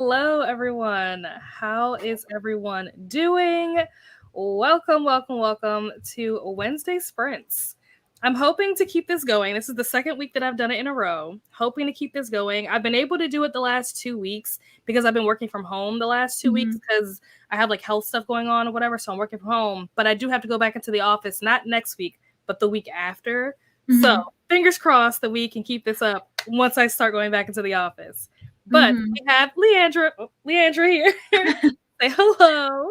Hello, everyone. How is everyone doing? Welcome to Wednesday Sprints. I'm hoping to keep this going. This is the second week that I've done it in a row. Hoping to keep this going. I've been able to do it the last 2 weeks because I've been working from home the last 2 weeks because I have like health stuff going on or whatever. So I'm working from home. But I do have to go back into the office, not next week, but the week after. So fingers crossed that we can keep this up once I start going back into the office. But we have Leandra here. Say hello.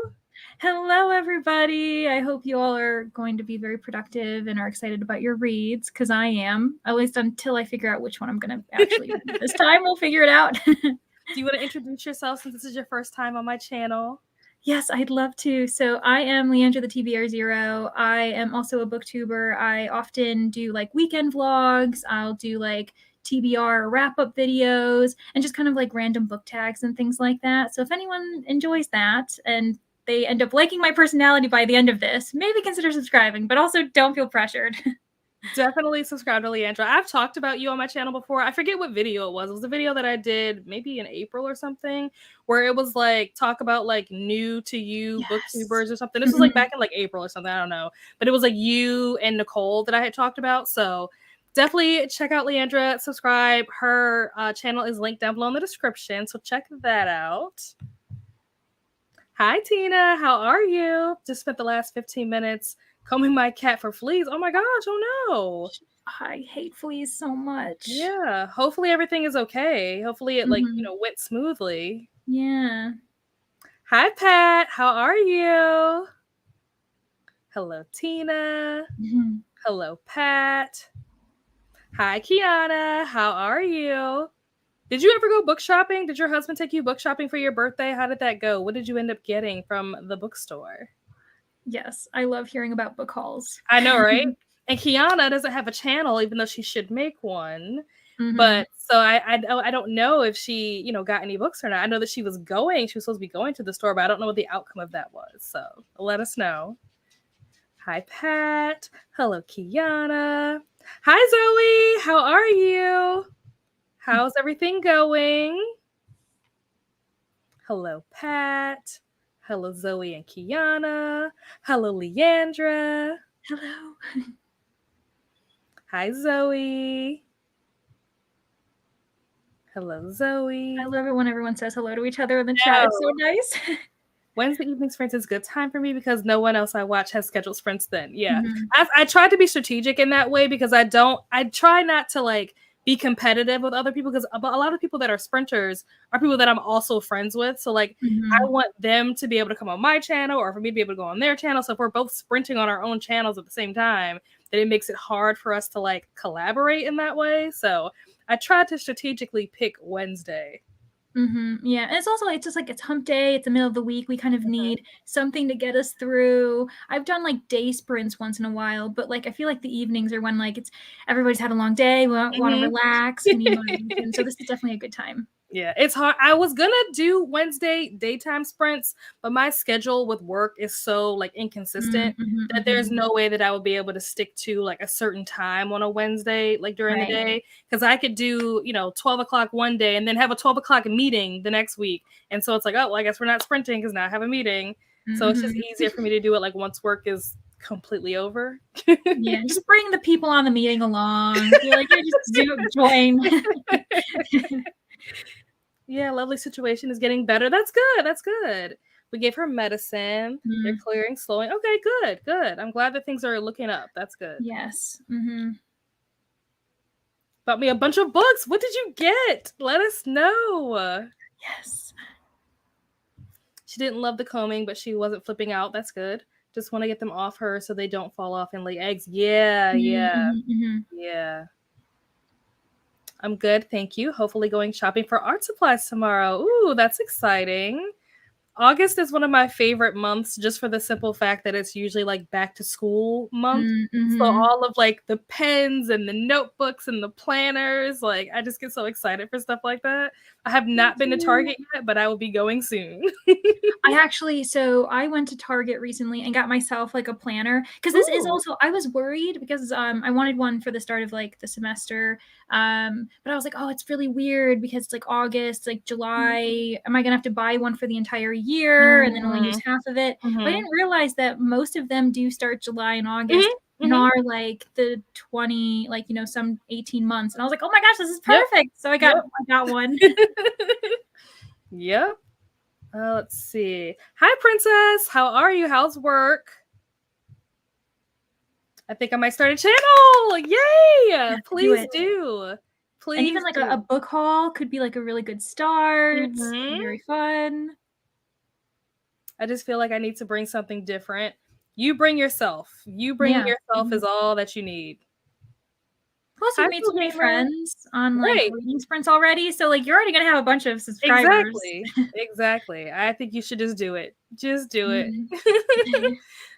Hello, everybody. I hope you all are going to be very productive and are excited about your reads, because I am, at least until I figure out which one I'm going to actually read this time. We'll figure it out. Do you want to introduce yourself since this is your first time on my channel? Yes, I'd love to. So I am Leandra the TBR0. I am also a booktuber. I often do like weekend vlogs. I'll do like TBR wrap-up videos and just kind of like random book tags and things like that. So if anyone enjoys that and they end up liking my personality by the end of this, maybe consider subscribing, but also don't feel pressured. Definitely subscribe to Leandra. I've talked about you on my channel before. I forget what video it was. It was a video that I did maybe in April or something, where it was like talk about like new to you booktubers or something. This was like back in like April or something. I don't know. But it was like you and Nicole that I had talked about. So definitely check out Leandra, subscribe. Her channel is linked down below in the description. So check that out. Hi, Tina. How are you? Just spent the last 15 minutes combing my cat for fleas. Oh my gosh. Oh no. I hate fleas so much. Yeah. Hopefully everything is okay. Hopefully it went smoothly. Yeah. Hi, Pat. How are you? Hello, Tina. Hello, Pat. Hi, Kiana. How are you? Did you ever go book shopping? Did your husband take you book shopping for your birthday? How did that go? What did you end up getting from the bookstore? Yes, I love hearing about book hauls. I know, right? And Kiana doesn't have a channel, even though she should make one. But so I don't know if she, got any books or not. I know that she was supposed to be going to the store, but I don't know what the outcome of that was. So let us know. Hi, Pat. Hello, Kiana. Hi, Zoe. How are you? How's everything going? Hello, Pat. Hello, Zoe and Kiana. Hello, Leandra. Hello. Hi, Zoe. Hello, Zoe. I love it when everyone says hello to each other in the chat. It's so nice. Wednesday evening sprints is a good time for me because no one else I watch has scheduled sprints then. Yeah. I tried to be strategic in that way because I try not to like be competitive with other people because a lot of people that are sprinters are people that I'm also friends with. So like I want them to be able to come on my channel or for me to be able to go on their channel. So if we're both sprinting on our own channels at the same time, then it makes it hard for us to like collaborate in that way. So I tried to strategically pick Wednesday. Yeah, and it's just like it's hump day. It's the middle of the week. We kind of need something to get us through. I've done like day sprints once in a while, but like I feel like the evenings are when like everybody's had a long day. We want to relax. We need motivation. So this is definitely a good time. Yeah, it's hard. I was gonna do Wednesday daytime sprints, but my schedule with work is so like inconsistent that there's no way that I would be able to stick to like a certain time on a Wednesday, like during the day. Because I could do, 12 o'clock one day and then have a 12 o'clock meeting the next week. And so it's like, oh, well, I guess we're not sprinting because now I have a meeting. So it's just easier for me to do it like once work is completely over. Yeah, just bring the people on the meeting along. You're like, just join. Yeah, lovely situation is getting better. That's good. That's good. We gave her medicine. They're clearing, slowing. Okay, good. I'm glad that things are looking up. That's good. Yes. Bought me a bunch of books. What did you get? Let us know. Yes. She didn't love the combing, but she wasn't flipping out. That's good. Just want to get them off her so they don't fall off and lay eggs. Yeah. I'm good, thank you. Hopefully going shopping for art supplies tomorrow. Ooh, that's exciting. August is one of my favorite months just for the simple fact that it's usually like back to school month. So Mm-hmm. all of like the pens and the notebooks and the planners, like I just get so excited for stuff like that. I have Me not been to too. Target yet, but I will be going soon. I went to Target recently and got myself like a planner because this is Ooh. also I was worried because I wanted one for the start of like the semester. But I was like, oh, it's really weird because it's like August, like July. Am I gonna have to buy one for the entire year and then only use Mhm. half of it? But I Mhm. didn't realize that most of them do start July and Mhm. August and Mhm. are like the 20, like some 18 months. And I was like, oh my gosh, this is Yep. perfect. So Yep. I got one. Yep. Let's see. Hi, Princess. How are you? How's work? I think I might start a channel. Yay! Do Please it. do. And even Please like a do. book haul could be like a really good start. Be Mhm. very fun. I just feel like I need to bring something different. You bring yourself. You bringing Yeah. yourself Mhm. is all that you need. Plus, Hi, you've made cool so many gamer. friends on like Right. reading sprints already, so like you're already gonna have a bunch of subscribers. Exactly. Exactly. I think you should just do it. Just do it. Mhm.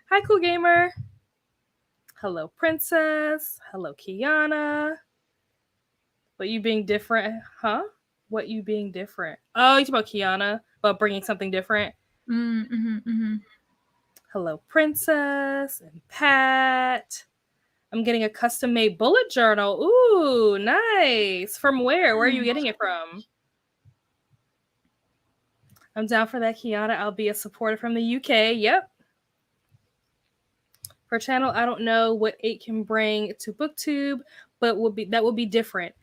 Hi, cool gamer. Hello, Princess. Hello, Kiana. What you being different? Huh? What you being different? Oh, you talking about Kiana? About bringing something different? Mhm, mhm. Hello, Princess and Pat. I'm getting a custom made bullet journal. Ooh, nice. From where? Where are you getting it from? I'm down for that, Kiana. I'll be a supporter from the UK. Yep. Her channel, I don't know what it can bring to BookTube, but would be different.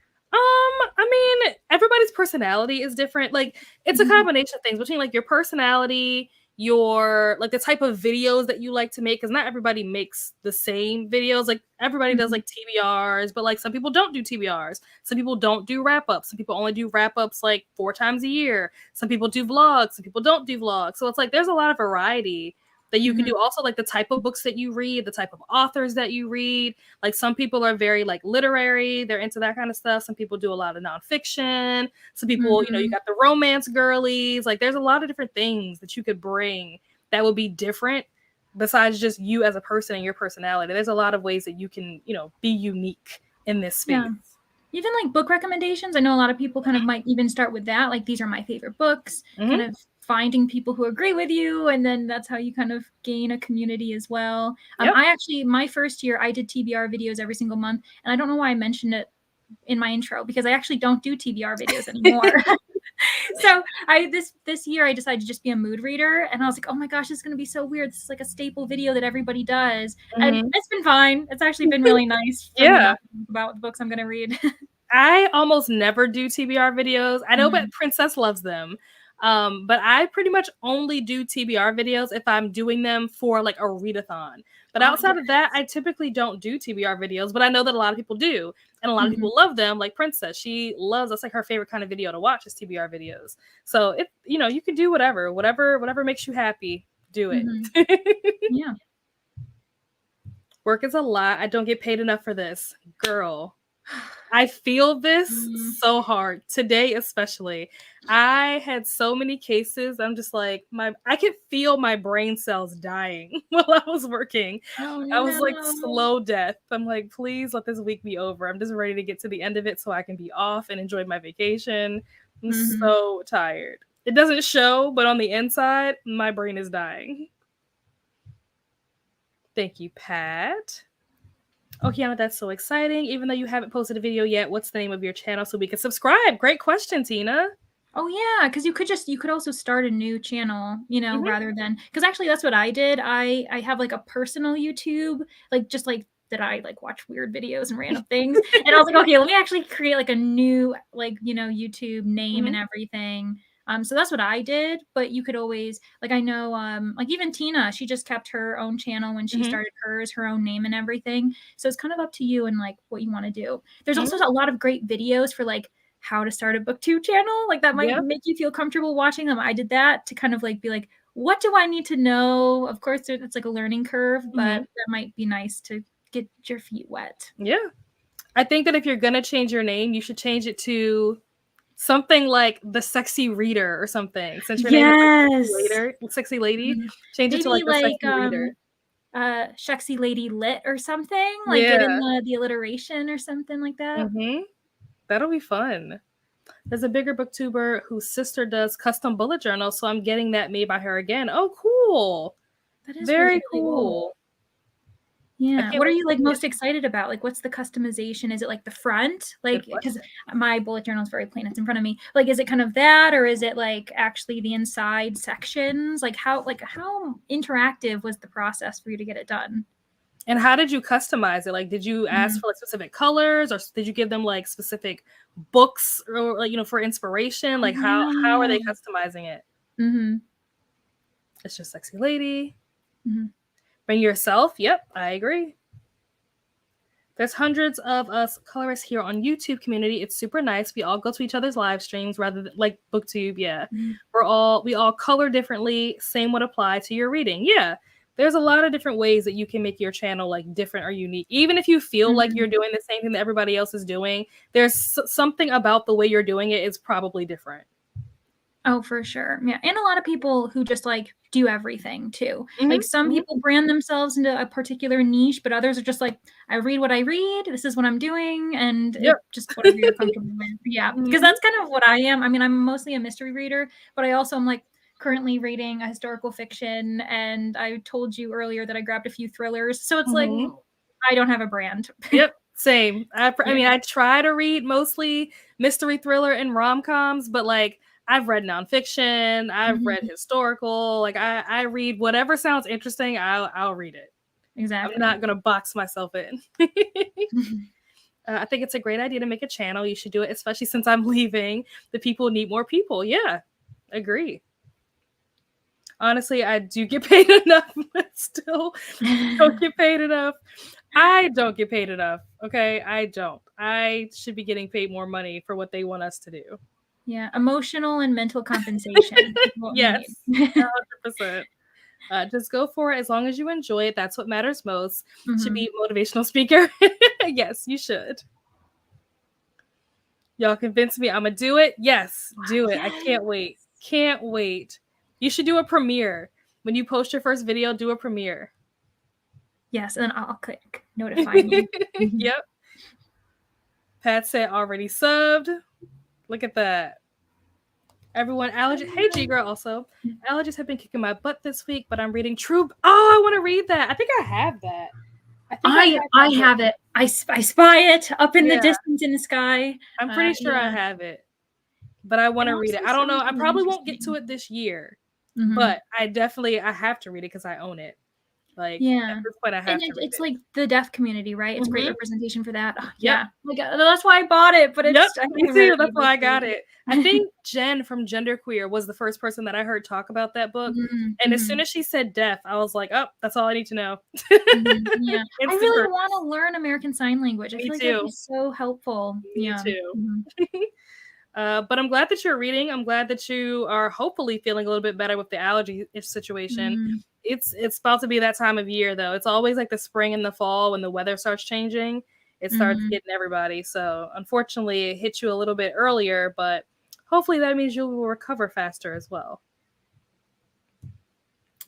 I mean, everybody's personality is different. Like, it's a Mhm, combination of things between like your personality, your like the type of videos that you like to make, because not everybody makes the same videos. Like everybody does mhm, like TBRs, but like some people don't do TBRs. Some people don't do wrap ups. Some people only do wrap ups like 4 times a year. Some people do vlogs. Some people don't do vlogs. So it's like there's a lot of variety that you can mhm, do. Also like the type of books that you read, the type of authors that you read. Like some people are very like literary, they're into that kind of stuff. Some people do a lot of nonfiction. Some people, you mhm. got the romance girlies. Like there's a lot of different things that you could bring that would be different besides just you as a person and your personality. There's a lot of ways that you can, be unique in this Yeah. space. Even like book recommendations, I know a lot of people kind of might even start with that. Like, these are my favorite books, kind Mm-hmm. of finding people who agree with you. And then that's how you kind of gain a community as well. Yep. My first year, I did TBR videos every single month. And I don't know why I mentioned it in my intro because I actually don't do TBR videos anymore. So this year I decided to just be a mood reader, and I was like, oh my gosh, this is gonna be so weird. This is like a staple video that everybody does, and Mm-hmm. it's been fine. It's actually been really nice for me Yeah. to think about the books I'm gonna read. I almost never do TBR videos. I know, Mhm. but Princess loves them. But I pretty much only do TBR videos if I'm doing them for like a readathon. But Oh outside of that, yes. I typically don't do TBR videos. But I know that a lot of people do, and a lot of Mhm. people love them. Like Princess, she loves. That's like her favorite kind of video to watch is TBR videos. So you can do whatever makes you happy. Do it. Mhm. Yeah. Work is a lot. I don't get paid enough for this, girl. I feel this Mm. so hard today, especially. I had so many cases. I'm just like, I could feel my brain cells dying while I was working. Oh I was like no. slow death. I'm like, please let this week be over. I'm just ready to get to the end of it so I can be off and enjoy my vacation. I'm Mhm. so tired. It doesn't show, but on the inside, my brain is dying. Thank you, Pat. Oh, Kiana, that's so exciting. Even though you haven't posted a video yet, what's the name of your channel so we can subscribe? Great question, Tina. Oh yeah, because you could also start a new channel, Mhm. rather than because actually that's what I did. I have like a personal YouTube, like just like that I like watch weird videos and random things. And I was like, okay, let me actually create like a new like, YouTube name and Mhm. everything. So that's what I did, but you could always like I know like even Tina, she just kept her own channel when she Mhm. started hers, her own name and everything. So it's kind of up to you and like what you want to do. There's also Mhm. a lot of great videos for like how to start a booktube channel, like that might Yeah. make you feel comfortable watching them. I did that to kind of like be like, what do I need to know? Of course it's like a learning curve, but Mhm. that might be nice to get your feet wet. Yeah. I think that if you're gonna change your name, you should change it to Something like the sexy reader or something. Since your name Yes. is sexy lady, change it to Maybe like the sexy reader. Sexy Lady Lit or something. Like get in Yeah. the alliteration or something like that. That'll be fun. There's a bigger booktuber whose sister does custom bullet journals, so I'm getting that made by her again. Oh, cool. That is Very really cool. Yeah. What are you like most excited about? Like, what's the customization? Is it like the front? Like, because my bullet journal is very plain. It's in front of me. Like, is it kind of that, or is it like actually the inside sections? Like, how interactive was the process for you to get it done? And how did you customize it? Like, did you ask for like specific colors, or did you give them like specific books, or like, you know, for inspiration? Like, how are they customizing it? It's just sexy lady. Bring yourself. Yep, I agree. There's hundreds of us colorists here on YouTube community. It's super nice. We all go to each other's live streams rather than like booktube. Yeah. We all color differently. Same would apply to your reading. Yeah. There's a lot of different ways that you can make your channel like different or unique. Even if you feel like you're doing the same thing that everybody else is doing, there's something about the way you're doing it is probably different. Oh, for sure. Yeah. And a lot of people who just like do everything too. Like some people brand themselves into a particular niche, but others are just like, I read what I read. This is what I'm doing. And just whatever you're comfortable with. Yeah. Because that's kind of what I am. I mean, I'm mostly a mystery reader, but I also am like currently reading a historical fiction. And I told you earlier that I grabbed a few thrillers. So it's like, I don't have a brand. Yep. Same. I mean, I try to read mostly mystery, thriller, and rom-coms, but like, I've read nonfiction. I've read historical. Like I read whatever sounds interesting. I'll read it. Exactly. I'm not gonna box myself in. I think it's a great idea to make a channel. You should do it, especially since I'm leaving. The people need more people. Yeah, agree. Honestly, I do get paid enough, but still don't get paid enough. I don't get paid enough. Okay, I don't. I should be getting paid more money for what they want us to do. Yeah, emotional and mental compensation. Yes, 100%. Just go for it as long as you enjoy it. That's what matters most. Should be a motivational speaker. Yes, you should. Y'all convinced me I'm gonna do it. Yes, do it. I can't wait. Can't wait. You should do a premiere. When you post your first video, do a premiere. Yes, and I'll click notify me. Yep. Pat said already subbed. Look at that. Everyone, allergies. Hey, G girl. Also, allergies have been kicking my butt this week, but I'm reading True. Oh, I want to read that. I think I have that. I have it. I spy it up in the distance in the sky. I'm pretty sure I have it, but I want to read it. I don't know. I probably won't get to it this year, but I have to read it because I own it. Like, at this point, I have to read it's like the deaf community, right? It's great representation for that. Oh, yeah. Like, that's why I bought it, but it's me too. That's why I got it. I think Jen from Genderqueer was the first person that I heard talk about that book. And as soon as she said deaf, I was like, oh, that's all I need to know. Yeah. I really want to learn American Sign Language. I feel like that'd be so helpful. Me too. But I'm glad that you're reading. I'm glad that you are hopefully feeling a little bit better with the allergy situation. It's about to be that time of year, though. It's always like the spring and the fall when the weather starts changing. It starts getting everybody. So unfortunately, it hit you a little bit earlier, but hopefully that means you will recover faster as well.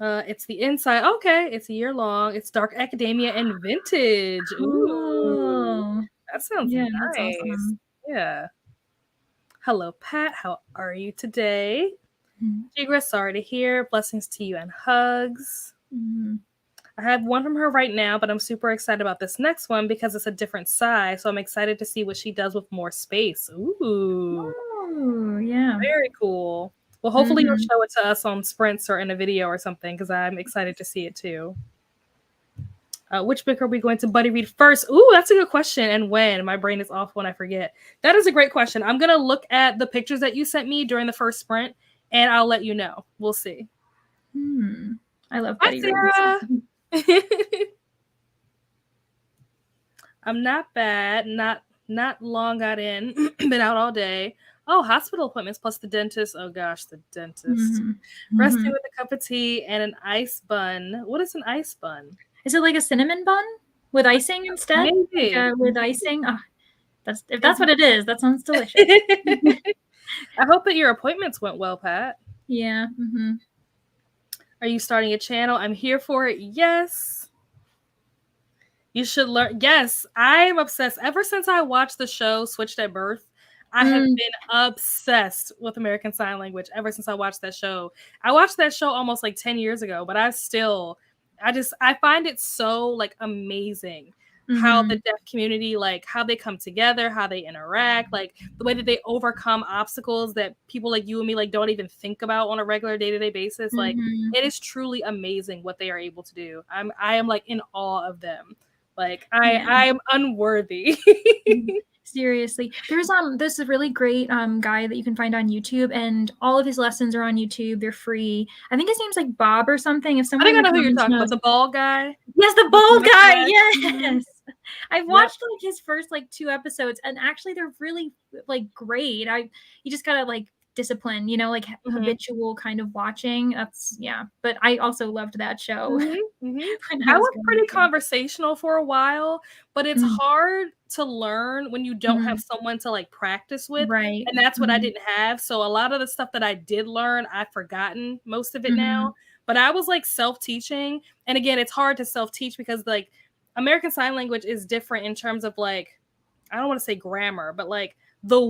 It's the inside. Okay, it's a year long. It's dark academia and vintage. Ooh, that sounds nice. That's awesome. Yeah. Hello, Pat. How are you today? Jigra, sorry to hear. Blessings to you and hugs. I have one from her right now, but I'm super excited about this next one because it's a different size. So I'm excited to see what she does with more space. Ooh. Oh, yeah. Very cool. Well, hopefully you'll show it to us on sprints or in a video or something because I'm excited to see it too. Which book are we going to buddy read first? Ooh, that's a good question. And when? My brain is off when I forget. That is a great question. I'm going to look at the pictures that you sent me during the first sprint, and I'll let you know. We'll see. I love buddy reading. I'm not bad. Not long got in. Been out all day. Oh, hospital appointments plus the dentist. Oh gosh, the dentist. Resting with a cup of tea and an ice bun. What is an ice bun? Is it like a cinnamon bun with icing instead? Maybe. With icing? Oh, if that's what it is, that sounds delicious. I hope that your appointments went well, Pat. Yeah. Mm-hmm. Are you starting a channel? I'm here for it. Yes. You should learn. Yes, I'm obsessed. Ever since I watched the show Switched at Birth, I have been obsessed with American Sign Language ever since I watched that show. I watched that show almost like 10 years ago, but I find it so like amazing how the deaf community, like how they come together, how they interact, like the way that they overcome obstacles that people like you and me like don't even think about on a regular day-to-day basis. Like it is truly amazing what they are able to do. I am like in awe of them. Like I am unworthy. Seriously. There's this really great guy that you can find on YouTube, and all of his lessons are on YouTube. They're free. I think his name's like Bob or something. If I someone think I in the know who you're comments talking knows. about. The bald guy. Yes, the bald guy. Yes. Yes. I've watched like his first like 2 episodes, and actually they're really like great. You just gotta like discipline, you know, like habitual kind of watching. That's but I also loved that show. I was pretty conversational for a while, but it's hard to learn when you don't have someone to like practice with. Right. And that's what I didn't have. So a lot of the stuff that I did learn, I've forgotten most of it now. But I was like self-teaching. And again, it's hard to self-teach because like American Sign Language is different in terms of like, I don't want to say grammar, but like the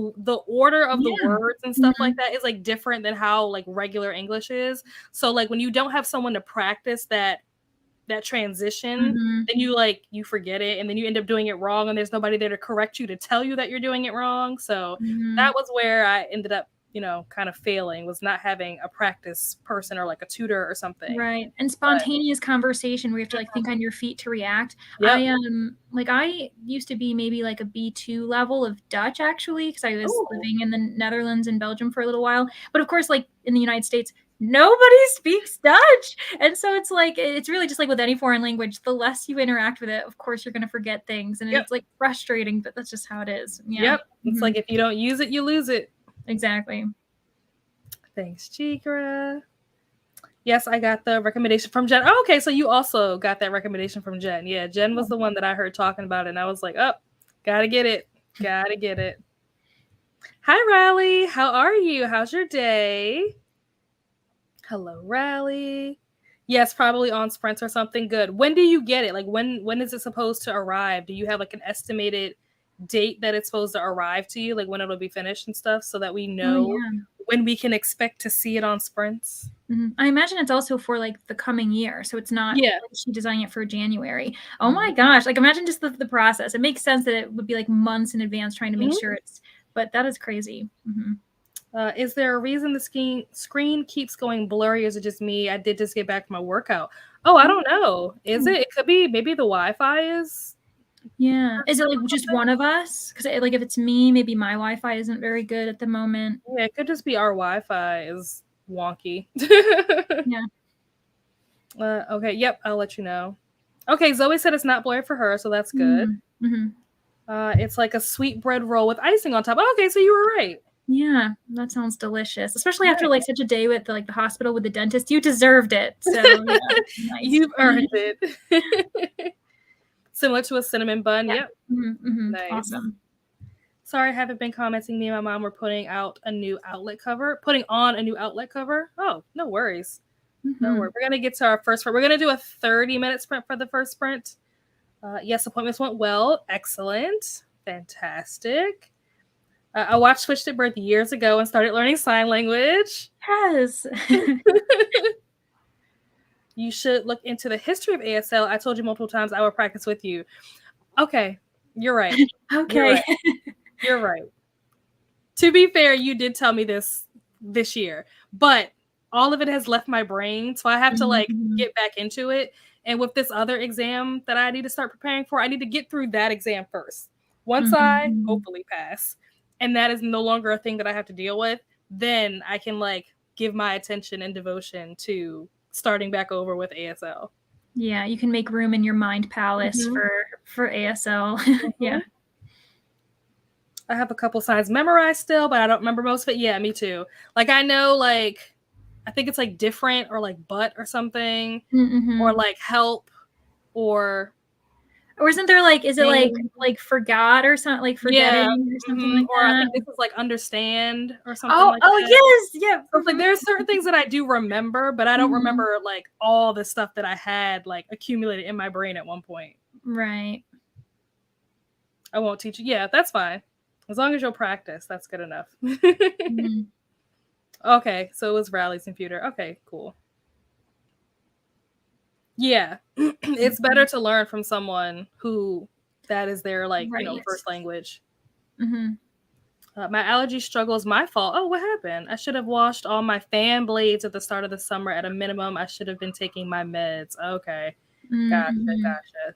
order of the words and stuff like that is like different than how like regular English is. So like when you don't have someone to practice that transition, then you forget it, and then you end up doing it wrong, and there's nobody there to correct you, to tell you that you're doing it wrong. So that was where I ended up, kind of failing, was not having a practice person or like a tutor or something. Right. And spontaneous conversation where you have to like think on your feet to react. I used to be maybe like a B2 level of Dutch, actually, because I was living in the Netherlands and Belgium for a little while. But of course, like in the United States, nobody speaks Dutch. And so it's like, it's really just like with any foreign language, the less you interact with it, of course, you're going to forget things. And it's like frustrating, but that's just how it is. It's like if you don't use it, you lose it. Exactly. Thanks, Chigra. Yes, I got the recommendation from Jen. Oh, okay, so you also got that recommendation from Jen. Yeah, Jen was the one that I heard talking about it, and I was like, oh, gotta get it. Gotta get it. Hi, Riley. How are you? How's your day? Hello, Riley. Yes, probably on Sprint or something. Good. When do you get it? Like, when is it supposed to arrive? Do you have like an estimated date that it's supposed to arrive to you, like when it'll be finished and stuff, so that we know when we can expect to see it on Sprints? I imagine it's also for like the coming year, so it's not like she designing it for January. Oh my gosh, like imagine just the process. It makes sense that it would be like months in advance trying to make sure but that is crazy. Is there a reason the screen keeps going blurry? Is it just me? I did just get back from my workout. Oh, I don't know. Is it? It could be. Maybe the Wi-Fi is. Yeah. Is it like just one of us? Because like if it's me, maybe my Wi-Fi isn't very good at the moment. Yeah, it could just be our Wi-Fi is wonky. Yeah. Okay. Yep. I'll let you know. Okay. Zoe said it's not blurry for her, so that's good. It's like a sweetbread roll with icing on top. Okay, so you were right. Yeah, that sounds delicious. Especially after like such a day with the hospital with the dentist. You deserved it. So yeah, nice. You've earned it. Similar to a cinnamon bun. Yeah. Yep. Nice. Awesome. Sorry, I haven't been commenting. Me and my mom were putting on a new outlet cover. Oh, no worries. No worries. We're gonna get to our first sprint. We're gonna do a 30-minute sprint for the first sprint. Yes, appointments went well. Excellent. Fantastic. I watched Switched at Birth years ago and started learning sign language. Yes. You should look into the history of ASL. I told you multiple times I will practice with you. Okay, you're right. Okay. You're right. To be fair, you did tell me this year, but all of it has left my brain, so I have to like get back into it. And with this other exam that I need to start preparing for, I need to get through that exam first. Once I hopefully pass, and that is no longer a thing that I have to deal with, then I can like give my attention and devotion to starting back over with ASL. Yeah, you can make room in your mind palace for ASL. Yeah. I have a couple signs memorized still, but I don't remember most of it. Yeah, me too. Like I know like I think it's like different or like but or something or like help or Or isn't there like, is it like forgot or something, like Yeah. forgetting or something like Or I that? think this is like understand or something like Oh, that. yes, yeah. So it's like there's certain things that I do remember, but I don't Mhm. remember like all the stuff that I had like accumulated in my brain at one point. Right. I won't teach you. Yeah, that's fine. As long as you'll practice, that's good enough. Mhm. Okay, so it was Riley's computer. Okay, cool. Yeah, it's better to learn from someone who that is their like Right. first language. Mhm. My allergy struggle is my fault. Oh, what happened? I should have washed all my fan blades at the start of the summer. At a minimum, I should have been taking my meds. Okay, gotcha, Mhm. gotcha.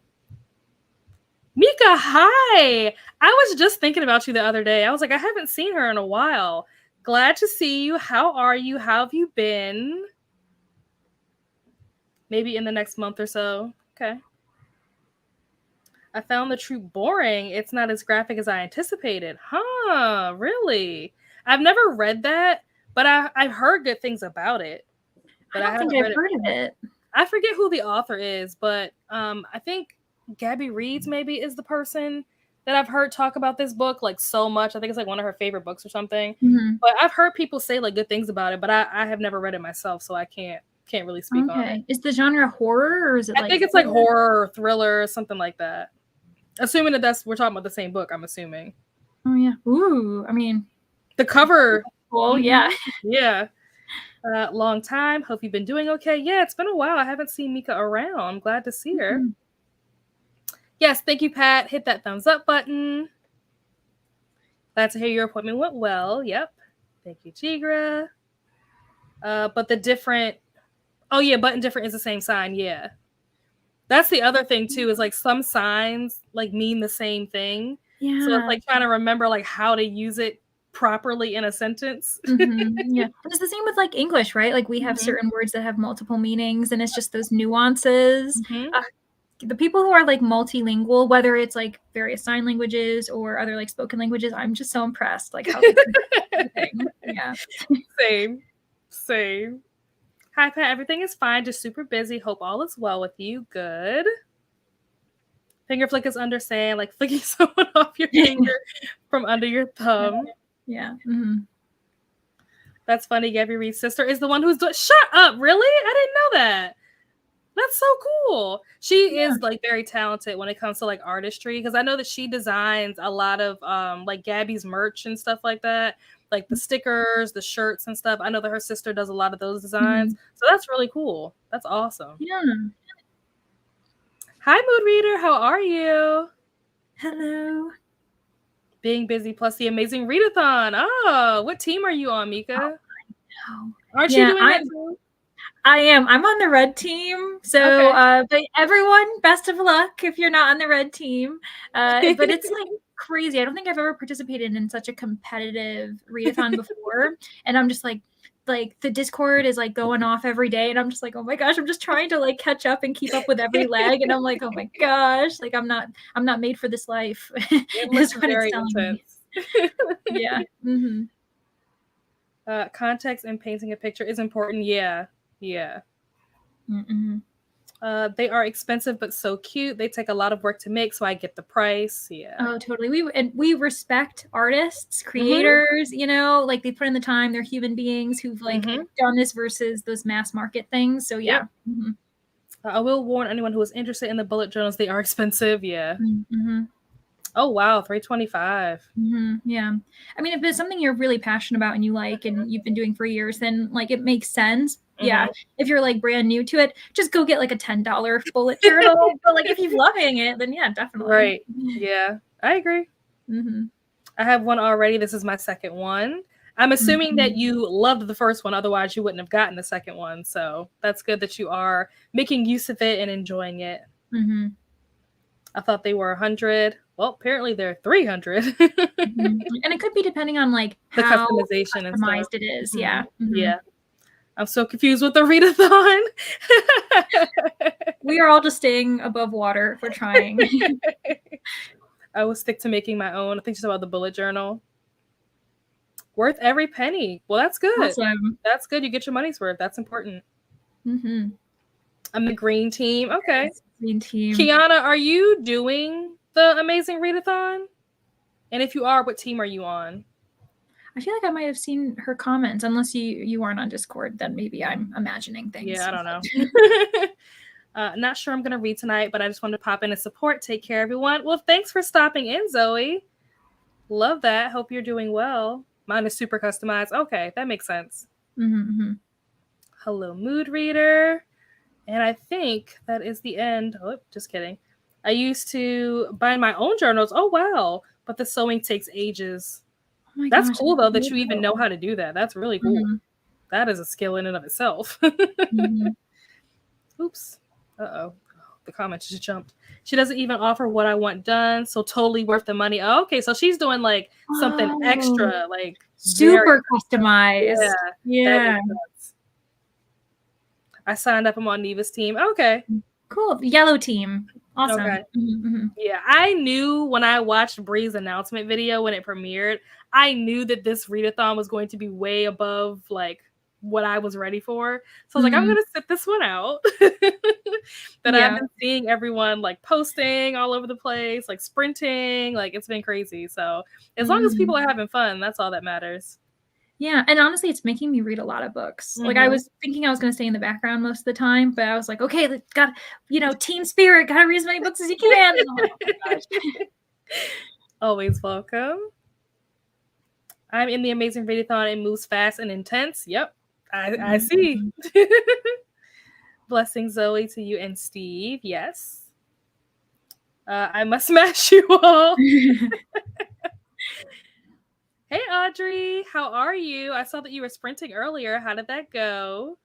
Mika, hi! I was just thinking about you the other day. I was like, I haven't seen her in a while. Glad to see you. How are you? How have you been? Maybe in the next month or so. Okay. I found the troop boring. It's not as graphic as I anticipated. Huh, really? I've never read that, but I've heard good things about it. I But I don't think haven't I've read it. heard of it. I forget who the author is, but I think Gabby Reeds maybe is the person that I've heard talk about this book like so much. I think it's like one of her favorite books or something. Mhm. But I've heard people say like good things about it, but I have never read it myself, so I can't really speak on it. Okay. Is the genre horror or is it I like think it's like horror or thriller or something like that. Assuming that we're talking about the same book, I'm assuming. Oh yeah. Ooh, I mean, The cover. cool. Yeah. Yeah. Long time. Hope you've been doing okay. Yeah, it's been a while. I haven't seen Mika around. I'm glad to see her. Mhm. Yes, thank you, Pat. Hit that thumbs up button. Glad to hear your appointment went well. Yep. Thank you, Jigra. But the different. Oh yeah, button different is the same sign. Yeah. That's the other thing too. Is like some signs like mean the same thing. Yeah. So it's like trying to remember like how to use it properly in a sentence. Yeah. And it's the same with like English, right? Like we have certain words that have multiple meanings, and it's just those nuances. The people who are like multilingual, whether it's like various sign languages or other like spoken languages, I'm just so impressed. Like how they can do everything. Yeah. Same. Hi, Pat. Everything is fine. Just super busy. Hope all is well with you. Good. Finger flick is under saying like flicking someone off your finger from under your thumb. Yeah. That's funny. Gabby Reed's sister is the one who's doing. Shut up! Really? I didn't know that. That's so cool. She is like very talented when it comes to like artistry, because I know that she designs a lot of like Gabby's merch and stuff like that, like the stickers, the shirts and stuff. I know that her sister does a lot of those designs. So that's really cool. That's awesome. Yeah. Hi, Mood Reader. How are you? Hello. Being busy plus the amazing readathon. Oh, what team are you on, Mika? Aren't you doing that too? I am. I'm on the red team. So, but everyone, best of luck if you're not on the red team. But it's like crazy. I don't think I've ever participated in such a competitive readathon before. And I'm just like the Discord is like going off every day. And I'm just like, oh my gosh, I'm just trying to like catch up and keep up with every leg. And I'm like, oh my gosh, like I'm not made for this life. It looks very intense. Yeah. Context in painting a picture is important. Yeah. They are expensive but so cute. They take a lot of work to make, so I get the price. Yeah. Oh, totally. We respect artists, creators, you know, like they put in the time. They're human beings who've like done this versus those mass market things. So yeah. I will warn anyone who is interested in the bullet journals. They are expensive. Yeah. Oh wow, $325. Yeah. I mean, if it's something you're really passionate about and you like and you've been doing for years, then like it makes sense. Yeah. If you're like brand new to it, just go get like a $10 bullet journal. But like if you're loving it, then yeah, definitely. Right. Yeah, I agree. I have one already. This is my second one. I'm assuming that you loved the first one, otherwise you wouldn't have gotten the second one. So that's good that you are making use of it and enjoying it. I thought they were 100. Well, apparently they're 300. And it could be depending on like the how customization and customized stuff. it is. Yeah. Yeah. I'm so confused with the readathon. We are all just staying above water if we're trying. I will stick to making my own. I think it's about the bullet journal. Worth every penny. Well, that's good. Awesome. That's good. You get your money's worth. That's important. I'm the green team. Okay. Yes, green team. Kiana, are you doing the Amazing Readathon? And if you are, what team are you on? I feel like I might have seen her comments, unless you aren't on Discord. Then maybe I'm imagining things. Yeah, I don't know. Not sure I'm gonna read tonight, but I just wanted to pop in and support. Take care, everyone. Well, thanks for stopping in, Zoe. Love that. Hope you're doing well. Mine is super customized. Okay, that makes sense. Hello, mood reader. And I think that is the end. Oh, just kidding. I used to bind my own journals. Oh, wow. But the sewing takes ages. Oh my That's gosh, cool, though, that you even know how to do that. That's really cool. That is a skill in and of itself. Oops. Uh-oh. The comments just jumped. She doesn't even offer what I want done, so totally worth the money. Oh, okay, so she's doing like something extra, like super customized. Yeah. I signed up. I'm on Neva's team. Okay. Cool. Yellow team. Awesome. Okay. Yeah, I knew when I watched Bree's announcement video when it premiered, I knew that this readathon was going to be way above like what I was ready for. So I was like, I'm gonna sit this one out. But I've been seeing everyone like posting all over the place, like sprinting, like it's been crazy. So as long as people are having fun, that's all that matters. Yeah, and honestly, it's making me read a lot of books. Like I was thinking I was going to stay in the background most of the time, but I was like, okay, got team spirit, got to read as many books as you can. Oh my gosh. Always welcome. I'm in the Amazing Readathon. It moves fast and intense. Yep, I see. Blessings, Zoe, to you and Steve. Yes. I must smash you all. Hey, Audrey. How are you? I saw that you were sprinting earlier. How did that go?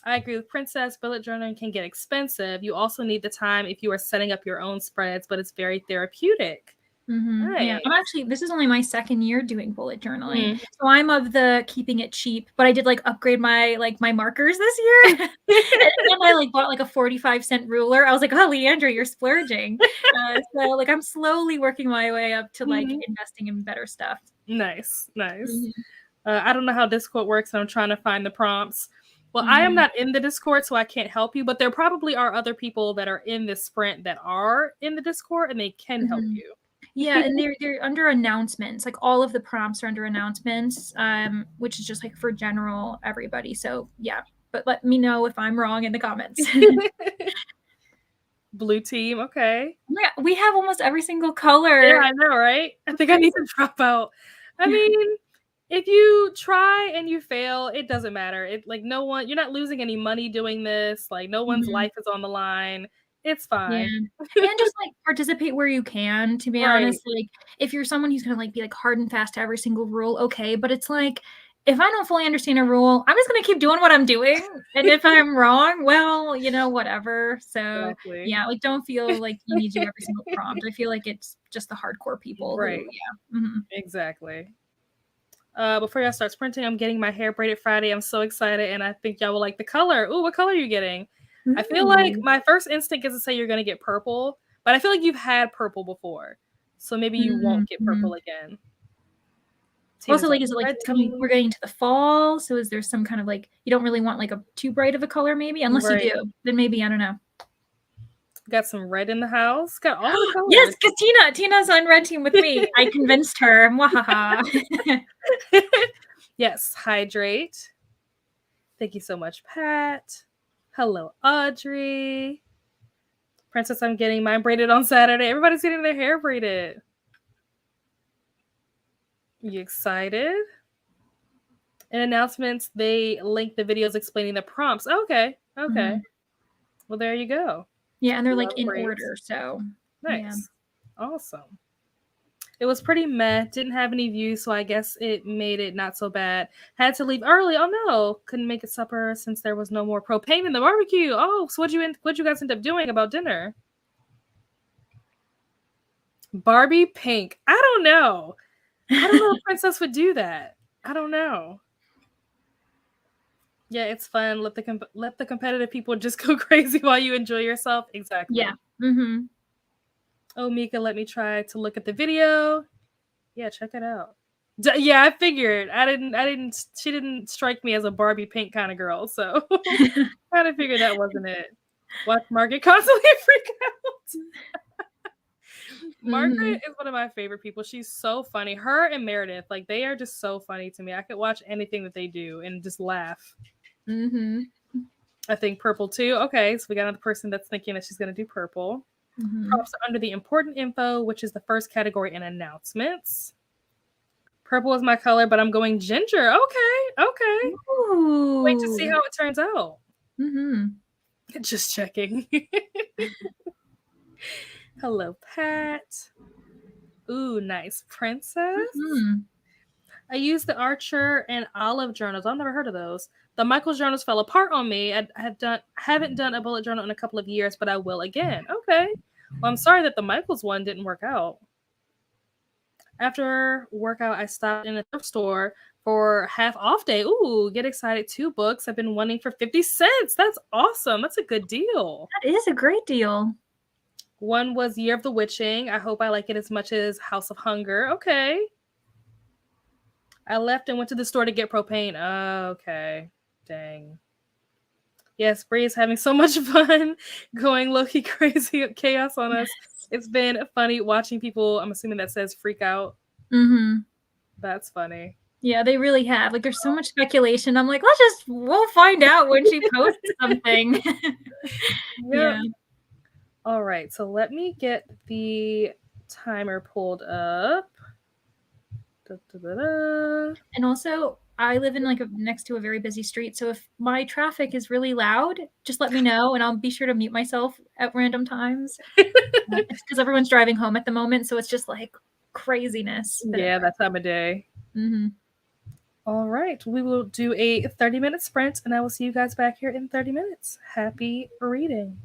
I agree with Princess. Bullet journaling can get expensive. You also need the time if you are setting up your own spreads, but it's very therapeutic. Nice. Yeah, this is only my second year doing bullet journaling. So I'm of the keeping it cheap, but I did like upgrade my markers this year. And then I like bought like a 45-cent ruler. I was like, oh, Leandra, you're splurging. So like I'm slowly working my way up to like investing in better stuff. Nice. I don't know how Discord works, and I'm trying to find the prompts. Well, I am not in the Discord, so I can't help you, but there probably are other people that are in this sprint that are in the Discord, and they can help you. Yeah, and they're under announcements. Like all of the prompts are under announcements, which is just like for general everybody. So yeah, but let me know if I'm wrong in the comments. Blue team, okay. Yeah, we have almost every single color. Yeah, I know, right? I think I need to drop out. I mean, if you try and you fail, it doesn't matter. You're not losing any money doing this. Like no one's life is on the line. It's fine. Yeah. And just like participate where you can, to be honest. Like if you're someone who's gonna like be like hard and fast to every single rule, okay. But it's like if I don't fully understand a rule, I'm just gonna keep doing what I'm doing. And if I'm wrong, well, whatever. So yeah, like don't feel like you need to do every single prompt. I feel like it's just the hardcore people. Right. Exactly. Before y'all start sprinting, I'm getting my hair braided Friday. I'm so excited, and I think y'all will like the color. Ooh, what color are you getting? I feel like my first instinct is to say you're going to get purple, but I feel like you've had purple before. So maybe you won't get purple again. Also, like, is it like we're getting to the fall? So is there some kind of like, you don't really want like a too bright of a color maybe? Unless you do, then maybe, I don't know. Got some red in the house. Got all the colors. Yes, because Tina's on red team with me. I convinced her. Yes, hydrate. Thank you so much, Pat. Hello, Audrey. Princess, I'm getting mine braided on Saturday. Everybody's getting their hair braided. You excited? In announcements, they link the videos explaining the prompts. Okay. Well, there you go. Yeah, and they're like in order, so. Nice. Yeah. Awesome. It was pretty meh. Didn't have any views, so I guess it made it not so bad. Had to leave early. Oh no, couldn't make it supper since there was no more propane in the barbecue. Oh, so what'd you guys end up doing about dinner? Barbie pink. I don't know. I don't know if Princess would do that. I don't know. Yeah, it's fun. Let the competitive people just go crazy while you enjoy yourself. Exactly. Yeah. Oh, Mika, let me try to look at the video. Yeah, check it out. Yeah, I figured. She didn't strike me as a Barbie pink kind of girl, so kind of figured that wasn't it. Watch Margaret constantly freak out. Margaret Mhm. is one of my favorite people. She's so funny. Her and Meredith, like they are just so funny to me. I could watch anything that they do and just laugh. Mhm. I think purple too. Okay, so we got another person that's thinking that she's gonna do purple. Mhm. Props are under the important info, which is the first category in announcements. Purple is my color, but I'm going ginger. Okay, okay. Wait to see Ooh. how it turns out. Mhm. Just checking. Hello, Pat. Ooh, nice. Princess. Mhm. I used the Archer and Olive journals. I've never heard of those. The Michaels journals fell apart on me. I haven't done a bullet journal in a couple of years, but I will again. Okay. Well, I'm sorry that the Michaels one didn't work out. After workout, I stopped in a thrift store for half off day. Ooh, get excited. 2 books I've been wanting for 50 cents. That's awesome. That's a good deal. That is a great deal. One was Year of the Witching. I hope I like it as much as House of Hunger. Okay. I left and went to the store to get propane. Okay. Dang. Yes, Bree is having so much fun going low-key crazy chaos on us. It's been funny watching people, I'm assuming that says freak out. Mhm. That's funny. Yeah, they really have. Like, there's so much speculation. I'm like, we'll find out when she posts something. Yep. Yeah. All right, so let me get the timer pulled up. Da, da, da, da. And also, I live in like next to a very busy street, so if my traffic is really loud, just let me know and I'll be sure to mute myself at random times. It's because everyone's driving home at the moment, so it's just like craziness. But Yeah, that time of day. mhm. All right, we will do a 30-minute sprint, and I will see you guys back here in 30 minutes. Happy reading.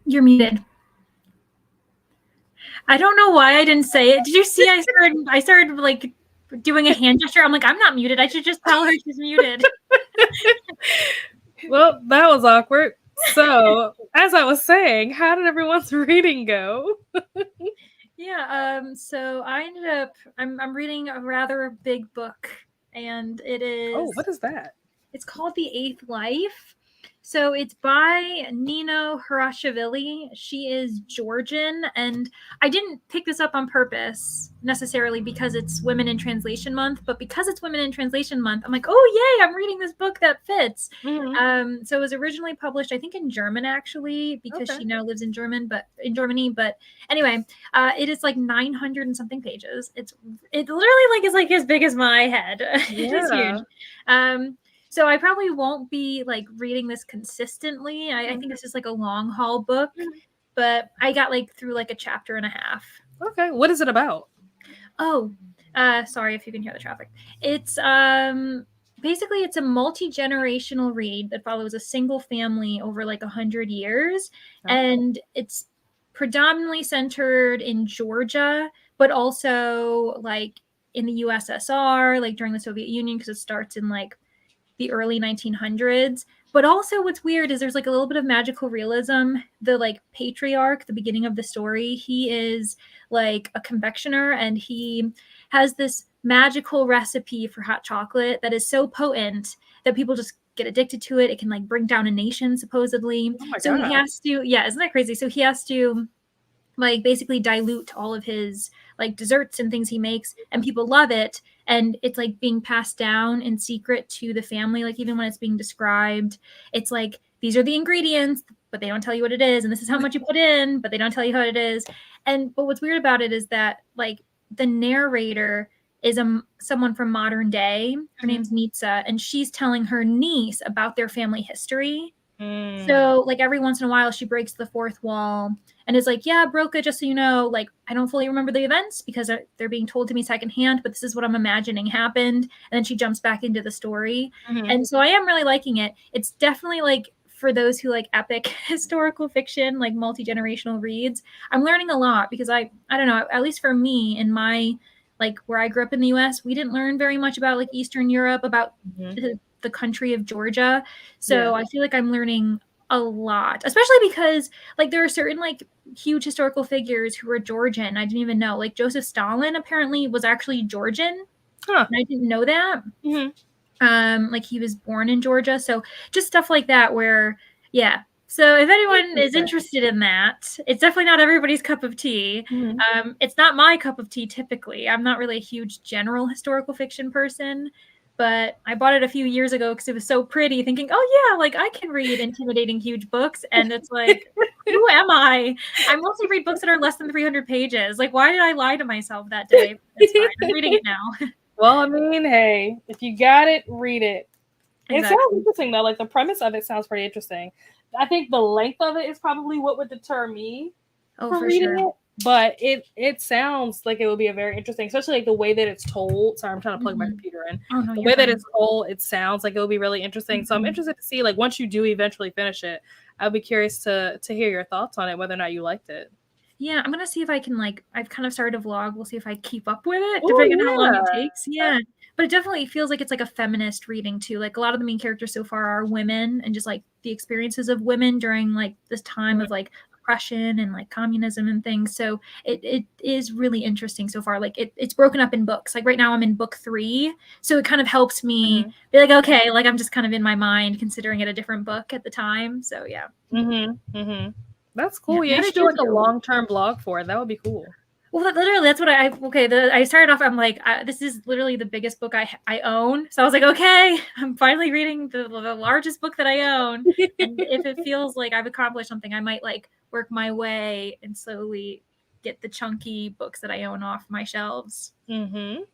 You're muted. I don't know why I didn't say it. Did you see I started like doing a hand gesture? I'm like, I'm not muted. I should just tell her she's muted. Well, that was awkward. So, as I was saying, how did everyone's reading go? Yeah, so I ended up I'm reading a rather big book, and Oh, what is that? it's called The Eighth Life. So it's by Nino Harashvili. She is Georgian, and I didn't pick this up on purpose necessarily because it's Women in Translation Month, but because it's Women in Translation Month, I'm like, oh yay, I'm reading this book that fits. Mm-hmm. So it was originally published, I think, in German actually, because Okay. she now lives in Germany. But anyway, it is like 900 and something pages. It literally like is like as big as my head. It is huge. Yeah. So I probably won't be like reading this consistently. I think it's just like a long haul book, but I got like through like a chapter and a half. Okay. What is it about? Oh, sorry if you can hear the traffic. It's basically it's a multi-generational read that follows a single family over like 100 years, and it's predominantly centered in Georgia, but also like in the USSR, like during the Soviet Union, because it starts in like the early 1900s. But also what's weird is there's like a little bit of magical realism. The like patriarch, the beginning of the story, he is like a confectioner, and he has this magical recipe for hot chocolate that is so potent that people just get addicted to it. It can like bring down a nation supposedly. Oh my So he God. has to, yeah, isn't that crazy? So he has to like basically dilute all of his like desserts and things he makes, and people love it, and it's like being passed down in secret to the family. Like even when it's being described, it's like these are the ingredients, but they don't tell you what it is, and this is how much you put in, but they don't tell you how it is. And but what's weird about it is that like the narrator is someone from modern day. Her name's Nitsa, and she's telling her niece about their family history. So like every once in a while she breaks the fourth wall and is like, yeah, Broca, just so you know, like I don't fully remember the events because they're being told to me secondhand, but this is what I'm imagining happened. And then she jumps back into the story. Mm-hmm. And so I am really liking it. It's definitely like for those who like epic historical fiction, like multi-generational reads. I'm learning a lot because I don't know, at least for me in my like where I grew up in the US, we didn't learn very much about like Eastern Europe, about the country of Georgia. So I feel like I'm learning a lot, especially because like there are certain like huge historical figures who were Georgian. I didn't even know. Like Joseph Stalin apparently was actually Georgian. Huh. And I didn't know that. Mm-hmm. Like he was born in Georgia. So just stuff like that where yeah. So if anyone is interested in that, it's definitely not everybody's cup of tea. Mm-hmm. It's not my cup of tea typically. I'm not really a huge general historical fiction person, but I bought it a few years ago because it was so pretty, thinking, oh yeah, like I can read intimidating huge books. And it's like, who am I? I mostly read books that are less than 300 pages. Like, why did I lie to myself that day? It's fine. I'm reading it now. Well, I mean, hey, if you got it, read it. It sounds Exactly. interesting though. Like the premise of it sounds pretty interesting. I think the length of it is probably what would deter me from For reading sure. it. But it sounds like it would be a very interesting, especially like the way that it's told. Sorry, I'm trying to plug my computer in. Oh no, The you're way that fine. it's told, it sounds like it would be really interesting. So I'm interested to see, like, once you do eventually finish it, I'd be curious to hear your thoughts on it, whether or not you liked it. Yeah, I'm gonna see if I can like I've kind of started a vlog. We'll see if I keep up with it, Oh depending on how long it yeah. takes. Yeah. But it definitely feels like it's like a feminist reading too. Like a lot of the main characters so far are women, and just like the experiences of women during like this time of like oppression and like communism and things. So it is really interesting so far. Like it's broken up in books. Like right now I'm in book 3. So it kind of helps me be like, okay, like I'm just kind of in my mind considering it a different book at the time. So yeah. That's Yeah. cool. Yeah, How you should did do you like a feel? long-term blog for it. That would be cool. Well, literally, that's what I started off. I'm like, this is literally the biggest book I own. So I was like, okay, I'm finally reading the largest book that I own. And if it feels like I've accomplished something, I might like work my way and slowly get the chunky books that I own off my shelves. Let's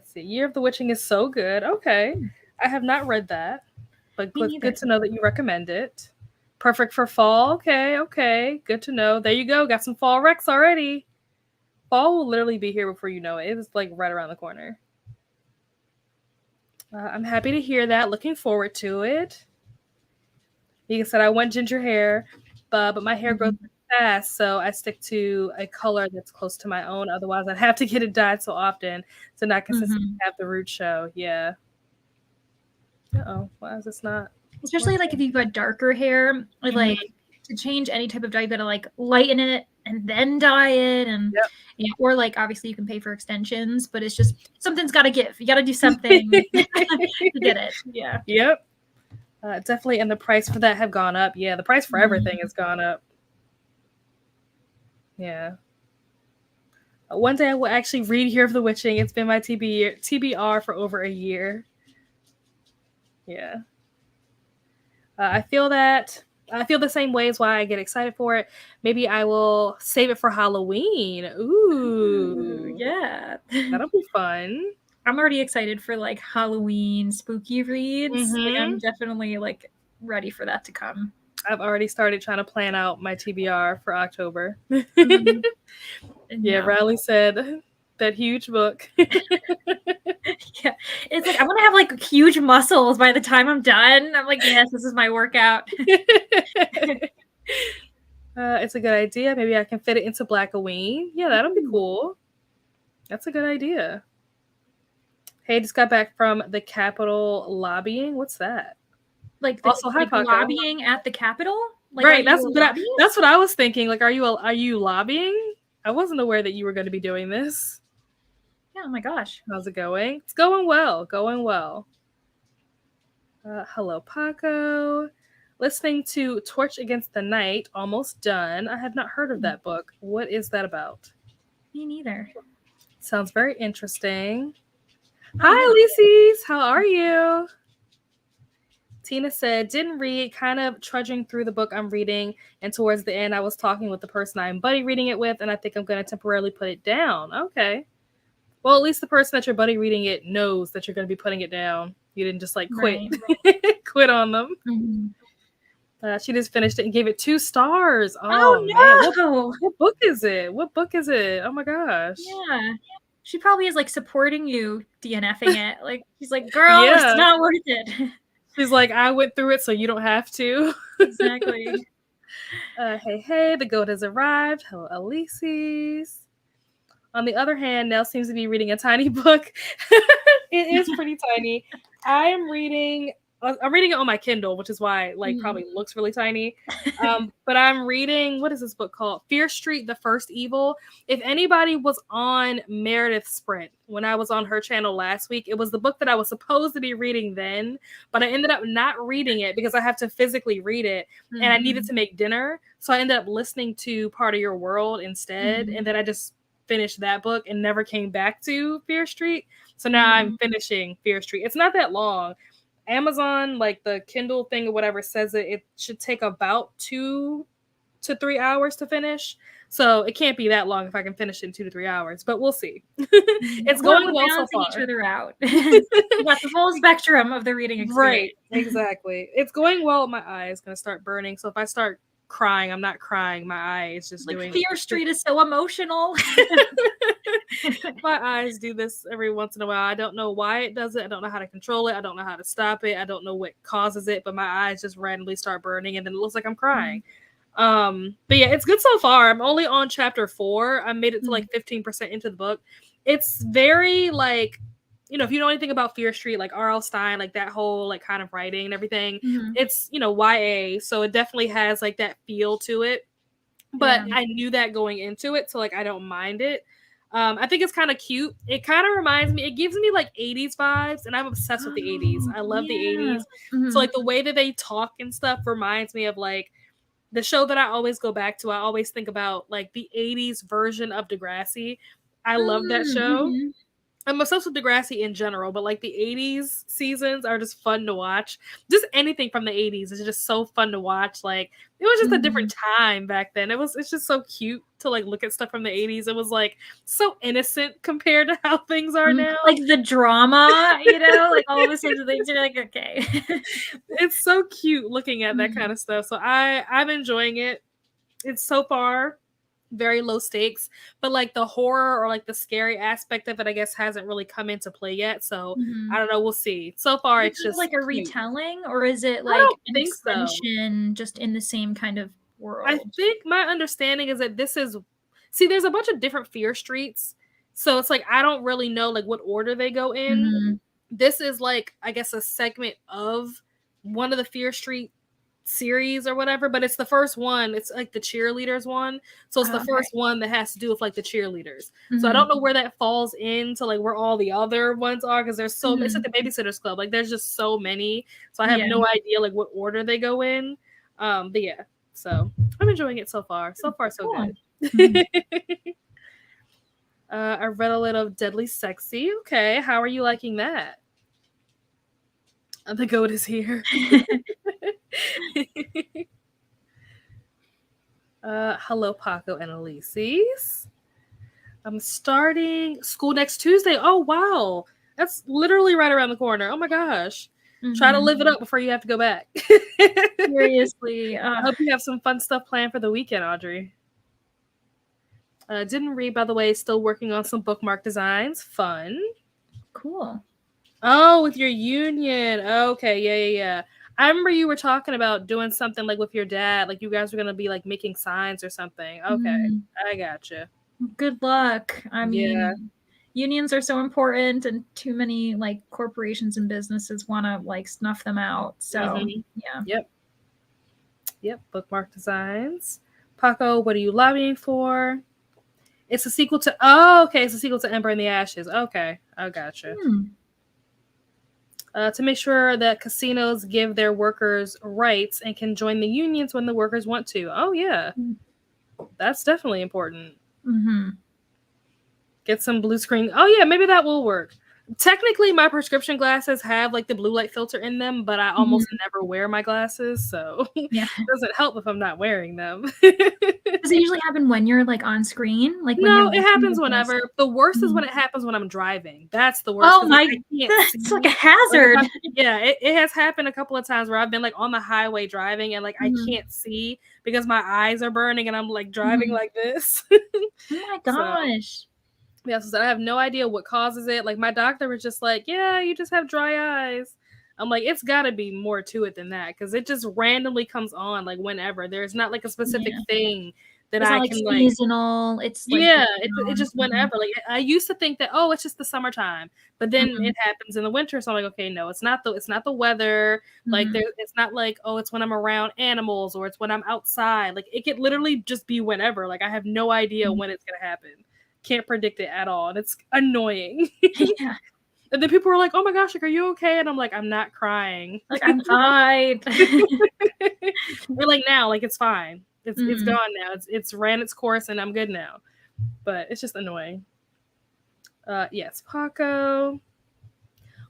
see. Year of the Witching is so good. Okay. I have not read that, but Me neither. good to know that you recommend it. Perfect for fall. Okay. Good to know. There you go. Got some fall recs already. Fall will literally be here before you know it. It's like right around the corner. I'm happy to hear that. Looking forward to it. You said I want ginger hair. but my hair grows fast, so I stick to a color that's close to my own. Otherwise, I'd have to get it dyed so often to not consistently have the root show. Yeah. Uh-oh, why is this not? Especially like if you've got darker hair, like to change any type of dye, you gotta like lighten it and then dye it, and or like obviously you can pay for extensions, but it's just something's got to give. You got to do something to get it. Yeah. Yep. Definitely, and the price for that have gone up. Yeah, the price for everything has gone up. Yeah. One day I will actually read Year of the Witching. It's been my TBR for over a year. Yeah. I feel the same way as why I get excited for it. Maybe I will save it for Halloween. Ooh. Yeah. That'll be fun. I'm already excited for like Halloween spooky reads. Like I'm definitely like ready for that to come. I've already started trying to plan out my TBR for October. Yeah, Riley said that huge book. Yeah, it's like I'm gonna have like huge muscles by the time I'm done. I'm like, yes, this is my workout. It's a good idea. Maybe I can fit it into Blackoween. Yeah, that'll be cool. That's a good idea. Hey, just got back from the Capitol lobbying. What's that? Like the, also, like lobbying at the Capitol? Like, right, that's what I was thinking. Like, are you lobbying? I wasn't aware that you were going to be doing this. Yeah, oh my gosh. How's it going? It's going well. Going well. Hello, Paco. Listening to Torch Against the Night. Almost done. I have not heard of that book. What is that about? Me neither. Sounds very interesting. Hi, Lises. How are you? Tina said, didn't read, kind of trudging through the book I'm reading, and towards the end, I was talking with the person I'm buddy reading it with, and I think I'm going to temporarily put it down. Okay. Well, at least the person that you're buddy reading it knows that you're going to be putting it down. You didn't just like quit, quit on them. She just finished it and gave it 2 stars. Oh no! What book is it? What book is it? Oh my gosh! Yeah, she probably is like supporting you, DNFing it. Like she's like, girl, it's not worth it. She's like, I went through it, so you don't have to. Exactly. Hey, the goat has arrived. Hello, Elises. On the other hand, Nell seems to be reading a tiny book. It is pretty tiny. I'm reading it on my Kindle, which is why it probably looks really tiny. But I'm reading, what is this book called? Fear Street, The First Evil. If anybody was on Meredith's Sprint when I was on her channel last week, it was the book that I was supposed to be reading then, but I ended up not reading it because I have to physically read it and I needed to make dinner. So I ended up listening to Part of Your World instead. And then I just finished that book and never came back to Fear Street. So now I'm finishing Fear Street. It's not that long. Amazon, like the Kindle thing or whatever, says it should take about 2 to 3 hours to finish. So it can't be that long if I can finish it in 2 to 3 hours, but we'll see. It's going well so far. Each other out. You got the full spectrum of the reading experience. Right, exactly. It's going well. My eye is going to start burning. So if I start crying, I'm not crying. My eye is just doing. Fear Street is so emotional. My eyes do this every once in a while. I don't know why it does it. I don't know how to control it. I don't know how to stop it. I don't know what causes it, but my eyes just randomly start burning and then it looks like I'm crying. But yeah, it's good so far. I'm only on chapter 4. I made it to like 15% into the book. It's very like, if you know anything about Fear Street, like R.L. Stine, like that whole like kind of writing and everything, it's, YA. So it definitely has like that feel to it. But I knew that going into it. So like, I don't mind it. I think it's kind of cute. It kind of reminds me, it gives me like 80s vibes, and I'm obsessed with the 80s. I love the 80s. So like the way that they talk and stuff reminds me of like the show that I always go back to. I always think about like the 80s version of Degrassi. I love that show. I'm obsessed with Degrassi in general, but like the 80s seasons are just fun to watch. Just anything from the 80s is just so fun to watch. Like it was just a different time back then. It's just so cute to like look at stuff from the 80s. It was like so innocent compared to how things are now. Like the drama, like all of a sudden things are like, okay. It's so cute looking at that kind of stuff. So I'm enjoying it. It's so far very low stakes, but like the horror or like the scary aspect of it, I guess, hasn't really come into play yet. So I don't know. We'll see. So far, it's just like a retelling, or is it like an extension just in the same kind of world? I think my understanding is that this is, see, there's a bunch of different fear streets. So it's like, I don't really know like what order they go in. Mhm. This is like, I guess, a segment of one of the Fear Street series or whatever, but it's the first one. It's like the cheerleaders one. So it's the Oh, okay. first one that has to do with like the cheerleaders. So I Mhm. don't know where that falls into like where all the other ones are, because there's so it's Mhm. like the Babysitters Club. Like there's just so many. So I have Yeah. no idea like what order they go in. But yeah. So I'm enjoying it so far. So far so Cool. good. Mhm. I read a little of Deadly Sexy. Okay, how are you liking that? The goat is here. Hello, Paco and Elises. I'm starting school next Tuesday. Oh, wow. That's literally right around the corner. Oh my gosh. Try to Mhm. live it up before you have to go back. Seriously. I hope you have some fun stuff planned for the weekend, Audrey. Didn't read, by the way, still working on some bookmark designs. Fun. Cool. Oh, with your union. Okay, yeah. I remember you were talking about doing something like with your dad, like you guys were gonna be like making signs or something. Okay, Mm. I gotcha. Good luck. I Yeah. mean, unions are so important, and too many like corporations and businesses want to like snuff them out. So, Mm-hmm. yeah. Yep. Bookmark designs. Paco, what are you lobbying for? It's a sequel to. Oh, okay. It's a sequel to Ember in the Ashes. Okay, I gotcha. Hmm. To make sure that casinos give their workers rights and can join the unions when the workers want to. Oh yeah, that's definitely important. Mm-hmm. Get some blue screen. Oh yeah, maybe that will work. Technically, my prescription glasses have like the blue light filter in them, but I almost Mm-hmm. never wear my glasses, so it Yeah. doesn't help if I'm not wearing them. Does it usually happen when you're like on screen, like when you're No, it working happens with this? whenever. The worst is Mhm. when it happens when I'm driving. That's the worst Oh because like my, I can't that's like a see. Like if hazard. yeah, it has happened a couple of times where I've been like on the highway driving and like I Mhm. can't see because my eyes are burning and I'm like driving Mhm. like this. Oh my So gosh. yeah, so I have no idea what causes it. Like my doctor was just like, "Yeah, you just have dry eyes." I'm like, "It's got to be more to it than that because it just randomly comes on like whenever. There's not like a specific Yeah. thing that It's I not like can like." seasonal. It's like Yeah, year it round. just whenever. Like I used to think that oh, it's just the summertime, but then Mhm. it happens in the winter. So I'm like, okay, no, it's not the weather. Like Mhm. it's not like oh, it's when I'm around animals or it's when I'm outside. Like it could literally just be whenever. Like I have no idea Mhm. when it's gonna happen. Can't predict it at all, and it's annoying. Yeah. And then people are like, "Oh my gosh, like, are you okay?" And I'm like, "I'm not crying." Like, I'm fine. We're like now, like it's fine. It's Mhm. gone now. It's ran its course, and I'm good now. But it's just annoying. Yes, Paco.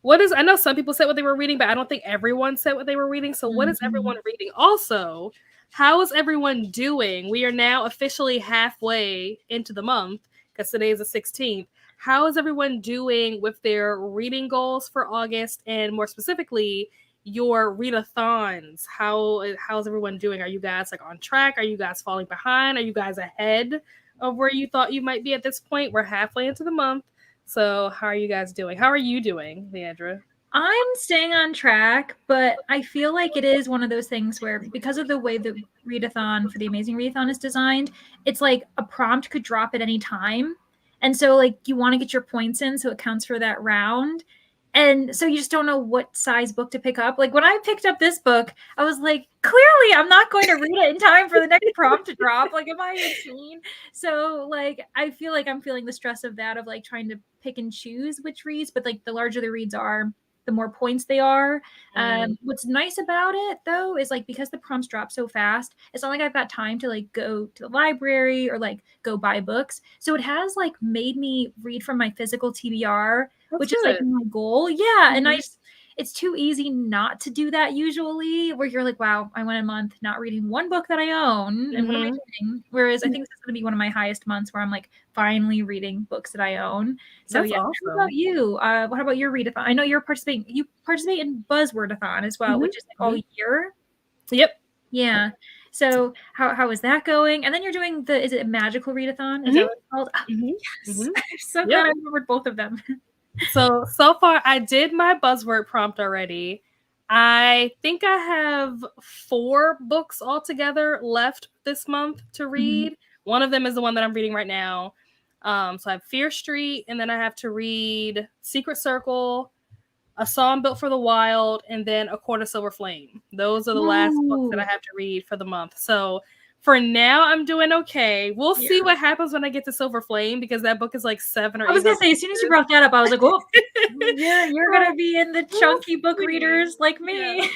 What is I know some people said what they were reading, but I don't think everyone said what they were reading. So what is everyone Mhm. reading? Also, how is everyone doing? We are now officially halfway into the month because today is the 16th. How is everyone doing with their reading goals for August and more specifically your readathons? How's everyone doing? Are you guys like on track? Are you guys falling behind? Are you guys ahead of where you thought you might be at this point? We're halfway into the month. So, how are you guys doing? How are you doing, Leandra? I'm staying on track, but I feel like it is one of those things where because of the way the readathon for the Amazing Readathon is designed, it's like a prompt could drop at any time. And so like you want to get your points in so it counts for that round. And so you just don't know what size book to pick up. Like when I picked up this book, I was like, clearly I'm not going to read it in time for the next prompt to drop. Like, am I insane? So like I feel like I'm feeling the stress of that of like trying to pick and choose which reads, but like the larger the reads are, the more points they are. Mm, What's nice about it though is like because the prompts drop so fast, it's not like I've got time to like go to the library or like go buy books. So it has like made me read from my physical TBR, that's which is like good. my goal. Yeah. And I Mhm, just, it's too easy not to do that usually, where you're like, wow, I went a month not reading one book that I own. And what am I mhm. doing? Whereas I think this is going to be one of my highest months where I'm like finally reading books that I own. So That's yeah, what about awesome. you? What about your readathon? I know you're participating. You participate in Buzzwordathon as well, Mhm, which is like all mhm. year. Yep. Yeah. So how is that going? And then you're doing the is it a magical readathon? Is Mhm, that what it's called? Oh, mhm, yes. mhm. I'm so glad Yep. I remembered both of them. So far, I did my buzzword prompt already. I think I have 4 books altogether left this month to read. One of them is the one that I'm reading right now. So I have Fear Street, and then I have to read Secret Circle, A Song Built for the Wild, and then A Quarter Silver Flame. Those are the last books that I have to read for the month. So for now, I'm doing okay. We'll see what happens when I get to Silver Flame, because that book is like 7 or 8. I was gonna say, as soon as you brought that up, I was like, "Oh, you're gonna be in the chunky book readers like me." Yeah.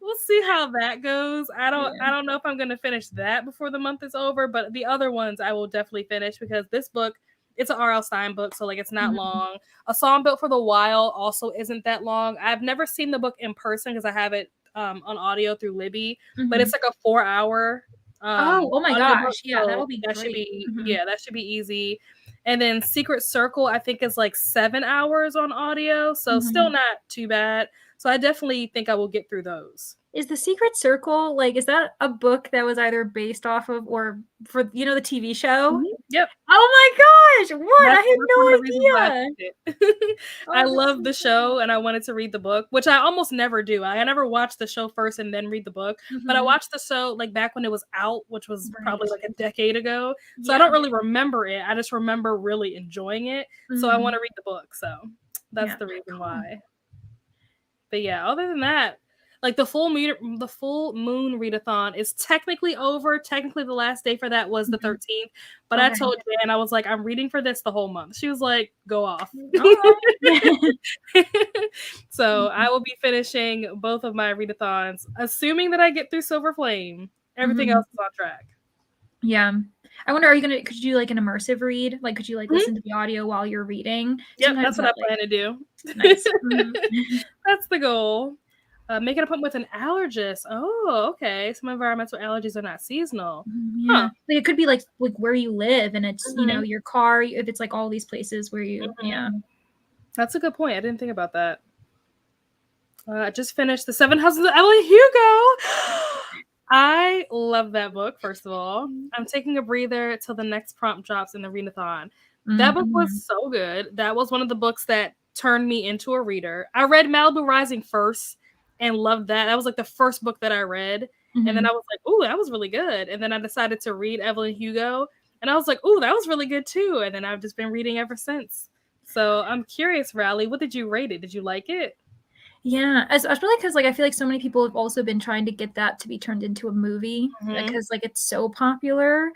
We'll see how that goes. I don't know if I'm gonna finish that before the month is over, but the other ones I will definitely finish, because this book, it's an R.L. Stine book, so like it's not long. A Song Built for the Wild also isn't that long. I've never seen the book in person because I have it on audio through Libby, but it's like a 4-hour. Oh my gosh! Yeah, so that'll be that great. should be that should be easy. And then Secret Circle, I think, is like 7 hours on audio, so still not too bad. So I definitely think I will get through those. Is The Secret Circle, like, is that a book that was either based off of or for, the TV show? Yep. Oh my gosh! What? I had no idea. I love the show, and I wanted to read the book, which I almost never do. I never watch the show first and then read the book, but I watched the show like back when it was out, which was probably like a decade ago. So I don't really remember it. I just remember really enjoying it. So I want to read the book. So that's the reason why. But yeah, other than that, like the full moon readathon is technically over. Technically, the last day for that was the 13th. But I told Jan, I was like, I'm reading for this the whole month. She was like, go off. So I will be finishing both of my readathons, assuming that I get through Silver Flame. Everything else is on track. Yeah. I wonder, could you do like an immersive read? Like, could you like listen to the audio while you're reading? Yep, that's what I plan to do. Nice. That's the goal. Make an appointment with an allergist. Oh, okay. Some environmental allergies are not seasonal. Yeah. Like, it could be like where you live, and it's, your car, if it's like all these places where you, That's a good point. I didn't think about that. I just finished The Seven Houses of Evelyn Hugo. I love that book, first of all. I'm taking a breather till the next prompt drops in the readathon. That book was so good. That was one of the books that turned me into a reader. I read Malibu Rising first and loved that. That was like the first book that I read. And then I was like, ooh, that was really good. And then I decided to read Evelyn Hugo. And I was like, ooh, that was really good too. And then I've just been reading ever since. So I'm curious, Riley, what did you rate it? Did you like it? Yeah, especially because like I feel like so many people have also been trying to get that to be turned into a movie because like it's so popular,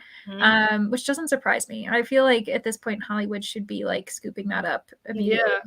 which doesn't surprise me. I feel like at this point Hollywood should be like scooping that up immediately. Yeah,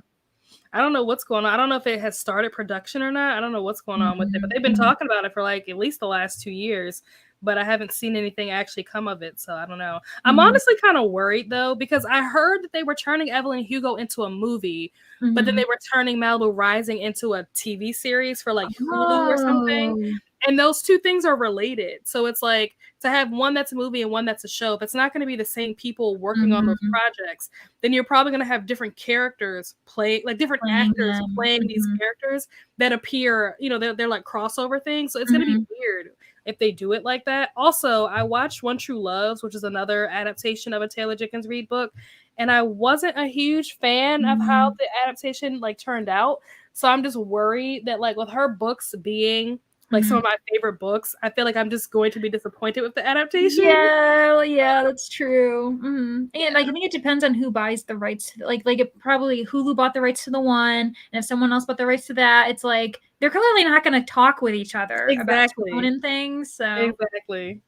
I don't know what's going on. I don't know if it has started production or not. I don't know what's going on with it, but they've been talking about it for like at least the last 2 years. But I haven't seen anything actually come of it, so I don't know. I'm honestly kind of worried though, because I heard that they were turning Evelyn Hugo into a movie, but then they were turning Malibu Rising into a TV series for like Hulu or something. And those two things are related. So it's like to have one that's a movie and one that's a show, if it's not going to be the same people working on those projects, then you're probably going to have different characters play, like different actors playing these characters that appear, they're like crossover things. So it's going to be weird if they do it like that. Also, I watched One True Loves, which is another adaptation of a Taylor Jenkins Reid book, and I wasn't a huge fan of how the adaptation like turned out. So I'm just worried that like with her books being like some of my favorite books, I feel like I'm just going to be disappointed with the adaptation. Yeah, that's true. And like I think it depends on who buys the rights. Like it probably Hulu bought the rights to the one, and if someone else bought the rights to that, it's like they're clearly not going to talk with each other about tone and things. So exactly.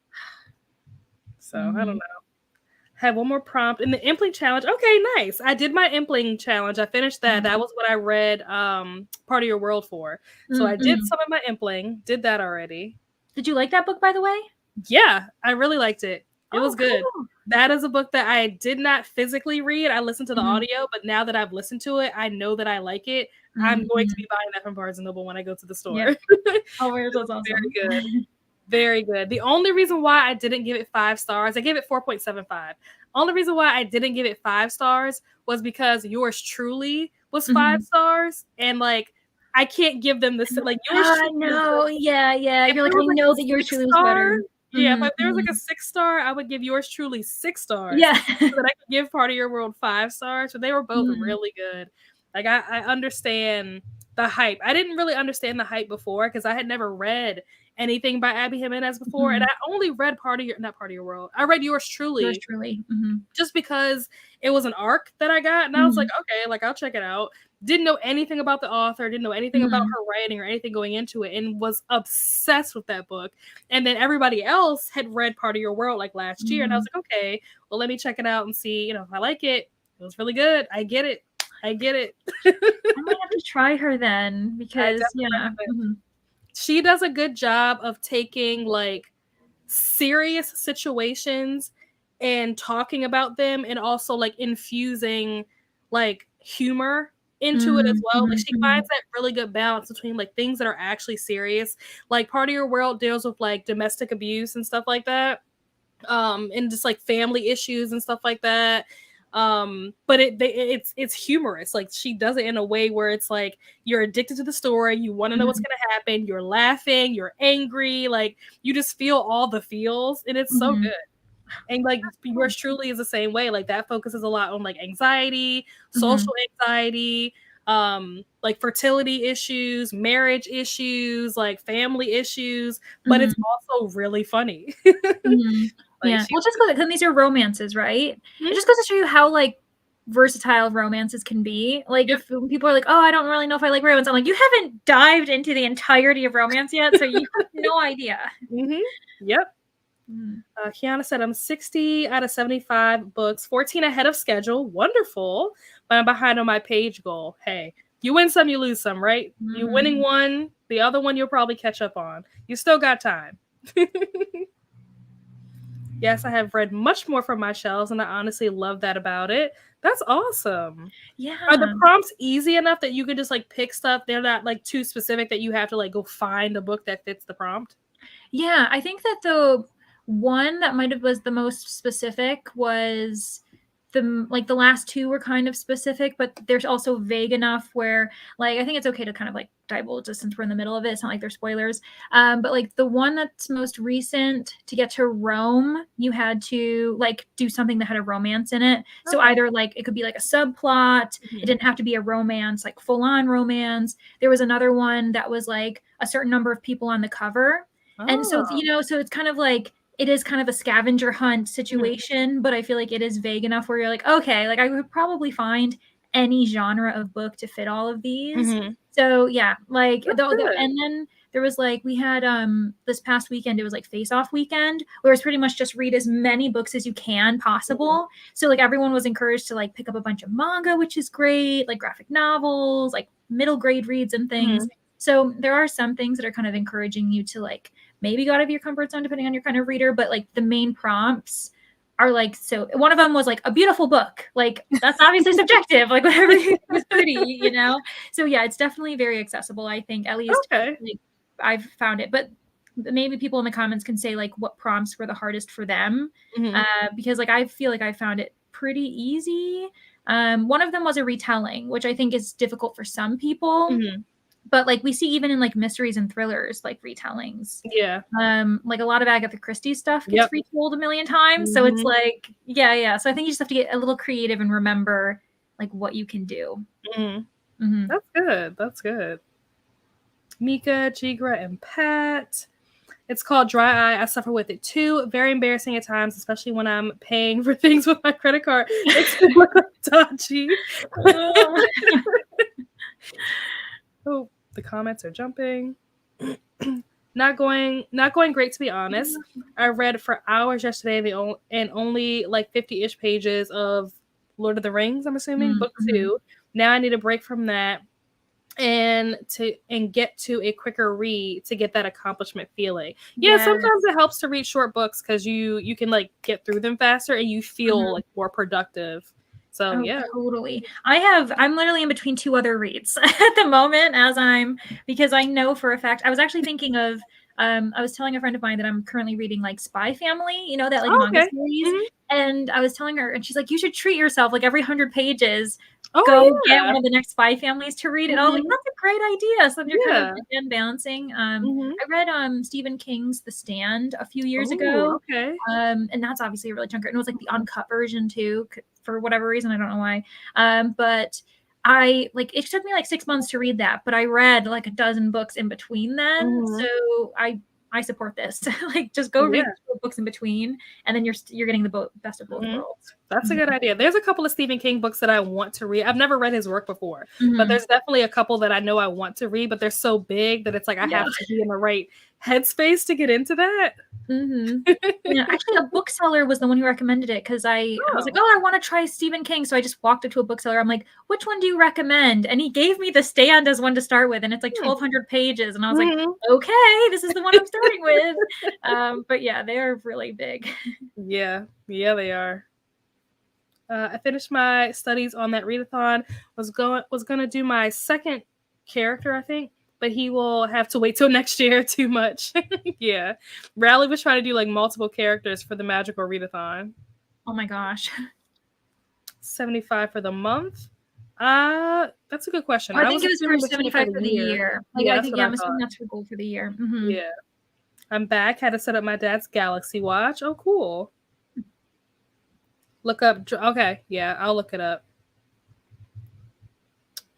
So I don't know. Had one more prompt in the Impling challenge. Okay, nice. I did my Impling challenge. I finished that. That was what I read Part of Your World for. So I did some of my Impling. Did that already. Did you like that book, by the way? Yeah, I really liked it. It was good. Cool. That is a book that I did not physically read. I listened to the audio, but now that I've listened to it, I know that I like it. I'm going to be buying that from Barnes & Noble when I go to the store. Yep. Oh, that's awesome. Very good. Very good. The only reason why I didn't give it 5 stars, I gave it 4.75. Only reason why I didn't give it 5 stars was because Yours Truly was 5 stars, and like I can't give them the like Yours. I know. Yeah. You're like, I know that Yours Truly was better. Yeah, if there was like a 6 star, I would give Yours Truly 6 stars. Yeah, so that I could give Part of Your World 5 stars. But they were both really good. Like I understand the hype. I didn't really understand the hype before because I had never read anything by Abby Jimenez before, and I only read not Part of Your World. I read Yours Yours Truly truly. just because it was an arc that I got, and I was like, okay, like I'll check it out. Didn't know anything about the author, didn't know anything about her writing or anything going into it, and was obsessed with that book. And then everybody else had read Part of Your World like last year, and I was like, okay, well, let me check it out and see, if I like it. It was really good. I get it. I get it. I might have to try her then because she does a good job of taking like serious situations and talking about them, and also like infusing like humor into it as well. Like she finds that really good balance between like things that are actually serious. Like Part of Your World deals with like domestic abuse and stuff like that. And just like family issues and stuff like that. But it's humorous. Like she does it in a way where it's like you're addicted to the story, you want to know what's gonna happen, you're laughing, you're angry, like you just feel all the feels, and it's so good. And like Yours Truly is the same way. Like that focuses a lot on like anxiety, social anxiety, like fertility issues, marriage issues, like family issues, but it's also really funny. Like, yeah. Well, just because these are romances, right? It just goes to show you how like versatile romances can be. Like if people are like, oh, I don't really know if I like romance, I'm like, you haven't dived into the entirety of romance yet, so you have no idea. Yep. Kiana said, I'm 60 out of 75 books, 14 ahead of schedule. Wonderful. But I'm behind on my page goal. Hey, you win some, you lose some, right? You're winning one, the other one you'll probably catch up on. You still got time. Yes, I have read much more from my shelves, and I honestly love that about it. That's awesome. Yeah. Are the prompts easy enough that you can just like pick stuff? They're not like too specific that you have to like go find a book that fits the prompt? Yeah, I think that the one that might have was the most specific was the last two were kind of specific, but there's also vague enough where like I think it's okay to kind of like divulge just since we're in the middle of it. It's not like they're spoilers. But like the one that's most recent, to get to Rome, you had to like do something that had a romance in it. So either like it could be like a subplot, it didn't have to be a romance, like full on romance. There was another one that was like a certain number of people on the cover. And so, so it's kind of like, it is kind of a scavenger hunt situation, but I feel like it is vague enough where you're like, okay, like I would probably find any genre of book to fit all of these. So yeah, like, and then there was like, we had, this past weekend, it was like Face Off weekend, where it's pretty much just read as many books as you can possible. So like everyone was encouraged to like pick up a bunch of manga, which is great, like graphic novels, like middle grade reads and things. So there are some things that are kind of encouraging you to like maybe go out of your comfort zone depending on your kind of reader, but like the main prompts are like, so one of them was like a beautiful book. Like that's obviously subjective, like whatever was pretty, So yeah, it's definitely very accessible, I think, at least like, I've found it. But maybe people in the comments can say like what prompts were the hardest for them, because like I feel like I found it pretty easy. One of them was a retelling, which I think is difficult for some people. But like we see even in like mysteries and thrillers, like retellings. Yeah. Like a lot of Agatha Christie stuff gets retold a million times. So it's like, yeah. So I think you just have to get a little creative and remember like what you can do. That's good. That's good. Mika, Jigra, and Pat. It's called Dry Eye. I suffer with it too. Very embarrassing at times, especially when I'm paying for things with my credit card. Makes me look like dodgy. Oh, the comments are jumping. Not going great, to be honest. I read for hours yesterday and only like 50-ish pages of Lord of the Rings, I'm assuming, book 2. Now I need a break from that and get to a quicker read to get that accomplishment feeling. Yeah, sometimes it helps to read short books because you can like get through them faster and you feel like more productive. So yeah, totally. I'm literally in between two other reads at the moment because I know for a fact, I was actually thinking of, I was telling a friend of mine that I'm currently reading like Spy Family, that like manga series. And I was telling her, and she's like, you should treat yourself like every 100 pages. Get one of the next Spy Families to read. And I was like, that's a great idea. So you're kind of again balancing. I read Stephen King's The Stand a few years ago. And that's obviously a really chunker. And it was like the uncut version too, for whatever reason. I don't know why. But it took me like 6 months to read that, but I read like a dozen books in between then. Mhm. So I support this. Like, just go read Yeah. books in between, and then you're getting the best of both Mhm. worlds. That's a good idea. There's a couple of Stephen King books that I want to read. I've never read his work before, but Mhm. there's definitely a couple that I know I want to read, but they're so big that it's like I Yeah. have to be in the right headspace to get into that. Mhm. Yeah, actually, a bookseller was the one who recommended it because I was like, Oh. "Oh, I want to try Stephen King." So I just walked up to a bookseller. I'm like, "Which one do you recommend?" And he gave me The Stand as one to start with, and it's like Hmm. 1,200 pages. And I was like, Mhm. "Okay, this is the one I'm starting with." But yeah, they are really big. Yeah. Yeah, they are. I finished my studies on that readathon. Was gonna do my second character, I think, but he will have to wait till next year. Too much. Yeah, Rally was trying to do like multiple characters for the magical readathon. Oh my gosh. 75 for the month. That's a good question. I I think was it was for assuming this was for 75 the for the year. year. Like, Yeah, I that's think, what yeah, I I'm assuming thought. that's the goal for the year. Mhm. Yeah, I'm back. Had to set up my dad's Galaxy Watch. Oh, cool. Look up. Okay, yeah, I'll look it up.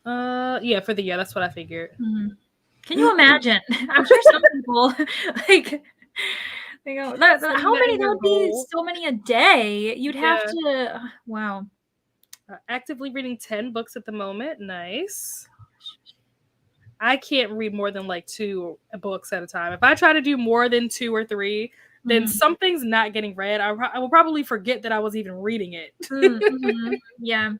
Yeah, for the year. That's what I figured. Mhm. Can you imagine? I'm sure some people like they go Setting how that many in that your would be goal. so many a day. You'd have Yeah. to wow. Actively reading 10 books at the moment. Nice. I can't read more than like 2 books at a time. If I try to do more than 2 or 3, then Mhm. something's not getting read. I will probably forget that I was even reading it. Mhm. Yeah.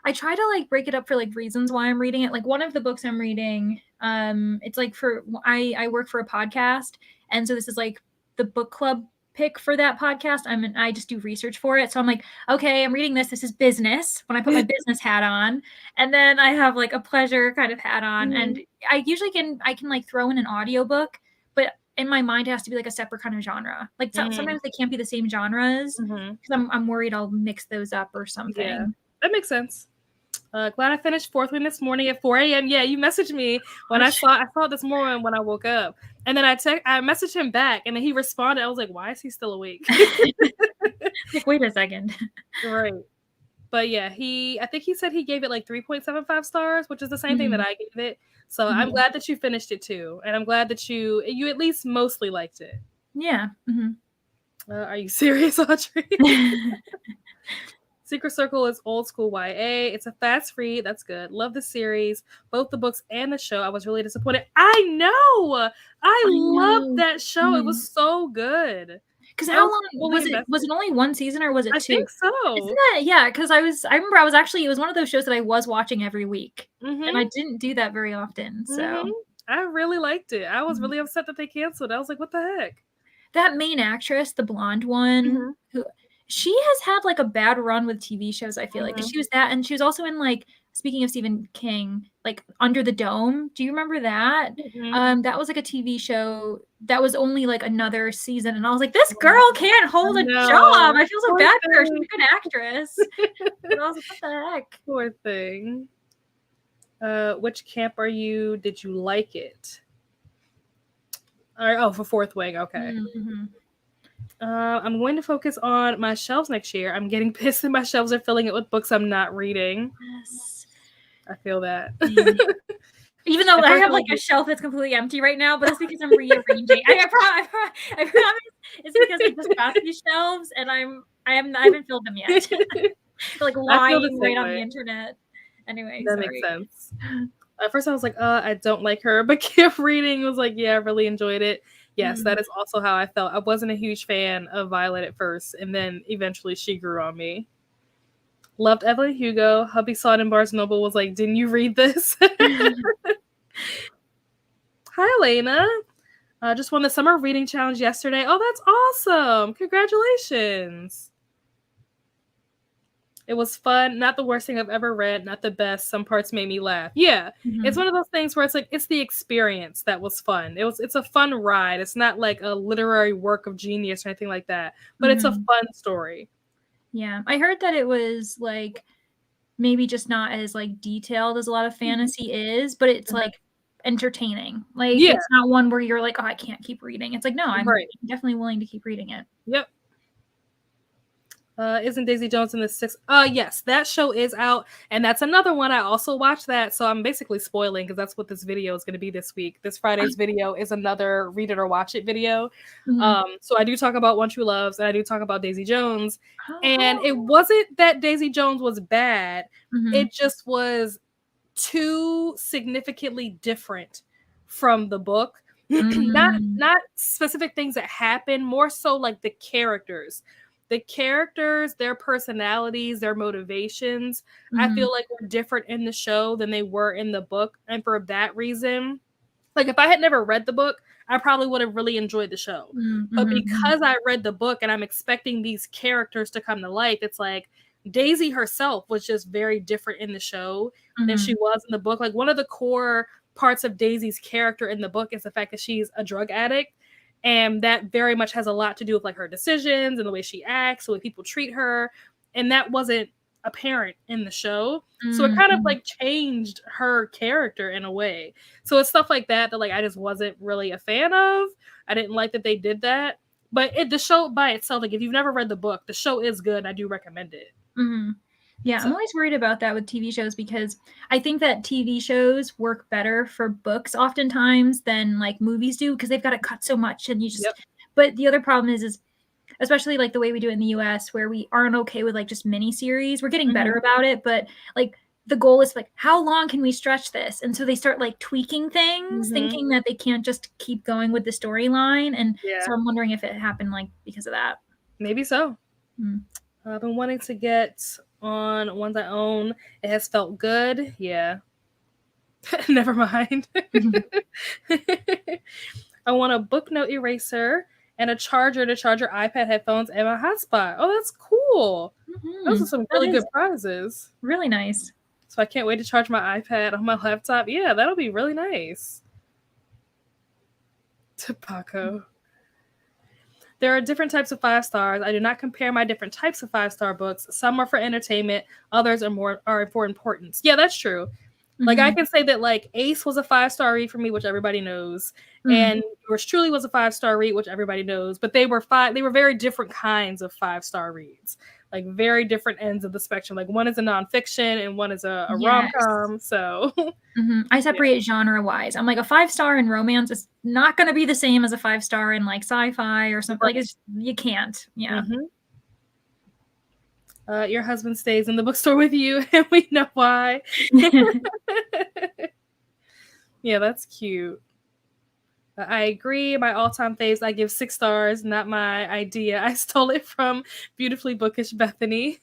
I try to like break it up for like reasons why I'm reading it. Like one of the books I'm reading, it's like for I work for a podcast, and so this is like the book club pick for that podcast. I just do research for it. So I'm like, okay, I'm reading this. This is business when I put my business hat on. And then I have like a pleasure kind of hat on. And Mhm. I can like throw in an audiobook, but in my mind it has to be like a separate kind of genre. Like Mhm. sometimes they can't be the same genres Mhm. because I'm worried I'll mix those up or Yeah, something. that makes sense. Glad I finished Fourth Wing this morning at 4 a.m. Yeah, you messaged me when Gosh. I saw it this morning when I woke up, and then I messaged him back, and then he responded. I was like, why is he still awake? Like, wait a second. Right. But yeah, I think he said he gave it like 3.75 stars, which is the same thing that Mhm, I gave it. So I'm mhm. glad that you finished it too, and I'm glad that you at least mostly liked it. Yeah, mhm. Are you serious, Audrey? Secret Circle is old school YA. It's a fast read. That's good. Love the series, both the books and the show. I was really disappointed. I know. I I loved know. that show. It was Mhm. so good. 'Cause I how was long fully was invested. it only 1 season or was it I 2? think Isn't so. that yeah, 'cause I remember I was actually it was one of those shows that I was watching every week, and I Mhm. didn't do that very often, Mhm. so I really liked it. I was mhm. really upset that they canceled. I was like, "What the heck?" That main actress, the blonde one, Mhm. who she has had, like, a bad run with TV shows, I feel like, 'cause Mhm. she was that and she was also in, like speaking of Stephen King, like, Under the Dome, do you remember that? Mhm. That was, like, a TV show that was only, like, another season, and I was like, "This Oh, girl can't I hold a job!" know. I feel so Poor bad for her, she's thing. a good actress, but I was like, "What the heck?" Poor thing. Which camp are you? Did you like it? For Fourth Wing. Okay. Mm, mhm. I'm going to focus on my shelves next year. I'm getting pissed that my shelves are filling it with books I'm not reading. Yes. I feel that. Same. Even though At I first, have, I like, was a like, shelf that's completely empty right now, but that's because I'm rearranging. I promise it's because I just got these shelves and I haven't filled them yet. They're, like, I feel the lying same right on the way. internet. Anyway, That makes sorry. sense. At first, I was like, I don't like her, but kept reading. Was like, yeah, I really enjoyed it. Yes, Mm. that is also how I felt. I wasn't a huge fan of Violet at first, and then eventually she grew on me. Loved Evelyn Hugo. Hubby saw it in Barnes Noble. Was like, didn't you read this? Hi, Elena. Just won the summer reading challenge yesterday. Oh, that's awesome! Congratulations. It was fun. Not the worst thing I've ever read. Not the best. Some parts made me laugh. Yeah, it's Mhm, one of those things where it's like it's the experience that was fun. It's a fun ride. It's not like a literary work of genius or anything like that. But it's a mhm. fun story. Yeah, I heard that it was, like, maybe just not as, like, detailed as a lot of Mhm. fantasy is, but it's, Mhm. like, entertaining. Like, Yeah. it's not one where you're like, "Oh, I can't keep reading." It's like, "No, I'm Right. definitely willing to keep reading it." Yep. Isn't Daisy Jones in the sixth? Yes, that show is out, and that's another one. I also watched that, so I'm basically spoiling because that's what this video is going to be this week. This Friday's video is another read it or watch it video. So I do talk about One True Loves, and I do talk about Daisy Jones, and it wasn't that Daisy Jones was bad. It just was too significantly different from the book. Not specific things that happen, more so like the characters, their personalities, their motivations. I feel like were different in the show than they were in the book, and for that reason, like if I had never read the book, I probably would have really enjoyed the show. But because I read the book and I'm expecting these characters to come to life, it's like Daisy herself was just very different in the show than she was in the book. Like one of the core parts of Daisy's character in the book is the fact that she's a drug addict. And that very much has a lot to do with like her decisions and the way she acts, the way people treat her. And that wasn't apparent in the show. So it kind of like changed her character in a way. So it's stuff like that like I just wasn't really a fan of. I didn't like that they did that. But the show by itself, like if you've never read the book, the show is good. I do recommend it. Yeah, I'm always worried about that with TV shows because I think that TV shows work better for books oftentimes than like movies do because they've got to cut so much and you just. But the other problem is especially like the way we do it in the US where we aren't okay with like just mini series. We're getting better about it, but like the goal is like how long can we stretch this? And so they start like tweaking things, thinking that they can't just keep going with the storyline. And so I'm wondering if it happened like because of that. Maybe so. I've been wanting to get on ones I own. It has felt good. Yeah. Never mind. I want a book note eraser and a charger to charge your iPad headphones and my hotspot. Oh, that's cool. Those are some really good prizes. Really nice. So I can't wait to charge my iPad on my laptop. Yeah, that'll be really nice. To Paco. There are different types of 5 stars. I do not compare my different types of 5-star books. Some are for entertainment, others are for importance. Yeah, that's true. Like I can say that like Ace was a 5-star read for me, which everybody knows, and Yours Truly was a 5-star read, which everybody knows. But they were very different kinds of 5-star reads, like very different ends of the spectrum. Like one is a nonfiction and one is a rom-com. So I separate genre wise. I'm like a 5-star in romance is not going to be the same as a 5-star in like sci-fi or something. Like you can't. Yeah. Your husband stays in the bookstore with you, and we know why. Yeah, that's cute. I agree. My all-time faves, I give 6 stars. Not my idea. I stole it from Beautifully Bookish Bethany.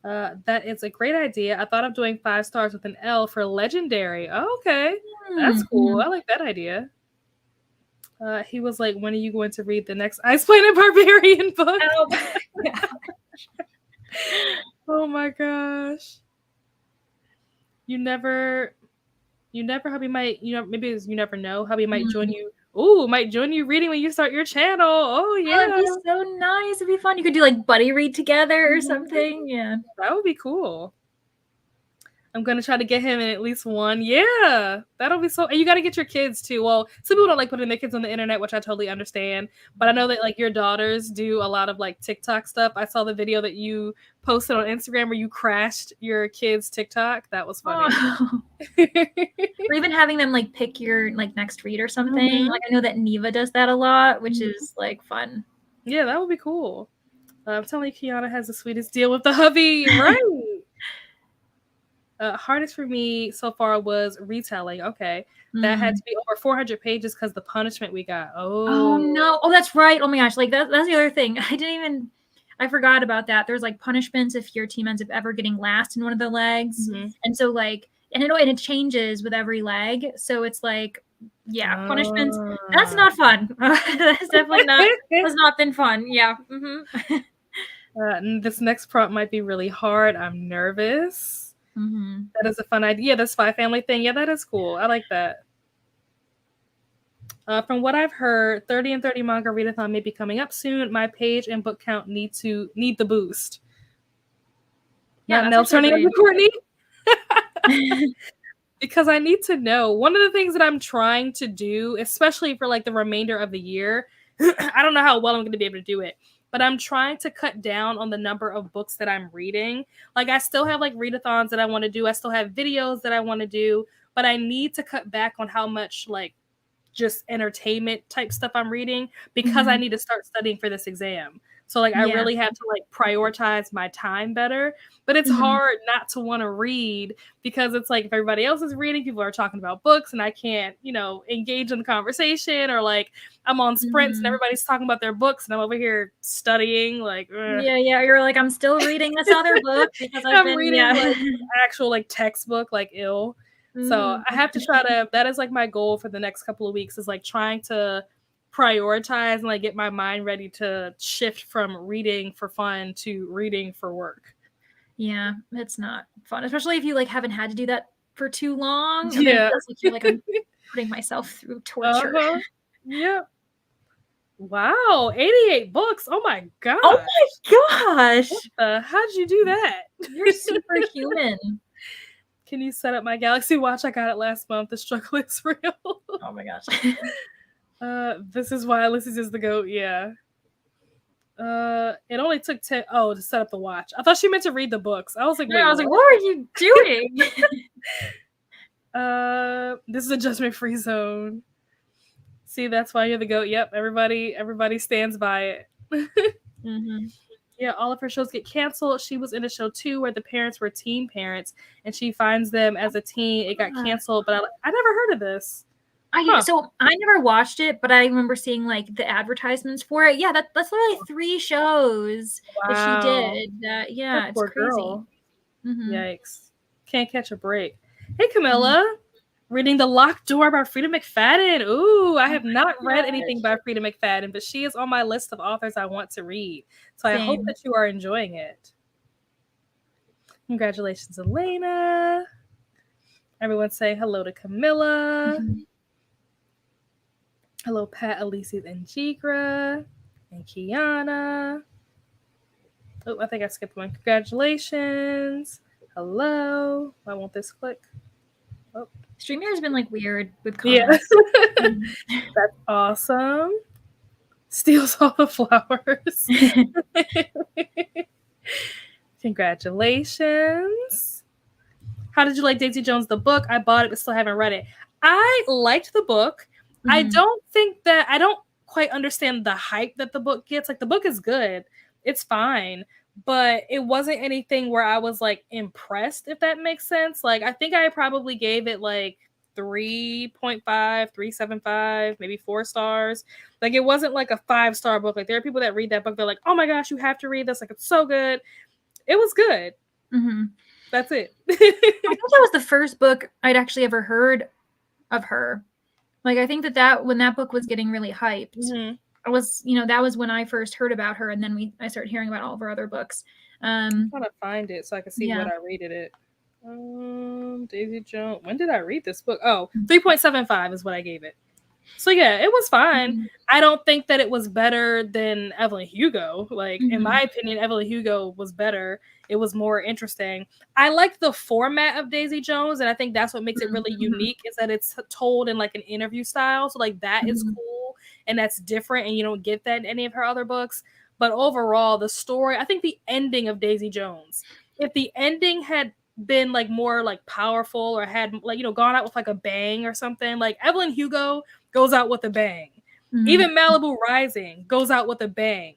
That is a great idea. I thought of doing 5 stars with an L for legendary. Oh, okay. That's cool. I like that idea. He was like, when are you going to read the next Ice Planet Barbarian book? Oh my gosh. Oh my gosh. You never hubby might, maybe it's you never know. Hubby might join you. Ooh, might join you reading when you start your channel. Oh yeah. That'd be so nice. It'd be fun. You could do like buddy read together or something. Yeah. That would be cool. I'm going to try to get him in at least one. Yeah, that'll be so. And you got to get your kids too. Well, some people don't like putting their kids on the internet, which I totally understand. But I know that like your daughters do a lot of like TikTok stuff. I saw the video that you posted on Instagram where you crashed your kids' TikTok. That was funny. Oh. Or even having them like pick your like next read or something. Like I know that Neva does that a lot, which is like fun. Yeah, that would be cool. I'm telling you, Kiana has the sweetest deal with the hubby, right? Hardest for me so far was retelling. Okay. That had to be over 400 pages because the punishment we got. Oh no. Oh, that's right. Oh my gosh. Like that's the other thing. I forgot about that. There's like punishments if your team ends up ever getting last in one of the legs. And so like, and it changes with every leg. So it's like, yeah, punishments. That's not fun. That's definitely has not been fun. Yeah. This next prompt might be really hard. I'm nervous. That is a fun idea. This Spy Family thing. Yeah, that is cool. I like that. From what I've heard, 30 and 30 manga readathon may be coming up soon. My page and book count need the boost. Yeah, Nell turning into Courtney. Because I need to know. One of the things that I'm trying to do, especially for like the remainder of the year, I don't know how well I'm going to be able to do it, but I'm trying to cut down on the number of books that I'm reading. Like I still have like readathons that I want to do. I still have videos that I want to do, but I need to cut back on how much like just entertainment type stuff I'm reading because I need to start studying for this exam. So like I Yeah. really have to like prioritize my time better. But it's hard not to want to read because it's like if everybody else is reading, people are talking about books and I can't, engage in the conversation, or like I'm on sprints and everybody's talking about their books and I'm over here studying like Yeah, you're like, I'm still reading this other book because I'm reading like actual like textbook like ill. So I have to try to, that is like my goal for the next couple of weeks, is like trying to prioritize and like get my mind ready to shift from reading for fun to reading for work. Yeah, it's not fun, especially if you like haven't had to do that for too long. And Yeah. then it feels like you're like, I'm putting myself through torture. Yep. Wow, 88 books. Oh my gosh. Oh my gosh. How'd you do that? You're superhuman. Can you set up my Galaxy Watch? I got it last month. The struggle is real. Oh my gosh. This is why Ulysses is the GOAT. Yeah. It only took to set up the watch. I thought she meant to read the books. I was like, I was like, what are you doing? This is a judgment-free zone. See, that's why you're the GOAT. Yep, everybody stands by it. Yeah, all of her shows get canceled. She was in a show too where the parents were teen parents, and she finds them as a teen. It got canceled, but I never heard of this. So I never watched it, but I remember seeing like the advertisements for it. Yeah, that's literally 3 shows that she did. Yeah, it's crazy. Girl. Yikes. Can't catch a break. Hey, Camilla. Reading The Locked Door by Frida McFadden. Ooh, I have not read anything by Frida McFadden, but she is on my list of authors I want to read. So I hope that you are enjoying it. Congratulations, Elena. Everyone say hello to Camilla. Hello, Pat, Alicia, and Jigra, and Kiana. Oh, I think I skipped one. Congratulations. Hello. Why won't this click? Oh. StreamYard has been like weird with comments. Yeah. That's awesome. Steals all the flowers. Congratulations. How did you like Daisy Jones the book? I bought it but still haven't read it. I liked the book. I don't quite understand the hype that the book gets. Like the book is good. It's fine. But it wasn't anything where I was like impressed, if that makes sense. Like I think I probably gave it like 3.5, 3.75, maybe 4 stars. Like it wasn't like a 5-star book. Like there are people that read that book, they're like, oh my gosh, you have to read this. Like it's so good. It was good. That's it. I think that was the first book I'd actually ever heard of her. Like I think that when that book was getting really hyped, I was, that was when I first heard about her, and then I started hearing about all of her other books. I'm trying to find it so I can see what I rated it. Daisy Jones. When did I read this book? 3.75 is what I gave it. So yeah, it was fine. I don't think that it was better than Evelyn Hugo. Like in my opinion, Evelyn Hugo was better. It was more interesting. I like the format of Daisy Jones, and I think that's what makes it really unique, is that it's told in like an interview style. So like that is cool, and that's different, and you don't get that in any of her other books. But overall, the story, I think the ending of Daisy Jones, if the ending had been like more like powerful, or had like gone out with like a bang or something, like Evelyn Hugo goes out with a bang. Even Malibu Rising goes out with a bang.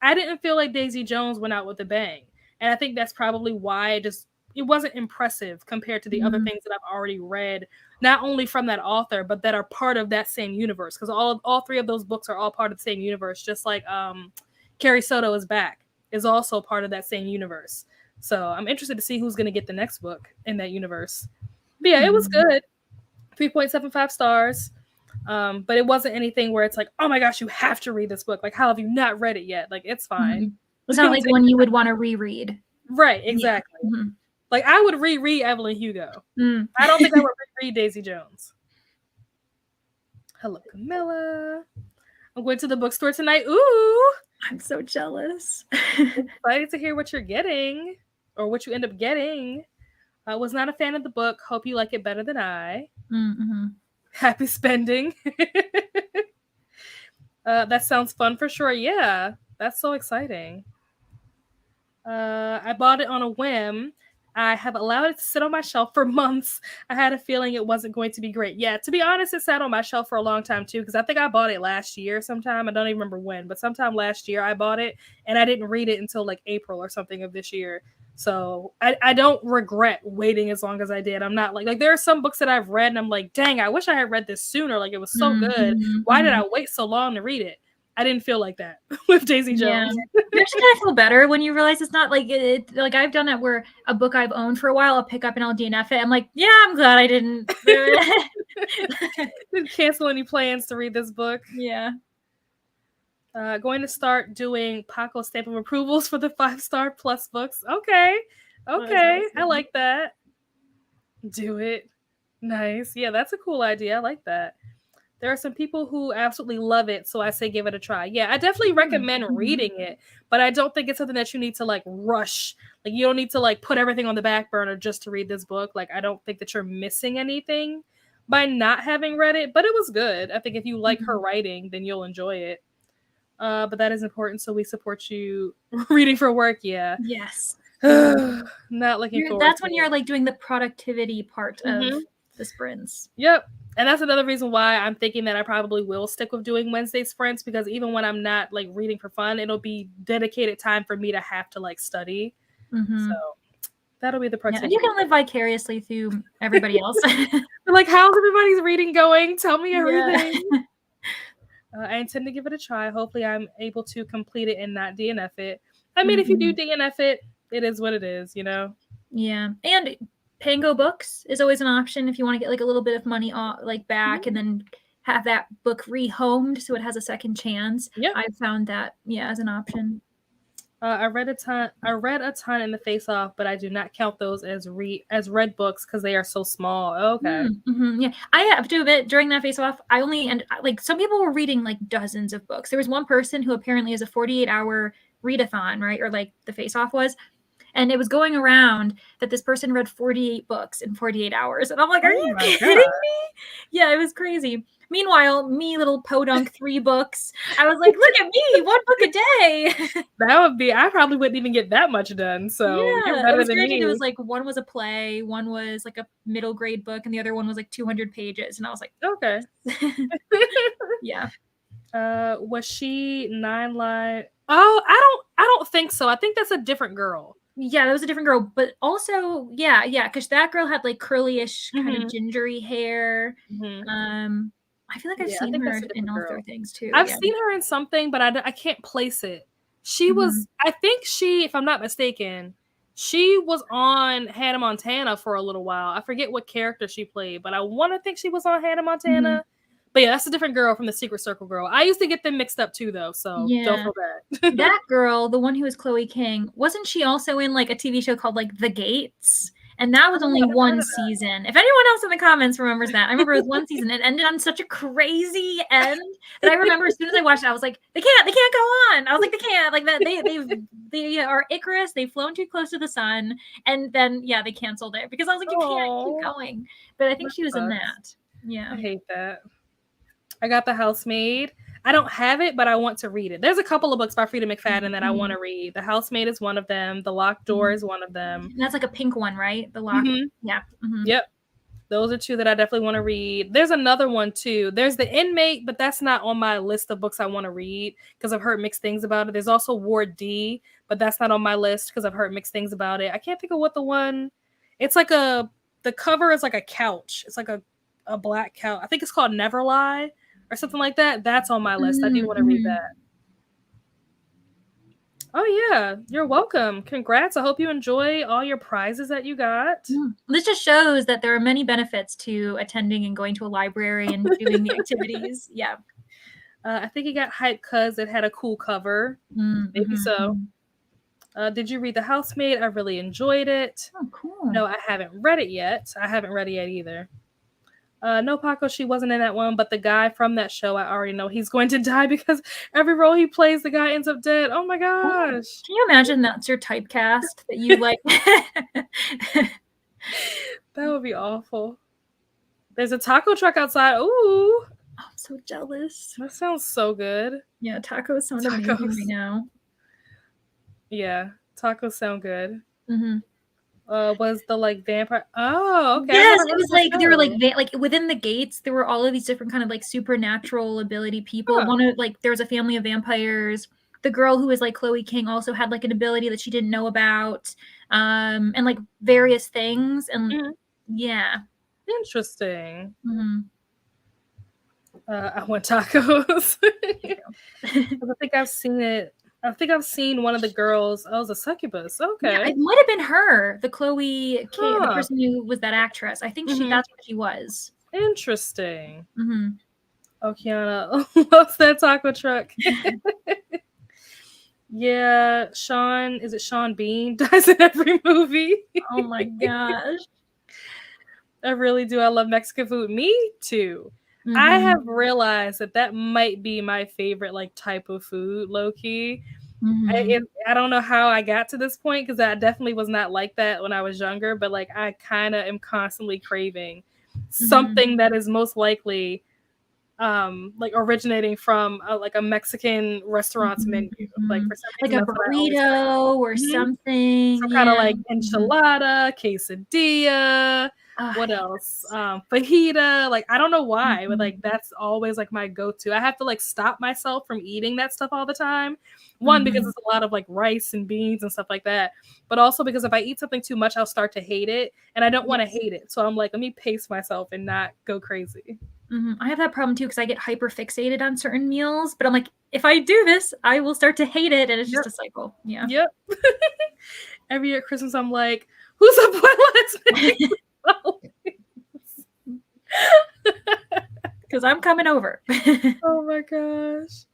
I didn't feel like Daisy Jones went out with a bang, and I think that's probably why it wasn't impressive compared to the other things that I've already read, not only from that author, but that are part of that same universe, because all 3 of those books are all part of the same universe, just like Carrie Soto is Back is also part of that same universe. So I'm interested to see who's going to get the next book in that universe. But yeah, it was good. 3.75 stars. But it wasn't anything where it's like, oh my gosh, you have to read this book. Like, how have you not read it yet? Like, it's fine. It's not like one you would want to reread. Right, exactly. Like, I would reread Evelyn Hugo. I don't think I would reread Daisy Jones. Hello, Camilla. I'm going to the bookstore tonight. Ooh! I'm so jealous. Excited to hear what you're getting, or what you end up getting. I was not a fan of the book. Hope you like it better than I. Happy spending. That sounds fun for sure. Yeah, that's so exciting. I bought it on a whim. I have allowed it to sit on my shelf for months. I had a feeling it wasn't going to be great. Yeah, to be honest, it sat on my shelf for a long time too, because I think I bought it last year sometime. I don't even remember when, but sometime last year I bought it and I didn't read it until like April or something of this year. So I don't regret waiting as long as I did. I'm not like there are some books that I've read and I'm like, dang, I wish I had read this sooner. Like it was so good. Why did I wait so long to read it? I didn't feel like that with Daisy Jones. You actually kind of feel better when you realize it's not like it. Like I've done that where a book I've owned for a while, I'll pick up and I'll DNF it. I'm like, yeah, I'm glad I didn't. Didn't cancel any plans to read this book. Yeah. Going to start doing Paco stamp of approvals for the 5-star plus books. Okay. Awesome. I like that. Do it. Nice. Yeah, that's a cool idea. I like that. There are some people who absolutely love it, so I say give it a try. Yeah, I definitely recommend reading it, but I don't think it's something that you need to like rush. Like you don't need to like put everything on the back burner just to read this book. Like I don't think that you're missing anything by not having read it, but it was good. I think if you like her writing, then you'll enjoy it. But that is important, so we support you reading for work. Yeah. Yes. Not looking forward. That's when you're like doing the productivity part of the sprints. Yep. And that's another reason why I'm thinking that I probably will stick with doing Wednesday sprints, because even when I'm not like reading for fun, it'll be dedicated time for me to have to like study. So that'll be the productivity. And you can live vicariously through everybody else. Like, how's everybody's reading going? Tell me everything. I intend to give it a try. Hopefully I'm able to complete it and not DNF it. I mean, if you do DNF it, it is what it is, you know? Yeah. And Pango Books is always an option if you want to get like a little bit of money like back and then have that book rehomed so it has a second chance. Yep. I found that as an option. I read a ton in the Face Off, but I do not count those as read books because they are so small. Okay. Yeah, I have to admit, during that Face Off, I only like some people were reading like dozens of books. There was one person who apparently is a 48-hour readathon, right? Or like the Face Off was. And it was going around that this person read 48 books in 48 hours. And I'm like, are you kidding me? Yeah, it was crazy. Meanwhile, me, little podunk, 3 books. I was like, look at me, 1 book a day. That would be, I probably wouldn't even get that much done. So you're better than me. It was like one was a play, one was like a middle grade book, and the other one was like 200 pages. And I was like, okay. Yeah. Was she 9 Lives? Oh, I don't think so. I think that's a different girl. Yeah, that was a different girl, but also, because that girl had like curly-ish kind of gingery hair. I feel like I've seen her in all other things too. I've seen her in something, but I can't place it. She was, I think if I'm not mistaken, she was on Hannah Montana for a little while. I forget what character she played, but I want to think she was on Hannah Montana. But yeah, that's a different girl from the Secret Circle girl. I used to get them mixed up too, though, so don't feel bad. That girl, the one who was Chloe King, wasn't she also in like a TV show called like The Gates? And that was only one season. If anyone else in the comments remembers that, I remember it was one season. It ended on such a crazy end that I remember as soon as I watched it, I was like, they can't go on. I was like, they can't. Like that, they are Icarus. They've flown too close to the sun, and then they canceled it because I was like, you can't keep going. But I think she was in that. Yeah, I hate that. I got The Housemaid. I don't have it, but I want to read it. There's a couple of books by Frida McFadden that I want to read. The Housemaid is one of them. The Locked Door is one of them. And that's like a pink one, right? The Locked. Yeah. Yep. Those are 2 that I definitely want to read. There's another one too. There's The Inmate, but that's not on my list of books I want to read because I've heard mixed things about it. There's also Ward D, but that's not on my list because I've heard mixed things about it. I can't think of what the one. It's like the cover is like a couch. It's like a black couch. I think it's called Never Lie or something like that. That's on my list. I do want to read that. Oh yeah, you're welcome. Congrats. I hope you enjoy all your prizes that you got. This just shows that there are many benefits to attending and going to a library and doing the activities. Yeah. I think it got hyped because it had a cool cover. Maybe so. Did you read The Housemaid? I really enjoyed it. Oh, cool. No, I haven't read it yet. I haven't read it yet either. No, Paco, she wasn't in that one, but the guy from that show, I already know he's going to die because every role he plays, the guy ends up dead. Oh my gosh. Can you imagine that's your typecast that you like? That would be awful. There's a taco truck outside. Ooh. Oh, so jealous. That sounds so good. Yeah, tacos sound amazing right now. Yeah, tacos sound good. Mm-hmm. Was the like vampire? Oh, okay. Yes, it was like they were like within the gates. There were all of these different kind of like supernatural ability people. One of like there was a family of vampires. The girl who was like Chloe King also had like an ability that she didn't know about, and like various things. And yeah, interesting. Mm-hmm. I want tacos. I think I've seen it. I think I've seen one of the girls. Oh, it was a succubus. Okay. Yeah, it might have been her, the Chloe King, the person who was that actress. I think that's what she was. Interesting. Mm-hmm. Oh, Kiana loves that taco truck. Yeah, Sean, is it Sean Bean? Dies in every movie. Oh my gosh. I really do. I love Mexican food. Me too. I have realized that might be my favorite like type of food, low key. I don't know how I got to this point because I definitely was not like that when I was younger, but like I kind of am constantly craving something that is most likely like originating from like a Mexican restaurant's menu, like for some reason, like a burrito or something, some kind of like enchilada, quesadilla. What else? Fajita. Like I don't know why, but like that's always like my go-to. I have to like stop myself from eating that stuff all the time. One, because it's a lot of like rice and beans and stuff like that, but also because if I eat something too much, I'll start to hate it, and I don't want to hate it. So I'm like, let me pace myself and not go crazy. I have that problem too because I get hyper fixated on certain meals, but I'm like, if I do this, I will start to hate it, and it's just a cycle. Yeah. Yep. Every year at Christmas, I'm like, who's abuela? Because I'm coming over. Oh my gosh.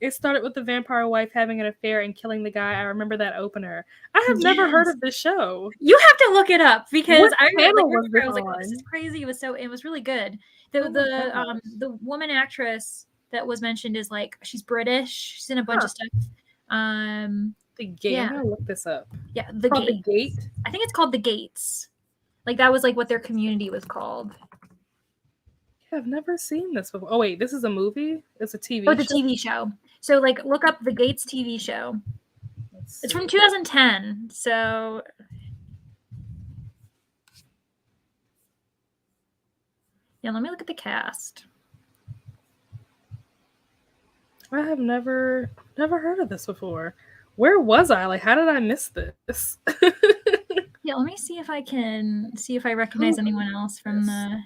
It started with the vampire wife having an affair and killing the guy. I remember that opener. I have never heard of this show. You have to look it up because I was like, oh, this is crazy. It was really good. The woman actress that was mentioned is like she's British. She's in a bunch of stuff. The Gate. I'm gonna look this up. Yeah, the Gate. I think it's called The Gates. Like that was like what their community was called. Yeah, I've never seen this before. Oh wait, this is a movie? It's a TV show? Oh, the TV show. So like look up The Gates TV show. It's from 2010. So yeah, let me look at the cast. I have never heard of this before. Where was I? Like, how did I miss this? Yeah, let me see if I recognize anyone else from the.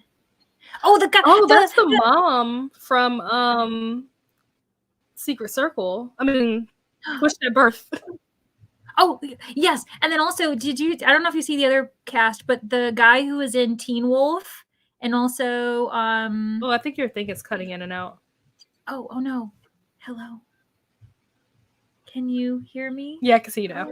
Oh, the guy. Oh, that's the mom from Secret Circle. I mean, Pushed at Birth. Oh, yes. And then also, I don't know if you see the other cast, but the guy who was in Teen Wolf and also Oh, I think your thing is cutting in and out. Oh no. Hello. Can you hear me? Yeah, I can see you now.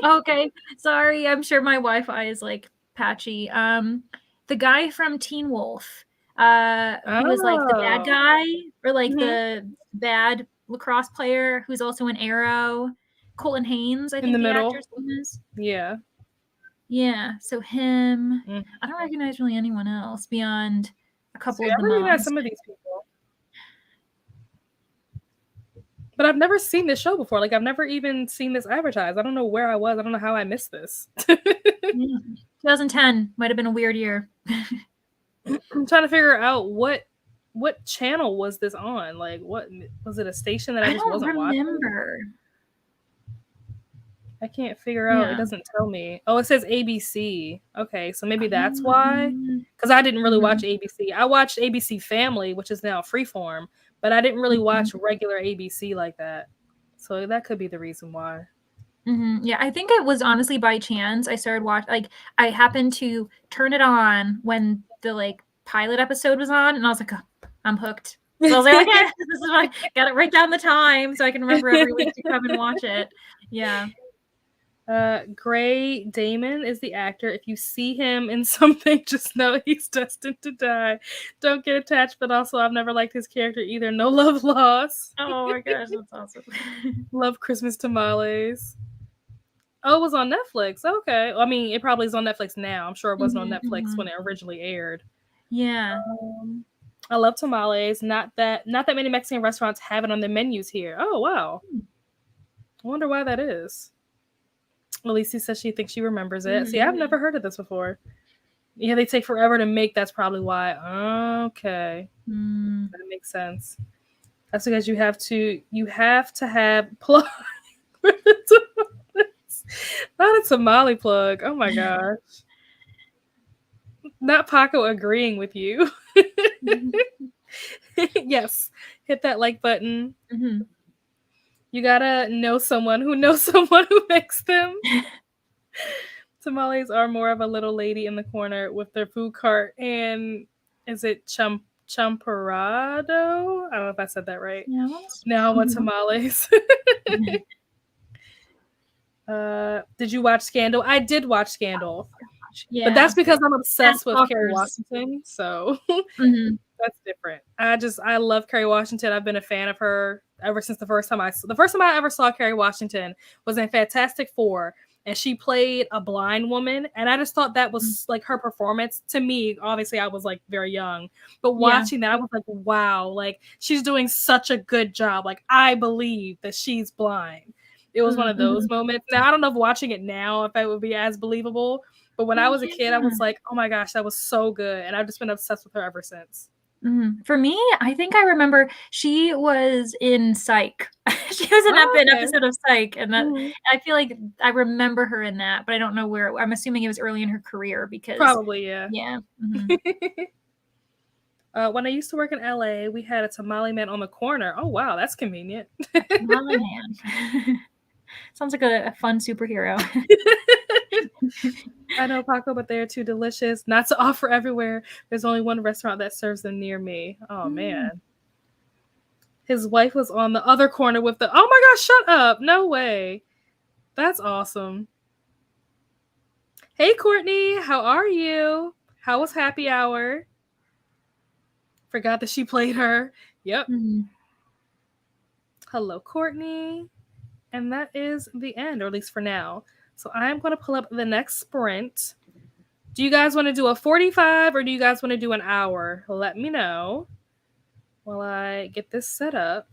Okay. Sorry. I'm sure my Wi-Fi is like patchy. The guy from Teen Wolf, who was like the bad guy or like the bad lacrosse player who's also in Arrow. Colton Haynes, I think the actor's name is. Yeah. Yeah. So him. I don't recognize really anyone else beyond a couple of the moms. I recognize some of these people. But I've never seen this show before. Like, I've never even seen this advertised. I don't know where I was. I don't know how I missed this. 2010 might have been a weird year. I'm trying to figure out what channel was this on? Like, what was it? A station that I just wasn't watching? I can't figure out. It doesn't tell me. Oh, it says ABC. Okay, so maybe that's why. Because I didn't really watch ABC. I watched ABC Family, which is now Freeform, but I didn't really watch regular ABC like that. So that could be the reason why. Yeah, I think it was honestly by chance. I started watching. Like, I happened to turn it on when the like pilot episode was on, and I was like, oh, I'm hooked. So I was like, okay, this is my. Got to write down the time so I can remember every week to come and watch it. Yeah. Gray Damon is the actor. If you see him in something, just know he's destined to die. Don't get attached, but also I've never liked his character either. No love lost. Oh my gosh, that's awesome. Love Christmas tamales. Oh, it was on Netflix. Okay. I mean, it probably is on Netflix now. I'm sure it wasn't on Netflix when it originally aired. Yeah. I love tamales. Not that many Mexican restaurants have it on their menus here. Oh wow. Hmm. I wonder why that is. Elise says she thinks she remembers it. See, Mhm. I've never heard of this before. Yeah, they take forever to make. That's probably why. Okay, Mm. that makes sense. That's because you have to have plug. Not a tamale plug. Oh my gosh. Not Paco agreeing with you. Yes, hit that like button. Mhm. You gotta know someone who knows someone who makes them. Tamales are more of a little lady in the corner with their food cart and is it champorado? I don't know if I said that right. Yes. Now I want Mhm. tamales. Did you watch Scandal? I did watch Scandal, Gosh, but yeah. that's because I'm Cat obsessed with Kerry stalkers. Washington. So Mhm. that's different. I love Kerry Washington. I've been a fan of her ever since the first time I ever saw Kerry Washington was in Fantastic Four, and she played a blind woman, and I just thought that Mm. was like her performance to me. Obviously, I was like very young, but Yeah. watching that, I was like, wow, like she's doing such a good job. Like I believe that she's blind. It was one of those Mhm. moments. Now I don't know if watching it now if it would be as believable, but when I was a kid, I Yeah. was like, oh my gosh, that was so good, and I've just been obsessed with her ever since. Mhm. For me, I think I remember she was in Psych. She was in Oh, an okay. episode of Psych, and that Mhm. I feel like I remember her in that, but I don't know where. I'm assuming it was early in her career because Probably, yeah. yeah. Mhm. When I used to work in LA, we had a tamale man on the corner. Oh wow, that's convenient. A tamale man. Sounds like a fun superhero. I know Paco, but they're too delicious not to offer everywhere. There's only one restaurant that serves them near me. Oh Mm. man. His wife was on the other corner with the oh my gosh, shut up. No way. That's awesome. Hey Courtney, how are you? How was happy hour? Forgot that she played her. Yep. Mhm. Hello, Courtney. And that is the end, or at least for now. So I'm going to pull up the next sprint. Do you guys want to do a 45 or do you guys want to do an hour? Let me know while I get this set up.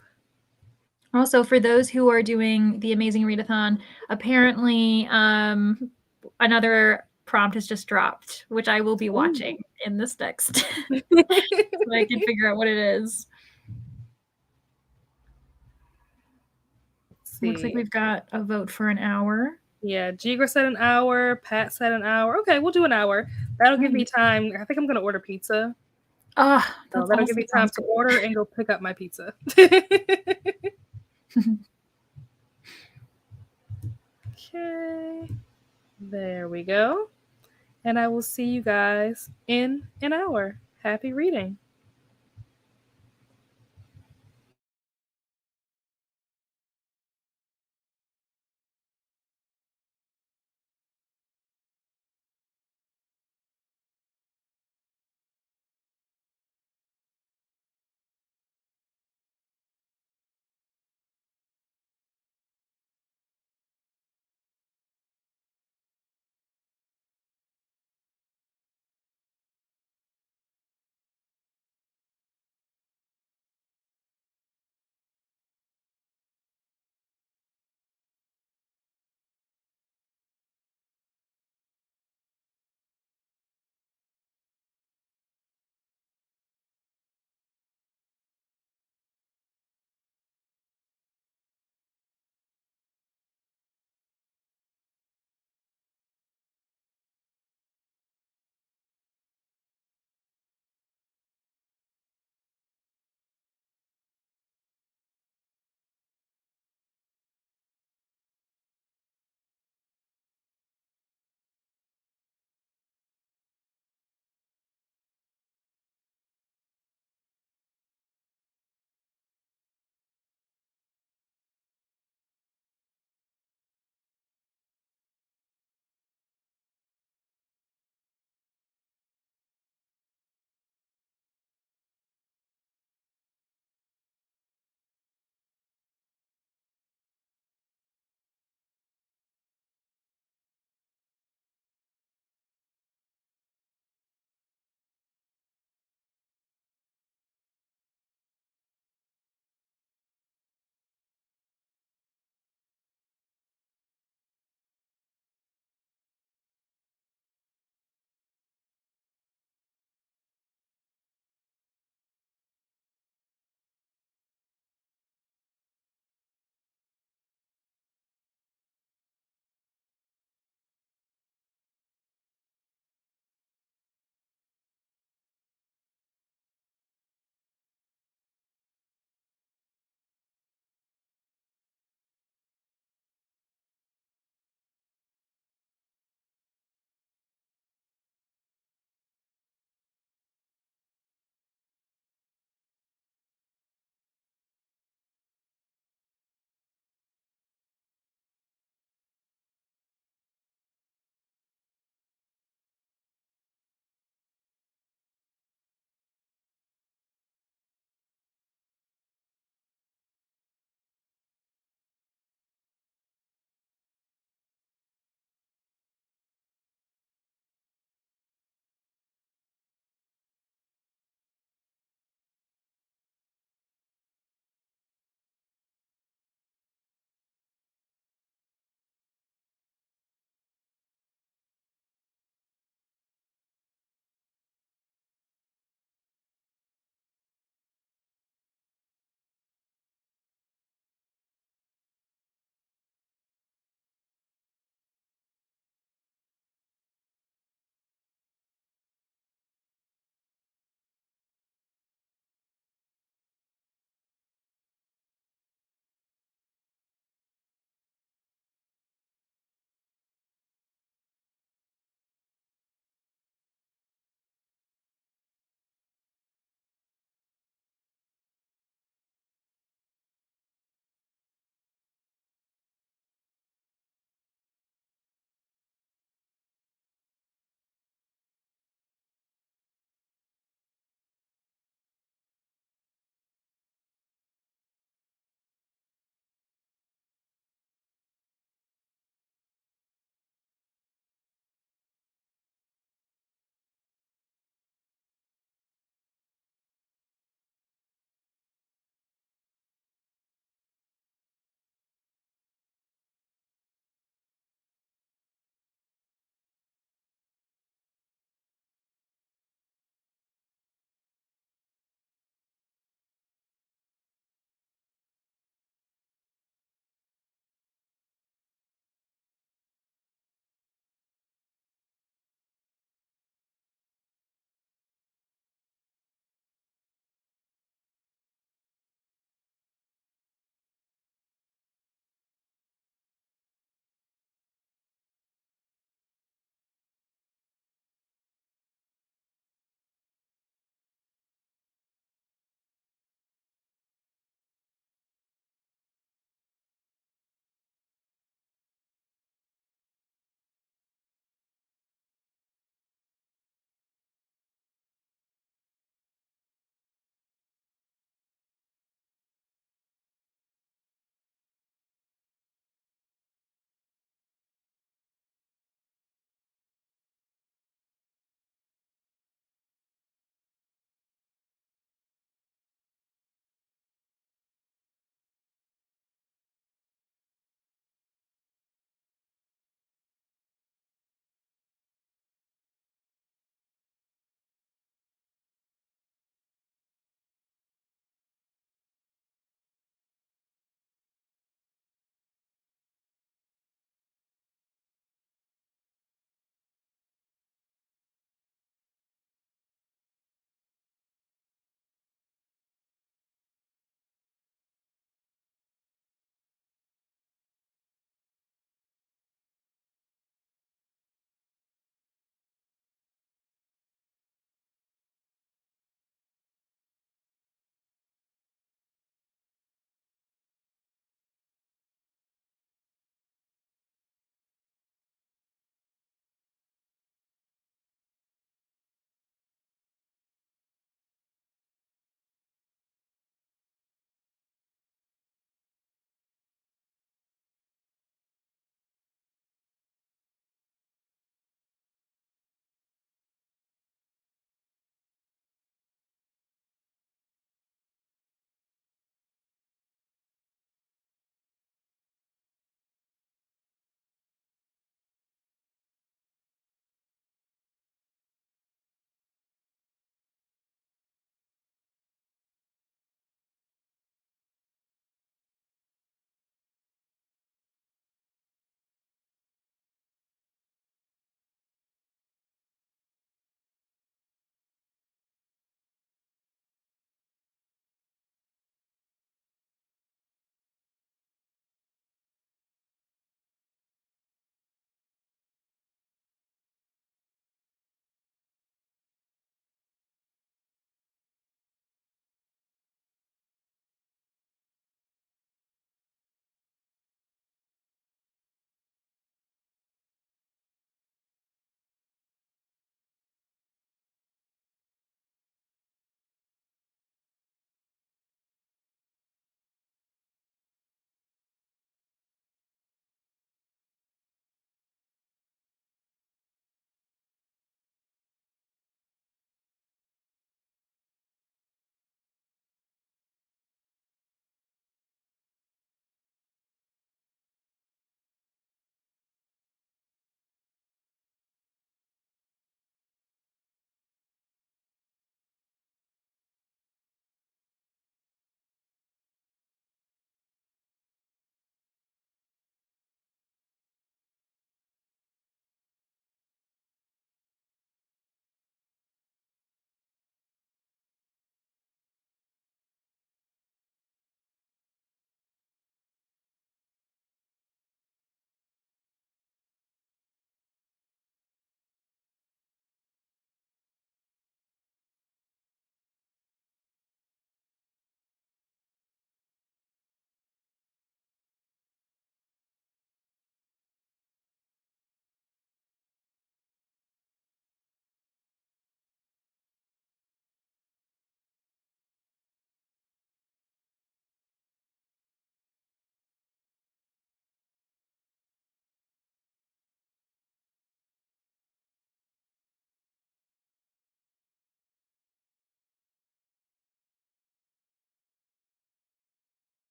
Also, for those who are doing the Amazing Readathon, apparently another prompt has just dropped, which I will be watching in this next so I can figure out what it is. Let's Looks like see. we've got a vote for an hour. Yeah, Jigra said an hour. Pat said an hour. Okay, we'll do an hour. That'll give me Nice. time. I think I'm going to order pizza. Ah, So that that'll give also me time sounds to good. order and go pick up my pizza. Okay. There we go. And I will see you guys in an hour. Happy reading.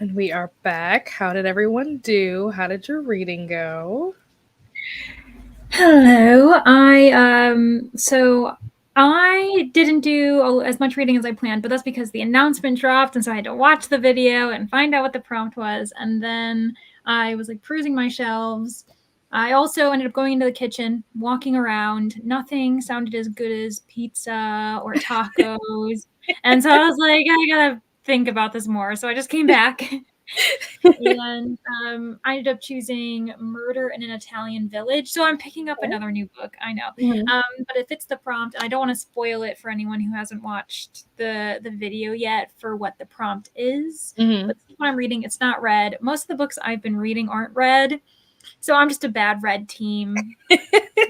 And we are back. How did everyone do? How did your reading go? Hello. I didn't do as much reading as I planned, but that's because the announcement dropped, and so I had to watch the video and find out what the prompt was, and then I was like perusing my shelves. I also ended up going into the kitchen, walking around. Nothing sounded as good as pizza or tacos. And so I was like, I gotta think about this more. So I just came back. And I ended up choosing Murder in an Italian Village. So I'm picking up another new book. I know, Mhm. but it fits the prompt. And I don't want to spoil it for anyone who hasn't watched the video yet for what the prompt is. Mhm. But what I'm reading, it's not read. Most of the books I've been reading aren't read, so I'm just a bad red team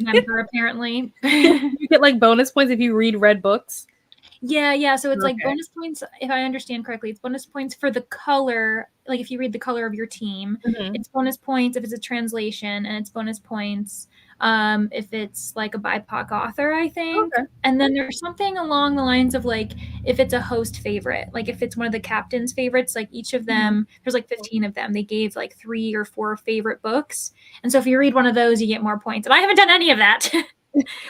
member apparently. You get like bonus points if you read red books. Yeah. So it's like Okay. bonus points, if I understand correctly, it's bonus points for the color. Like if you read the color of your team, Mhm. it's bonus points if it's a translation, and it's bonus points if it's like a BIPOC author, I think. Okay. And then there's something along the lines of like if it's a host favorite, like if it's one of the captain's favorites, like each of them, there's like 15 of them. They gave like 3 or 4 favorite books. And so if you read one of those, you get more points. And I haven't done any of that.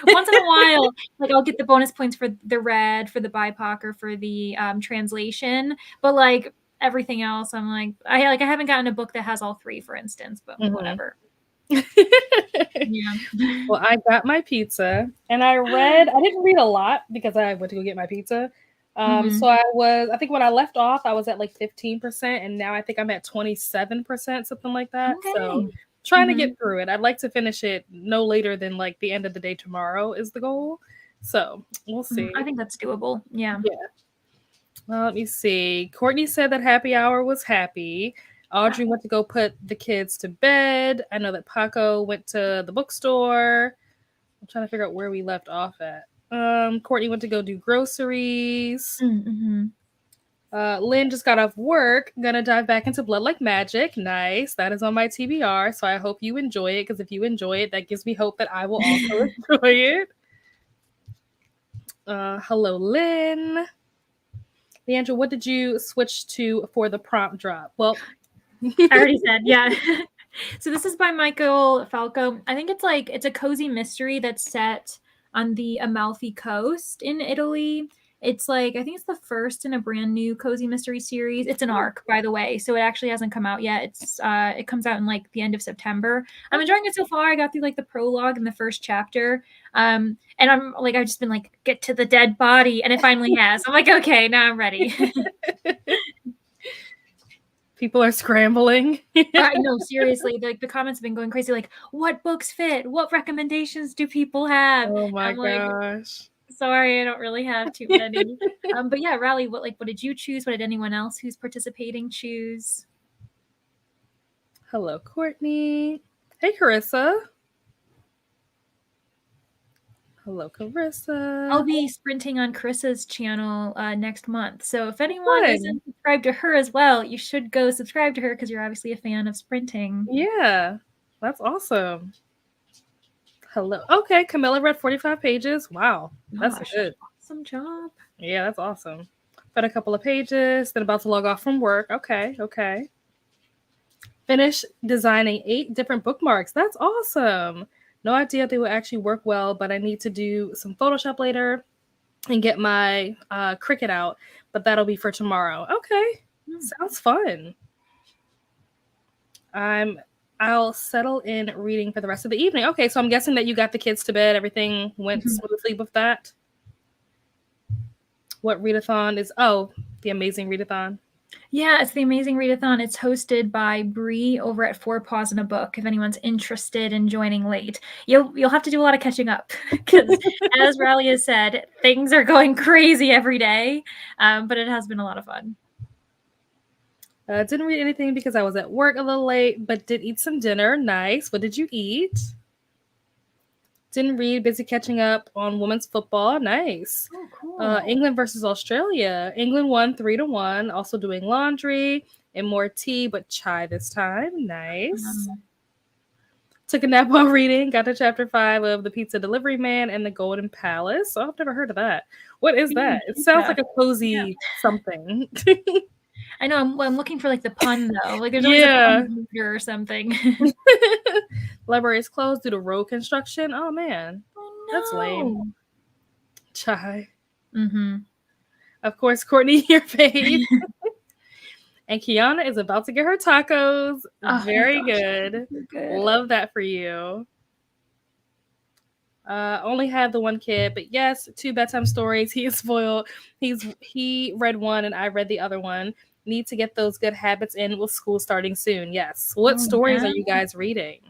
Once in a while, like I'll get the bonus points for the red, for the BIPOC, or for the translation. But like everything else, I'm like I haven't gotten a book that has all 3, for instance. But whatever. Yeah. Well, I got my pizza and I didn't read a lot because I went to go get my pizza. So I think when I left off, I was at like 15%, and now I think I'm at 27%, something like that. So Okay. trying to get through it. I'd like to finish it no later than like the end of the day tomorrow is the goal. So we'll see. I think that's doable. Yeah. Yeah. Well, let me see. Courtney said that happy hour was happy. Audrey went to go put the kids to bed. I know that Paco went to the bookstore. I'm trying to figure out where we left off at. Courtney went to go do groceries. Lynn just got off work. Gonna dive back into Blood Like Magic. Nice. That is on my TBR. So I hope you enjoy it, because if you enjoy it, that gives me hope that I will also enjoy it. Hello, Lynn. Leandra, what did you switch to for the prompt drop? Well, I already said, yeah. So this is by Michael Falco. I think it's a cozy mystery that's set on the Amalfi Coast in Italy. It's like I think it's the first in a brand new cozy mystery series. It's an arc, by the way, so it actually hasn't come out yet. It comes out in like the end of September. I'm enjoying it so far. I got through like the prologue and the first chapter, and I've just been like, get to the dead body, and it finally has. I'm like, okay, now I'm ready. people are scrambling. I know, seriously, like the comments have been going crazy. Like, what books fit? What recommendations do people have? Oh my I'm like, gosh. sorry, I don't really have too many. But yeah, Riley, what did you choose? What did anyone else who's participating choose? Hello, Courtney. Hey, Carissa. Hello, Carissa. I'll be sprinting on Carissa's channel next month. So if anyone isn't subscribed to her as well, you should go subscribe to her because you're obviously a fan of sprinting. Yeah, that's awesome. Hello. Okay, Camilla read 45 pages. Wow, that's good. Awesome job. Yeah, that's awesome. Read a couple of pages, then about to log off from work. Okay. Finish designing 8 different bookmarks. That's awesome. No idea they will actually work well, but I need to do some Photoshop later and get my Cricut out, but that'll be for tomorrow. Okay, sounds fun. I'll settle in reading for the rest of the evening. Okay, so I'm guessing that you got the kids to bed. Everything went smoothly with that. What readathon is? Oh, the Amazing Readathon. Yeah, it's the Amazing Readathon. It's hosted by Bree over at 4 Paws in a Book. If anyone's interested in joining late, you'll have to do a lot of catching up because, as Riley has said, things are going crazy every day. But it has been a lot of fun. Didn't read anything because I was at work a little late, but did eat some dinner. Nice. What did you eat? Didn't read. Busy catching up on women's football. Nice. Oh, cool. England versus Australia. England won 3-1. Also doing laundry and more tea, but chai this time. Nice. Took a nap while reading. Got to chapter 5 of The Pizza Delivery Man and the Golden Palace. Oh, I've never heard of that. What is that? It sounds like a cozy something. I know, I'm looking for, like, the pun, though. Like, there's always a Yeah. pun or something. Library is closed due to road construction. Oh man, that's lame. Oh, Chai. no. Mhm. Of course, Courtney, your face. And Kiana is about to get her tacos. Oh my Very gosh, good. so good. Love that for you. Only had the one kid, but yes, 2 bedtime stories. He is spoiled. He read one and I read the other one. Need to get those good habits in with school starting soon. Yes. What Oh, stories yeah? are you guys reading?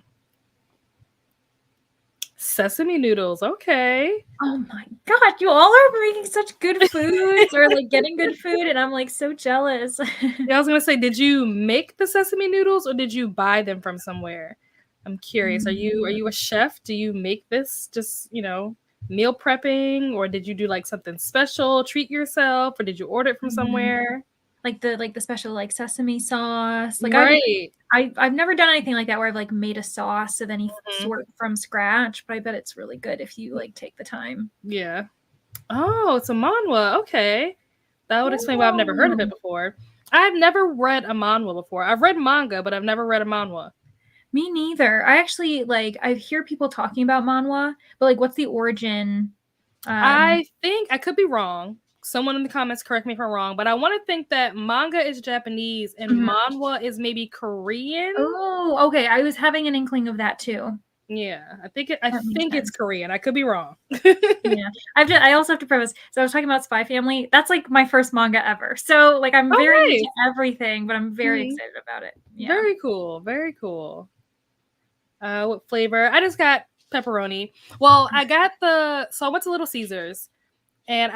Sesame noodles. Okay. Oh my god, you all are making such good foods or, like, getting good food, and I'm, like, so jealous. Yeah, I was gonna say, did you make the sesame noodles or did you buy them from somewhere? I'm curious. Are you a chef? Do you make this just, meal prepping, or did you do like something special, treat yourself, or did you order it from Mhm. somewhere? Like the special, like, sesame sauce. Like, Right. I've never done anything like that where I've, like, made a sauce of any Mhm. sort from scratch, but I bet it's really good if you, like, take the time. Yeah. Oh, it's a manhwa. Okay. That would explain why I've never heard of it Oh. before. I've never read a manhwa before. I've read manga, but I've never read a manhwa. Me neither. I actually, like, I hear people talking about manhwa, but, like, what's the origin? Um I think I could be wrong. Someone in the comments correct me if I'm wrong, but I want to think that manga is Japanese and Mhm. manhwa is maybe Korean. Oh, okay, I was having an inkling of that too. Yeah, I That makes think it's sense. Korean. I could be wrong. Yeah. I also have to preface, so I was talking about Spy Family, that's, like, my first manga ever. So, like, I'm Oh, very into nice. everything, but I'm very Mhm. excited about it. Yeah. Very cool. Very cool. What flavor? I just got pepperoni. Well, I went to Little Caesars and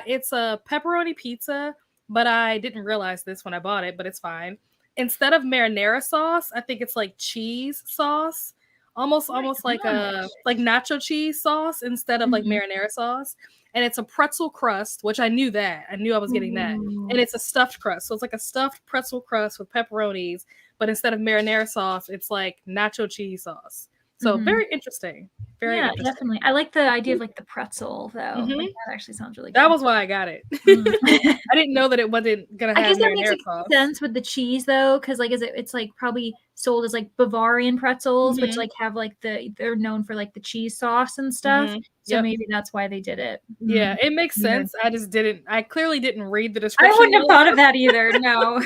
it's a pepperoni pizza, but I didn't realize this when I bought it, but it's fine. Instead of marinara sauce, I think it's like cheese sauce. Almost Oh my almost like a gosh. like nacho cheese sauce instead of like Mhm. marinara sauce. And it's a pretzel crust, which I knew that. I knew I was getting that. And Ooh. it's a stuffed crust. So it's like a stuffed pretzel crust with pepperonis, but instead of marinara sauce, it's like nacho cheese sauce. So Mhm. very interesting. Very Yeah, interesting. definitely. I like the idea of, like, the pretzel, though. Mhm. Like, that actually sounds really That good. was why I got it. Mm. I didn't know that it wasn't gonna I have guess that makes marinara sauce. sense with the cheese, though, 'cause, like, it's, like, probably sold as, like, Bavarian pretzels, which, Mhm, like, have, like, they're known for, like, the cheese sauce and stuff, mhm. so Yep. maybe that's why they did it. Yeah, it makes Weird. sense. I clearly didn't read the I description wouldn't have well thought of enough. that either, no.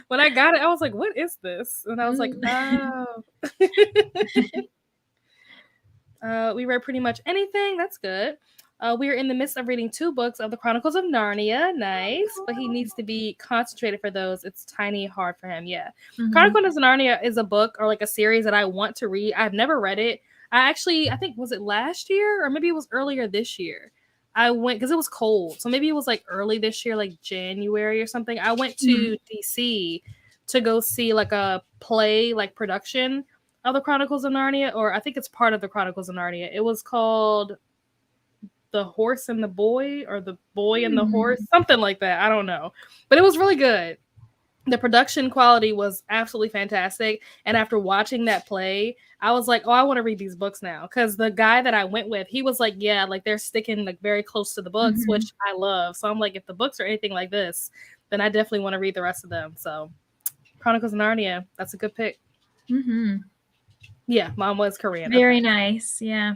When I got it, I was like, "What is this?" And I was like, Mm. "Oh." We read pretty much anything. That's good. We are in the midst of reading 2 books of the Chronicles of Narnia. Nice, but he needs to be concentrated for those. It's tiny hard for him. Yeah, Mhm. Chronicles of Narnia is a book or like a series that I want to read. I've never read it. I think was it last year or maybe it was earlier this year. I went because it was cold, so maybe it was like early this year, like January or something. I went Mhm. to DC to go see like a play, like production of the Chronicles of Narnia, or I think it's part of the Chronicles of Narnia. It was called The Horse and the Boy, or The Boy and the Horse, Mm. something like that. I don't know. But it was really good. The production quality was absolutely fantastic. And after watching that play, I was like, oh, I want to read these books now. Because the guy that I went with, he was like, yeah, like they're sticking like very close to the books, Mhm. which I love. So I'm like, if the books are anything like this, then I definitely want to read the rest of them. So Chronicles of Narnia, that's a good pick. Mhm. Yeah, mom was Korean. Okay. Very nice, yeah.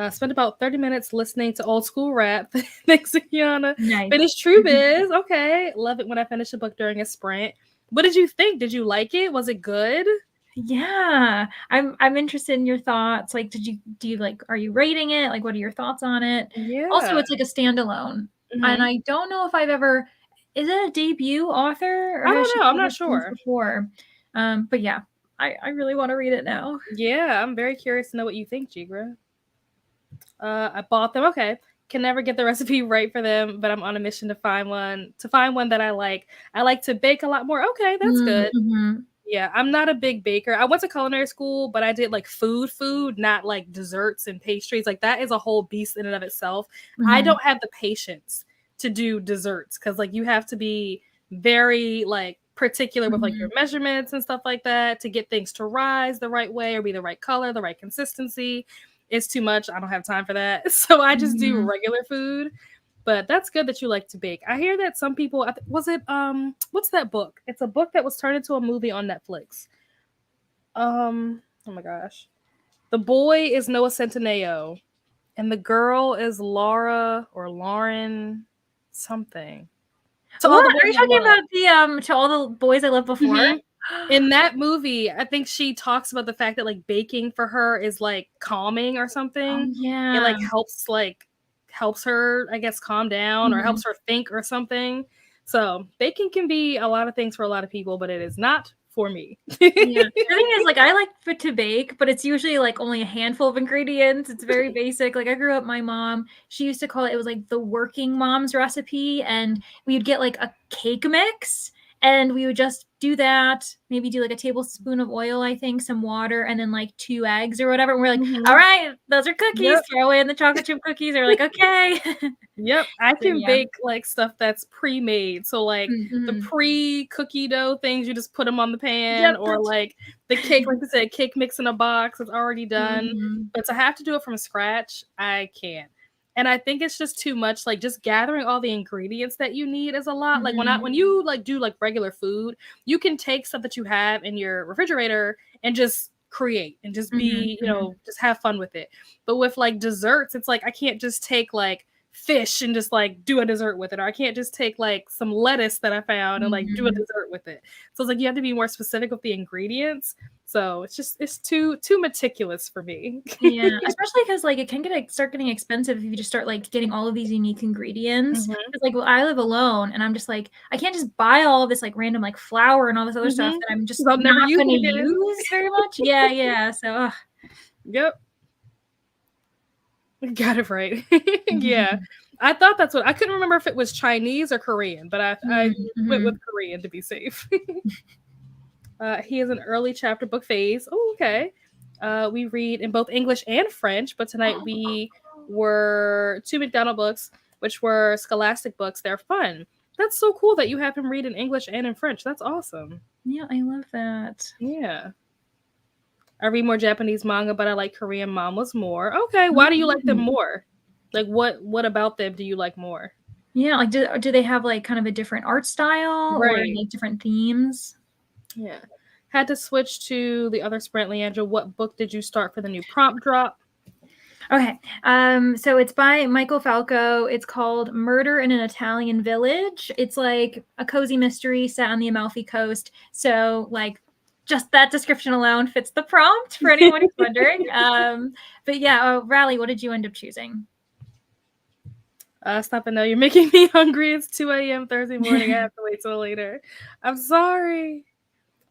Spent about 30 minutes listening to old school rap. Thanks, Kiana. Nice. Finished True Biz. Okay. Love it when I finish a book during a sprint. What did you think? Did you like it? Was it good? Yeah. I'm interested in your thoughts, like, do you, like, are you rating it? Like, what are your thoughts on it? Also, Yeah. it's like a standalone, and Hmm. I don't know if I've ever is it a debut author, or I has don't she know. I'm not published things sure. before? But yeah, I really wanna read it now. Yeah, I'm very curious to know what you think, Jigra. I bought them. Okay. Can never get the recipe right for them, but I'm on a mission to find one that I like. I like to bake a lot more. Okay, that's Mm, good. mhm, Yeah, I'm not a big baker. I went to culinary school, but I did like food, not like desserts and pastries. Like that is a whole beast in and of itself. I mhm, don't have the patience to do desserts because like you have to be very like particular with like your mhm, measurements and stuff like that to get things to rise the right way or be the right color, the right consistency. It's too much. I don't have time for that. So I just do mhm. regular food. But that's good that you like to bake. I hear that some people was it what's that book? It's a book that was turned into a movie on Netflix. Oh my gosh. The boy is Noah Centineo and the girl is Laura or Lauren something. To all What? the Are boys you I talking love. about the To All the Boys I Loved Before? Mhm. In that movie, I think she talks about the fact that like baking for her is like calming or Oh, something. It yeah. like helps her, I guess, calm down or Mhm. helps her think or something. So baking can be a lot of things for a lot of people, but it is not for me. Yeah. The thing is, like, I like to bake, but it's usually like only a handful of ingredients. It's very basic. Like, I grew up, my mom, she used to call it was like the working mom's recipe, and we'd get like a cake mix, and we would just do that. Maybe do like a tablespoon of oil, I think, some water, and then like 2 eggs or whatever. And we're like, all Mhm. right, those are cookies. Yep. Throw in the chocolate chip cookies. They're like, okay. Yep, I So can yeah. bake like stuff that's pre-made. So like the Mm-hmm. pre-cookie dough things, you just put them on the pan, Yep, or that's like the cake, like you said, cake mix in a box, it's already done. mm-hmm. But to have to do it from scratch, I can't. And I think it's just too much. Like just gathering all the ingredients that you need is a lot. Like Mm-hmm. when you like do like regular food, you can take stuff that you have in your refrigerator and just create and just Mm-hmm. be, just have fun with it. But with like desserts, it's like I can't just take like fish and just like do a dessert with it, or I can't just take like some lettuce that I found and like do a Mm-hmm. dessert with it. So it's like you have to be more specific with the ingredients. So it's too meticulous for me. Yeah, especially because like it can start getting expensive if you just start like getting all of these unique ingredients. Mhm. Because like, well, I live alone, and I'm just like, I can't just buy all of this like random like flour and all this other stuff Mhm. that I'm 'Cause just I'll never not use going it to again. use very much. Yeah, yeah. So, Yep. Got it right. Yeah. mhm. I thought that's what I couldn't remember if it was Chinese or Korean, but I went with Mhm. Korean to be safe. He is an early chapter book phase. Oh, okay. We read in both English and French, but tonight we were two McDonald books, which were scholastic books. They're fun. That's so cool that you have him read in English and in French. That's awesome. Yeah, I love that. Yeah. I read more Japanese manga, but I like Korean manhwas more. Okay, why do you like them Mhm. more? Like what about them do you like more? Yeah, like do they have like kind of a different art style or Right. like different themes? Yeah. Had to switch to the other sprint, Leandra. What book did you start for the new prompt drop? Okay. So it's by Michael Falco. It's called Murder in an Italian Village. It's like a cozy mystery set on the Amalfi Coast. So like just that description alone fits the prompt for anyone who's wondering. But yeah, Riley, what did you end up choosing? Stop and know you're making me hungry. It's 2 a.m. Thursday morning. I have to wait till later. I'm sorry.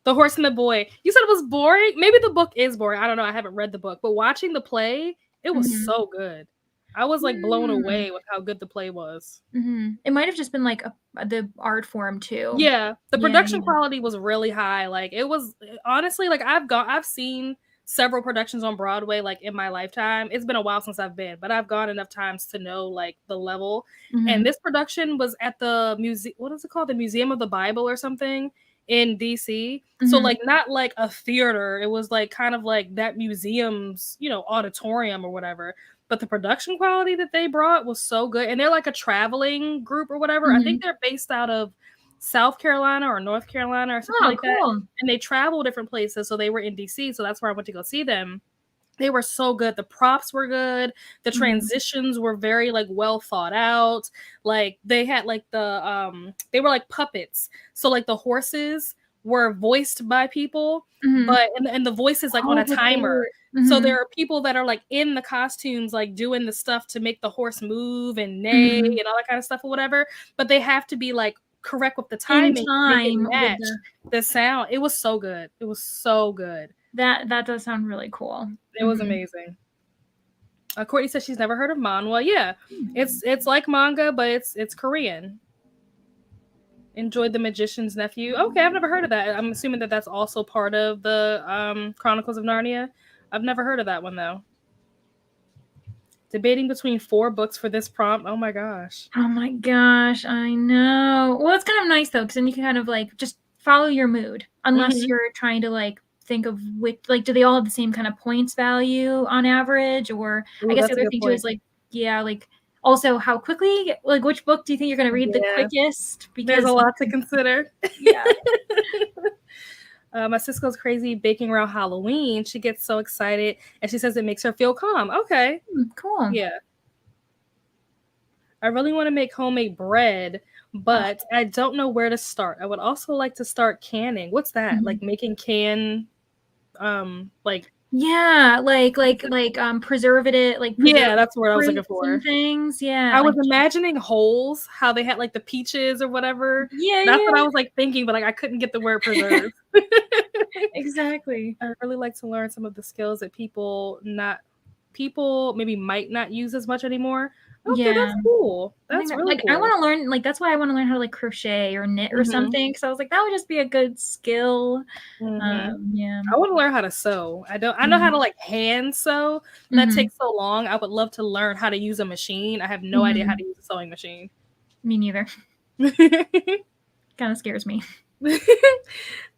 The Horse and the Boy. You said it was boring? Maybe the book is boring. I don't know. I haven't read the book, but watching the play, it was Mhm. so good. I was like blown Mm. away with how good the play was. Mhm. It might have just been like the art form too. Yeah, the Yeah, production yeah. quality was really high. Like it was honestly like I've seen several productions on Broadway like in my lifetime. It's been a while since I've been, but I've gone enough times to know like the level. And Mhm. this production was at the museum, what is it called? The Museum of the Bible or something in DC. So Mhm. like not like a theater. It was like kind of like that museum's, auditorium or whatever. But the production quality that they brought was so good. And they're like a traveling group or whatever. I think Mhm. they're based out of South Carolina or North Carolina or something Oh, like that. cool. And they travel different places. So they were in DC. So that's where I went to go see them. They were so good. The props were good. The Mhm. transitions were very like well thought out. Like they had like they were like puppets. So like the horses were voiced by people, Mhm. but and the voice is like on Oh, a but they timer. were So mhm. there are people that are like in the costumes, like doing the stuff to make the horse move and neigh Mhm. and all that kind of stuff or whatever. But they have to be like correct with the In timing to make it time with match the sound. It was so good. It was so good. that does sound really cool. It was Mhm. amazing. Courtney says she's never heard of manhwa. Yeah, Hmm. it's like manga, but it's Korean. Enjoyed the Magician's Nephew. Okay, I've never heard of that. I'm assuming that that's also part of the Chronicles of Narnia. I've never heard of that one though. Debating between 4 books for this prompt. Oh my gosh. Oh my gosh, I know. Well, it's kind of nice though, because then you can kind of like just follow your mood, unless Hmm. you're trying to like think of which like do they all have the same kind of points value on average? Or I Ooh, guess the that's a other good thing too point. is like yeah, like also how quickly, like, which book do you think you're going to read the Yeah. quickest? There's a Because lot to consider. yeah. My sis goes crazy baking around Halloween. She gets so excited and she says it makes her feel calm. Okay. Cool. Yeah. I really want to make homemade bread, but I don't know where to start. I would also like to start canning. What's that? Like making like yeah, like preservative, like preserved yeah, that's what I was looking fruits and for. things. Yeah, I like was imagining holes, how they had like the peaches or whatever. yeah, That's what I yeah, was like thinking, but like I couldn't get the word preserve. exactly. I really like to learn some of the skills that people maybe might not use as much anymore. Okay, Yeah. that's cool. I think That's that, really like, I cool. want to learn, like, that's why I want to learn how to like crochet or knit or Mhm. something. So I was like, that would just be a good skill. Mhm. Yeah. I want to learn how to sew. I know how to like hand sew. That Mm-hmm. takes so long. I would love to learn how to use a machine. I have no idea how Mm-hmm. to use a sewing machine. Me neither. Kind of scares me.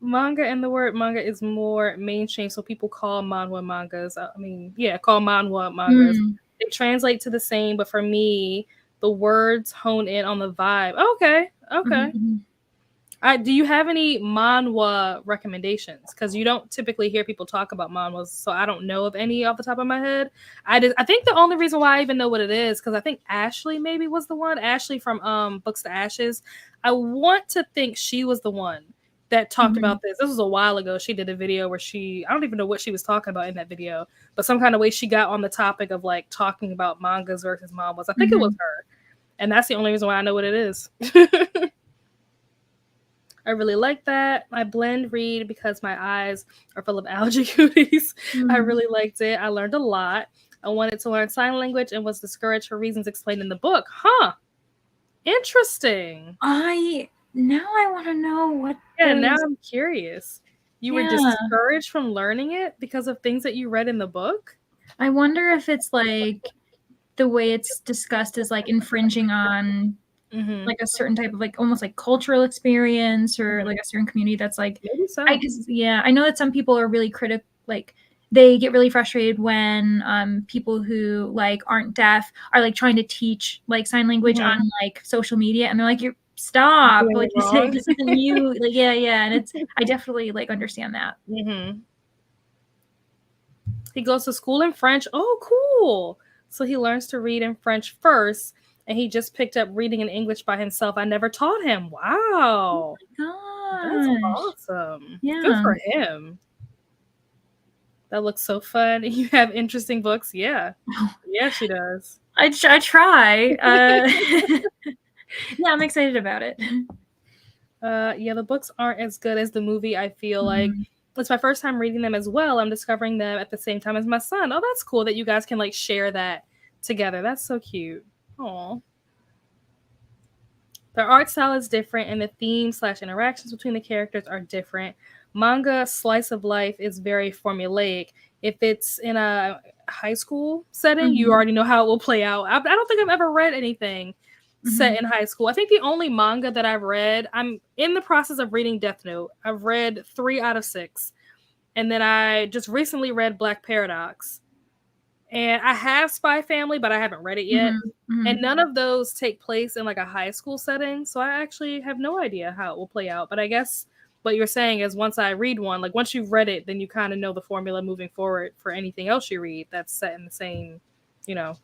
Manga, and the word manga is more mainstream, so people call manhwa mangas. I mean, yeah, call manhwa mangas. They translate to the same, but for me, the words hone in on the vibe. Okay, okay. Mm-hmm. Do you have any manhwa recommendations? Because you don't typically hear people talk about manhwas, so I don't know of any off the top of my head. I think the only reason why I even know what it is because I think Ashley maybe was the one. Ashley from Books to Ashes. I want to think she was the one that talked Mm-hmm. about this. This was a while ago. She did a video where I don't even know what she was talking about in that video, but some kind of way she got on the topic of like talking about mangas versus manhwas. I think it was Mm-hmm. her, and that's the only reason why I know what it is. I really like that. I blend read because my eyes are full of algae cuties. I Mm-hmm. really liked it. I learned a lot. I wanted to learn sign language and was discouraged for reasons explained in the book. Huh. Interesting. I want to know what Yeah, now those. I'm curious. You were Yeah. discouraged from learning it because of things that you read in the book? I wonder if it's like the way it's discussed is like infringing on Mm-hmm. like a certain type of like almost like cultural experience or like a certain community that's like Maybe so. I know that some people are really critical, like they get really frustrated when people who like aren't deaf are like trying to teach like sign language Mm-hmm. on like social media and they're like you're stop Doing like it wrong. this isn't you like yeah and it's I definitely like understand that. Mm-hmm. He goes to school in French. Oh, cool. So he learns to read in French first, and he just picked up reading in English by himself. I never taught him. Wow. That's Gosh, awesome. Good yeah. for him. That looks so fun. You have interesting books. Yeah. Yeah, she does. I try yeah, I'm excited about it. Yeah, the books aren't as good as the movie, I feel like. Mhm. It's my first time reading them as well. I'm discovering them at the same time as my son. Oh, that's cool that you guys can like share that together. That's so cute. Aw. The art style is different and the themes/interactions between the characters are different. Manga slice of life is very formulaic. If it's in a high school setting, you Mhm. already know how it will play out. I don't think I've ever read anything Mhm. set in high school. I think the only manga that I've read, I'm in the process of reading Death Note. I've read 3 out of 6. And then I just recently read Black Paradox. And I have Spy Family, but I haven't read it yet. Mhm. Mhm. And none of those take place in like a high school setting, so I actually have no idea how it will play out. But I guess what you're saying is once I read one, like once you've read it, then you kind of know the formula moving forward for anything else you read that's set in the same,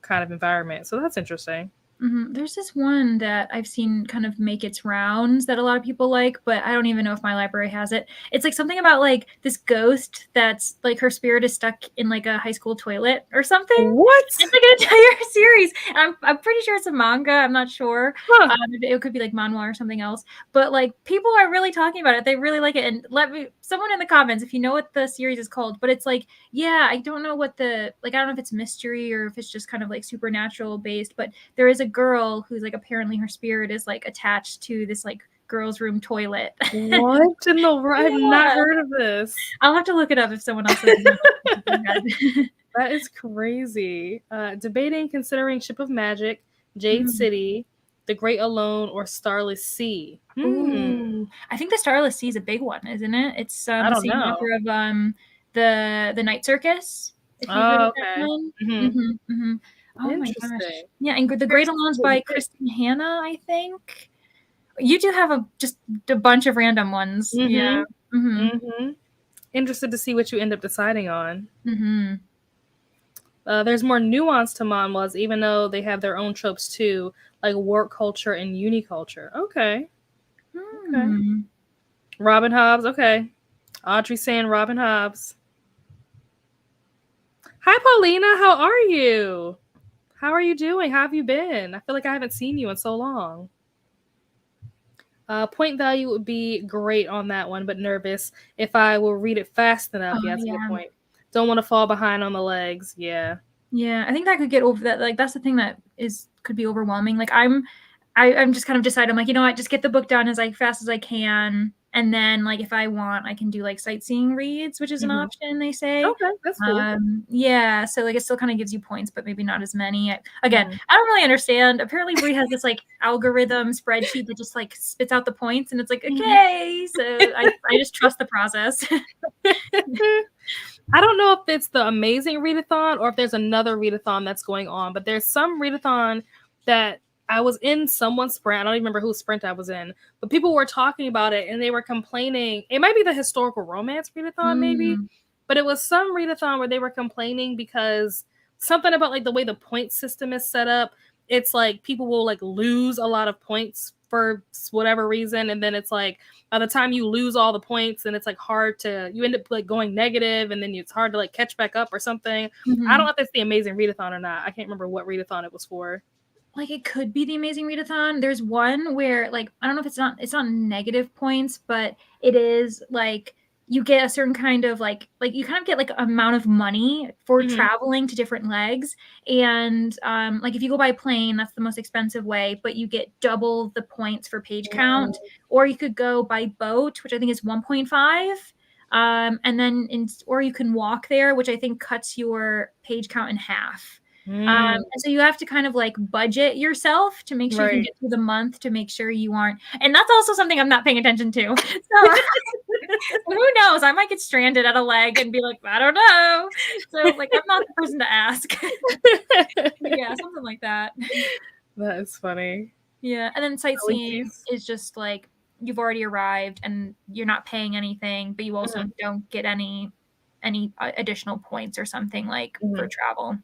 kind of environment. So that's interesting. There's this one that I've seen kind of make its rounds that a lot of people like, but I don't even know if my library has it. It's like something about like this ghost that's like her spirit is stuck in like a high school toilet or something. What? It's like an entire series. And I'm pretty sure it's a manga. I'm not sure. Huh. It could be like manhwa or something else. But like people are really talking about it. They really like it. And let me someone in the comments if you know what the series is called. But it's like yeah, I don't know what I don't know if it's mystery or if it's just kind of like supernatural based. But there is a girl who's like apparently her spirit is like attached to this like girls' room toilet. What in the world? I've not Yeah. heard of this. I'll have to look it up if someone else has. That is crazy. Debating, considering Ship of Magic, Jade Mm. City, The Great Alone, or Starless Sea. Ooh, I think the Starless Sea is a big one, isn't it? It's I the don't same know. author of the Night Circus. If you heard Oh, of that okay. one. Hmm. Mm-hmm, mm-hmm. Oh my gosh. Interesting. Yeah, and The Great Alone's by Kristen Hanna, I think. You do have just a bunch of random ones. Yeah. Mm-hmm. Mm-hmm. Interested to see what you end up deciding on. Mm-hmm. There's more nuance to manhwas, even though they have their own tropes too, like work culture and uniculture. Okay. Okay. Robin Hobbs. Okay. Audrey saying Robin Hobbs. Hi, Paulina. How are you? How are you doing? How have you been? I feel like I haven't seen you in so long. Point value would be great on that one, but nervous if I will read it fast enough. Oh, Yeah, that's a yeah. good point. Don't want to fall behind on the legs. Yeah. Yeah, I think that could get over that. Like, that's the thing that could be overwhelming. Like, I'm just kind of decided, I'm like, you know what, just get the book done as like fast as I can. And then like, if I want, I can do like sightseeing reads, which is an option, they say. Okay, that's cool. Yeah, so like it still kind of gives you points, but maybe not as many. Again, I don't really understand. Apparently Brie has this like algorithm spreadsheet that just like spits out the points, and it's like, okay. So I just trust the process. I don't know if it's the Amazing Readathon or if there's another readathon that's going on, but there's some readathon that I was in someone's sprint. I don't even remember whose sprint I was in, but people were talking about it and they were complaining. It might be the historical romance readathon, maybe, but it was some readathon where they were complaining because something about like the way the point system is set up. It's like people will like lose a lot of points for whatever reason, and then it's like by the time you lose all the points, and it's like you end up like going negative, and then it's hard to like catch back up or something. I don't know if it's the Amazing Readathon or not. I can't remember what readathon it was for. Like, it could be the Amazing Readathon. There's one where like, I don't know if it's not negative points, but it is like you get a certain kind of like you kind of get like amount of money for traveling to different legs. And like if you go by plane, that's the most expensive way, but you get double the points for page count. Or you could go by boat, which I think is 1.5. And then or you can walk there, which I think cuts your page count in half. And so you have to kind of like budget yourself to make sure you can get through the month, to make sure you aren't. And that's also something I'm not paying attention to. So who knows? I might get stranded at a leg and be like, I don't know. So like, I'm not the person to ask. Yeah, something like that. That is funny. Yeah, and then sightseeing is just like you've already arrived and you're not paying anything, but you also don't get any additional points or something like for travel.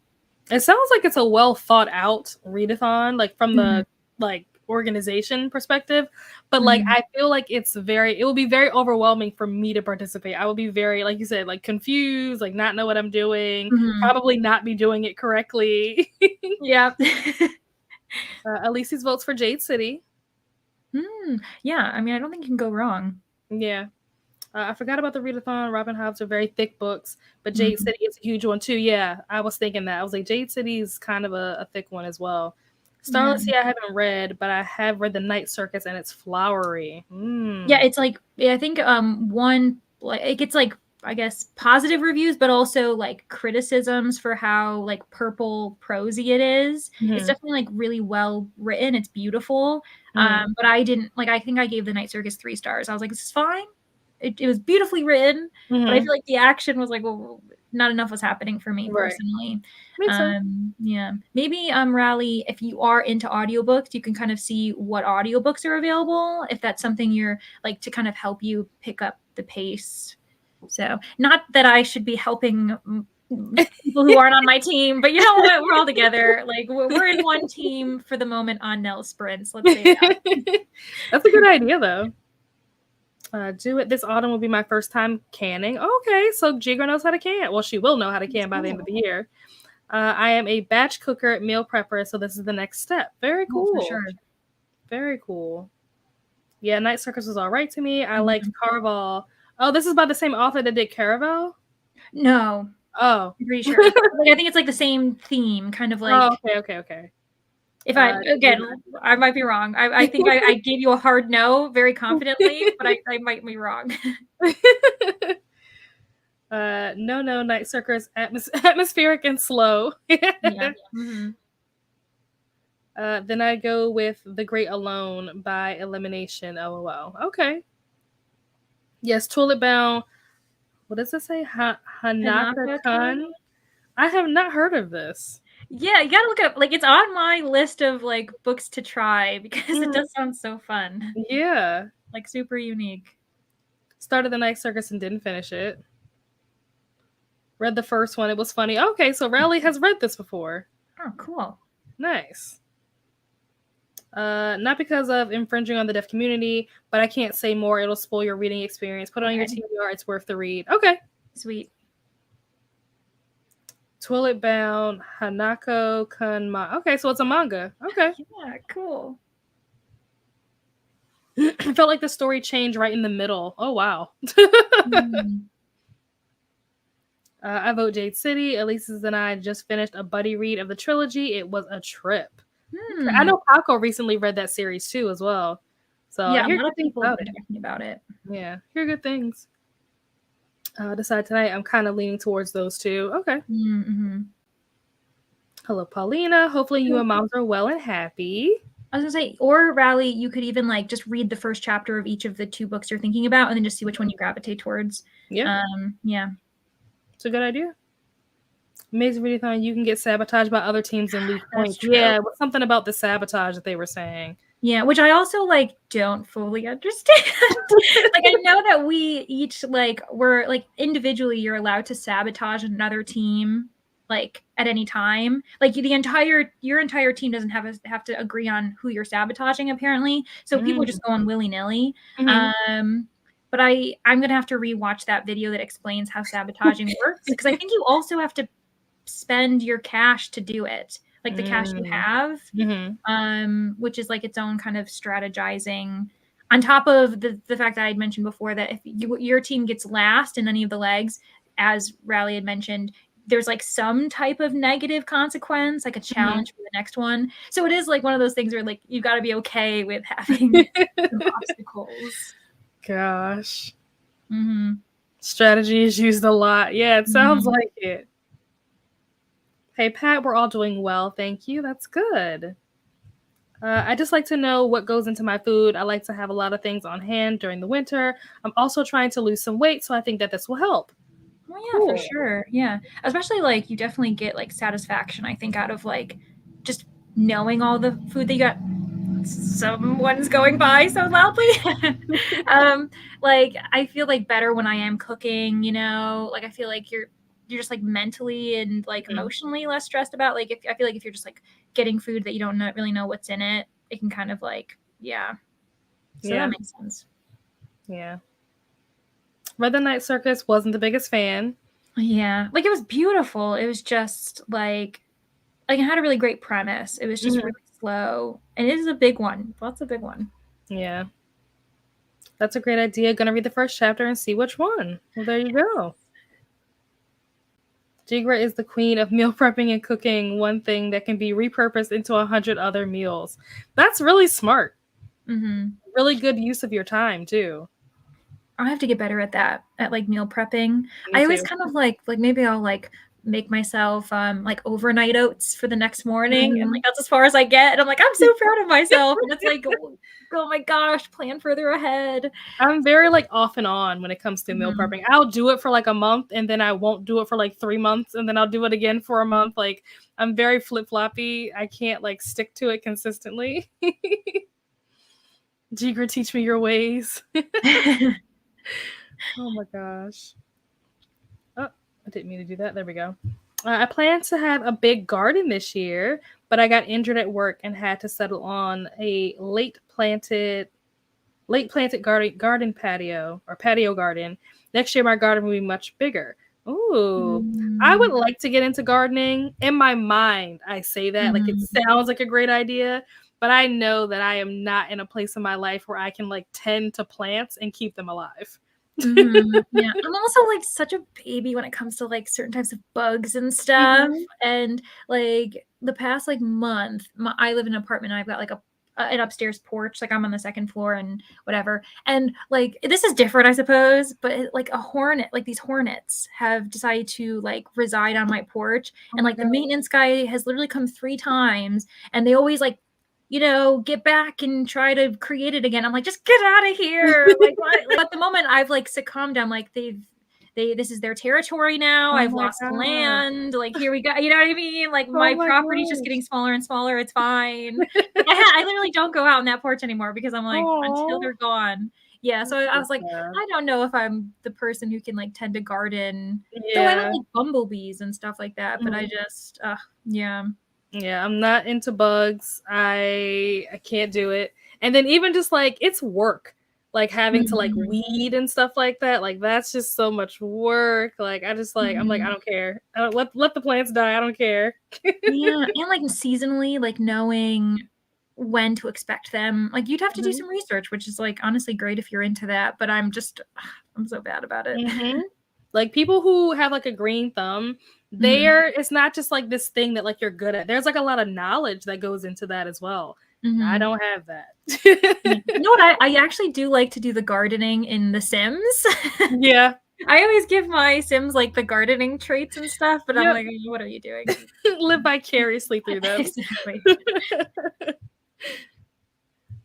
It sounds like it's a well thought out readathon, like from the like organization perspective, but like I feel like it will be very overwhelming for me to participate. I will be very, like you said, like confused, like not know what I'm doing, probably not be doing it correctly. Yeah. Alici's votes for Jade City. Yeah, I mean, I don't think you can go wrong. Yeah. I forgot about the readathon. Robin Hobbs are very thick books, but Jade City is a huge one too. Yeah, I was thinking that. I was like, Jade City is kind of a thick one as well. Starless Sea I haven't read, but I have read The Night Circus, and it's flowery. Yeah, it's like, I think one, like, it gets like, I guess, positive reviews, but also like criticisms for how like purple prosy it is. It's definitely like really well written. It's beautiful. But I didn't like, I think I gave The Night Circus 3 stars. I was like, this is fine. It was beautifully written, but I feel like the action was like, well, not enough was happening for me personally. Yeah, maybe Rally, if you are into audiobooks, you can kind of see what audiobooks are available, if that's something you're like, to kind of help you pick up the pace. So not that I should be helping people who aren't on my team, but you know what, we're all together. Like we're in one team for the moment on Nell's sprints. Let's say that. That's a good idea though. Do it this autumn will be my first time canning. Okay, so Jigra knows how to can. Well, she will know how to can by the end of the year. I am a batch cooker, meal prepper, so this is the next step. Very cool. For sure. Very cool. Yeah, Night Circus was all right to me. I liked Caraval. Oh, this is by the same author that did Caraval? No. Oh. I'm pretty sure. Like, I think it's like the same theme, kind of like. Oh, okay. If I might be wrong. I think I gave you a hard no very confidently, but I might be wrong. No, Night Circus, atmospheric and slow. Yeah. Then I go with The Great Alone by Elimination. LOL. Okay. Yes, Toilet Bound. What does it say? Hanaka-kun? I have not heard of this. Yeah, you gotta look it up. Like, it's on my list of like books to try because it Mhm. does sound so fun. Yeah. Like super unique. Started the Night Circus and didn't finish it. Read the first one. It was funny. Okay, so Riley has read this before. Oh, cool. Nice. Not because of infringing on the deaf community, but I can't say more. It'll spoil your reading experience. Put it on your Okay. TBR. It's worth the read. Okay. Sweet. Toilet Bound Hanako Kun Okay, so it's a manga. Okay. Yeah, cool. I felt like the story changed right in the middle. Oh, wow. Mm. I vote Jade City. Elisa's and I just finished a buddy read of the trilogy. It was a trip. Okay. I Hmm. know Paco recently read that series too, as well. So I Yeah, a hear lot good of things people have about been it. talking about it. Yeah, hear good things. Decide tonight. I'm kind of leaning towards those two. Okay. Mm-hmm. Hello, Paulina. Hopefully you and moms are well and happy. I was gonna say, or Rally, you could even like just read the first chapter of each of the two books you're thinking about, and then just see which one you gravitate towards. Yeah, Yeah. it's a good idea. Amazing readathon. You can get sabotaged by other teams and lose That's points. true. Yeah, it was something about the sabotage that they were saying. Yeah, which I also like don't fully understand. Like I know that we each like we're like individually you're allowed to sabotage another team like at any time. Like your entire team doesn't have to agree on who you're sabotaging apparently. So people just go on willy-nilly. Mm-hmm. But I'm going to have to rewatch that video that explains how sabotaging works because I think you also have to spend your cash to do it. Like the cash you have, which is like its own kind of strategizing on top of the fact that I had mentioned before that if your team gets last in any of the legs, as Rally had mentioned, there's like some type of negative consequence, like a challenge for the next one. So it is like one of those things where like you got to be okay with having some obstacles. Gosh. Mm-hmm. Strategy is used a lot. Yeah, it sounds Mm-hmm. like it. Hey, Pat, we're all doing well. Thank you. That's good. I just like to know what goes into my food. I like to have a lot of things on hand during the winter. I'm also trying to lose some weight, so I think that this will help. Well, yeah, for sure. Yeah. Especially like you definitely get like satisfaction, I think, out of like just knowing all the food that you got. Someone's going by so loudly. Like I feel like better when I am cooking, you know, like I feel like you're just like mentally and like emotionally less stressed about like if I feel like if you're just like getting food that you don't really know what's in it, it can kind of like so that makes sense. Yeah. Red the Night Circus wasn't the biggest fan. Yeah. Like it was beautiful. It was just like it had a really great premise. It was just really slow. And it is a big one. That's a big one. Yeah. That's a great idea. Gonna read the first chapter and see which one. Well, there you go. Jigra is the queen of meal prepping and cooking one thing that can be repurposed into 100 other meals. That's really smart. Mm-hmm. Really good use of your time, too. I have to get better at that, at like meal prepping. Me I always too. kind of like maybe I'll like make myself like overnight oats for the next morning and like that's as far as I get and I'm like I'm so proud of myself and it's like oh my gosh, plan further ahead. I'm very like off and on when it comes to meal prepping. I'll do it for like a month and then I won't do it for like 3 months and then I'll do it again for a month. Like I'm very flip-floppy. I can't like stick to it consistently. Jigra, teach me your ways. Oh my gosh. Oh, I didn't mean to do that. There we go. I plan to have a big garden this year, but I got injured at work and had to settle on a late planted garden patio or patio garden. Next year, my garden will be much bigger. Ooh, I would like to get into gardening. In my mind, I say that like it sounds like a great idea, but I know that I am not in a place in my life where I can like tend to plants and keep them alive. Yeah, I'm also like such a baby when it comes to like certain types of bugs and stuff. And like the past like month, I live in an apartment and I've got like an upstairs porch, like I'm on the second floor and whatever. And like this is different, I suppose, but like a hornet, like these hornets have decided to like reside on my porch. And like the maintenance guy has literally come 3 times and they always like get back and try to create it again. I'm like, just get out of here. Like, what? Like, at the moment I've like succumbed. I'm like, this is their territory now. Oh I've my lost god. land. Like, here we go. You know what I mean? Like, Oh my my property's just gosh. getting smaller and smaller. It's fine. Like, I literally don't go out on that porch anymore because I'm like, until Aw. they're gone. Yeah. So That's I so was like, sad. I don't know if I'm the person who can like tend a garden. Though I Yeah. like bumblebees and stuff like that, but I Mhm. just, yeah. Yeah, I'm not into bugs. I can't do it. And then even just like it's work. Like having to like Mhm. weed and stuff like that. Like that's just so much work. Like I just like I'm like I Mhm. don't care. I don't, let the plants die. I don't care. Yeah, and, like, seasonally, like, knowing when to expect them, like, you'd have to do Mhm. some research, which is, like, honestly great if you're into that, but I'm just I'm so bad about it. Mhm. Like people who have like a green thumb, Mhm, it's not just like this thing that like you're good at. There's like a lot of knowledge that goes into that as well. I mhm. don't have Yeah. that. You know what? I actually do like to do the gardening in The Sims. Yeah. I always give my Sims, like, the gardening traits and stuff, but I'm Yep. like, "What are you doing?" Live vicariously through them. Exactly.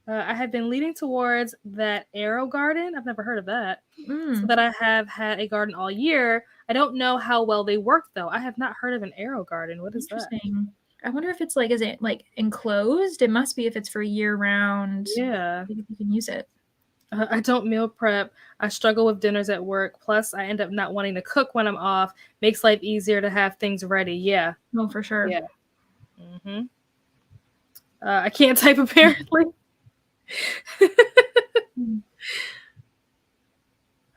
I have been leading towards that arrow garden. I've never heard of that. So Mm, that I have had a garden all year. I don't know how well they work though. I have not heard of an arrow garden. What is that? interesting. I wonder if it's, like, is it, like, enclosed? It must be if it's for year-round. Yeah. Maybe you can use it. I don't meal prep. I struggle with dinners at work. Plus, I end up not wanting to cook when I'm off. Makes life easier to have things ready. Yeah. Oh, for sure. Yeah. Hmm. I can't type apparently. Mm.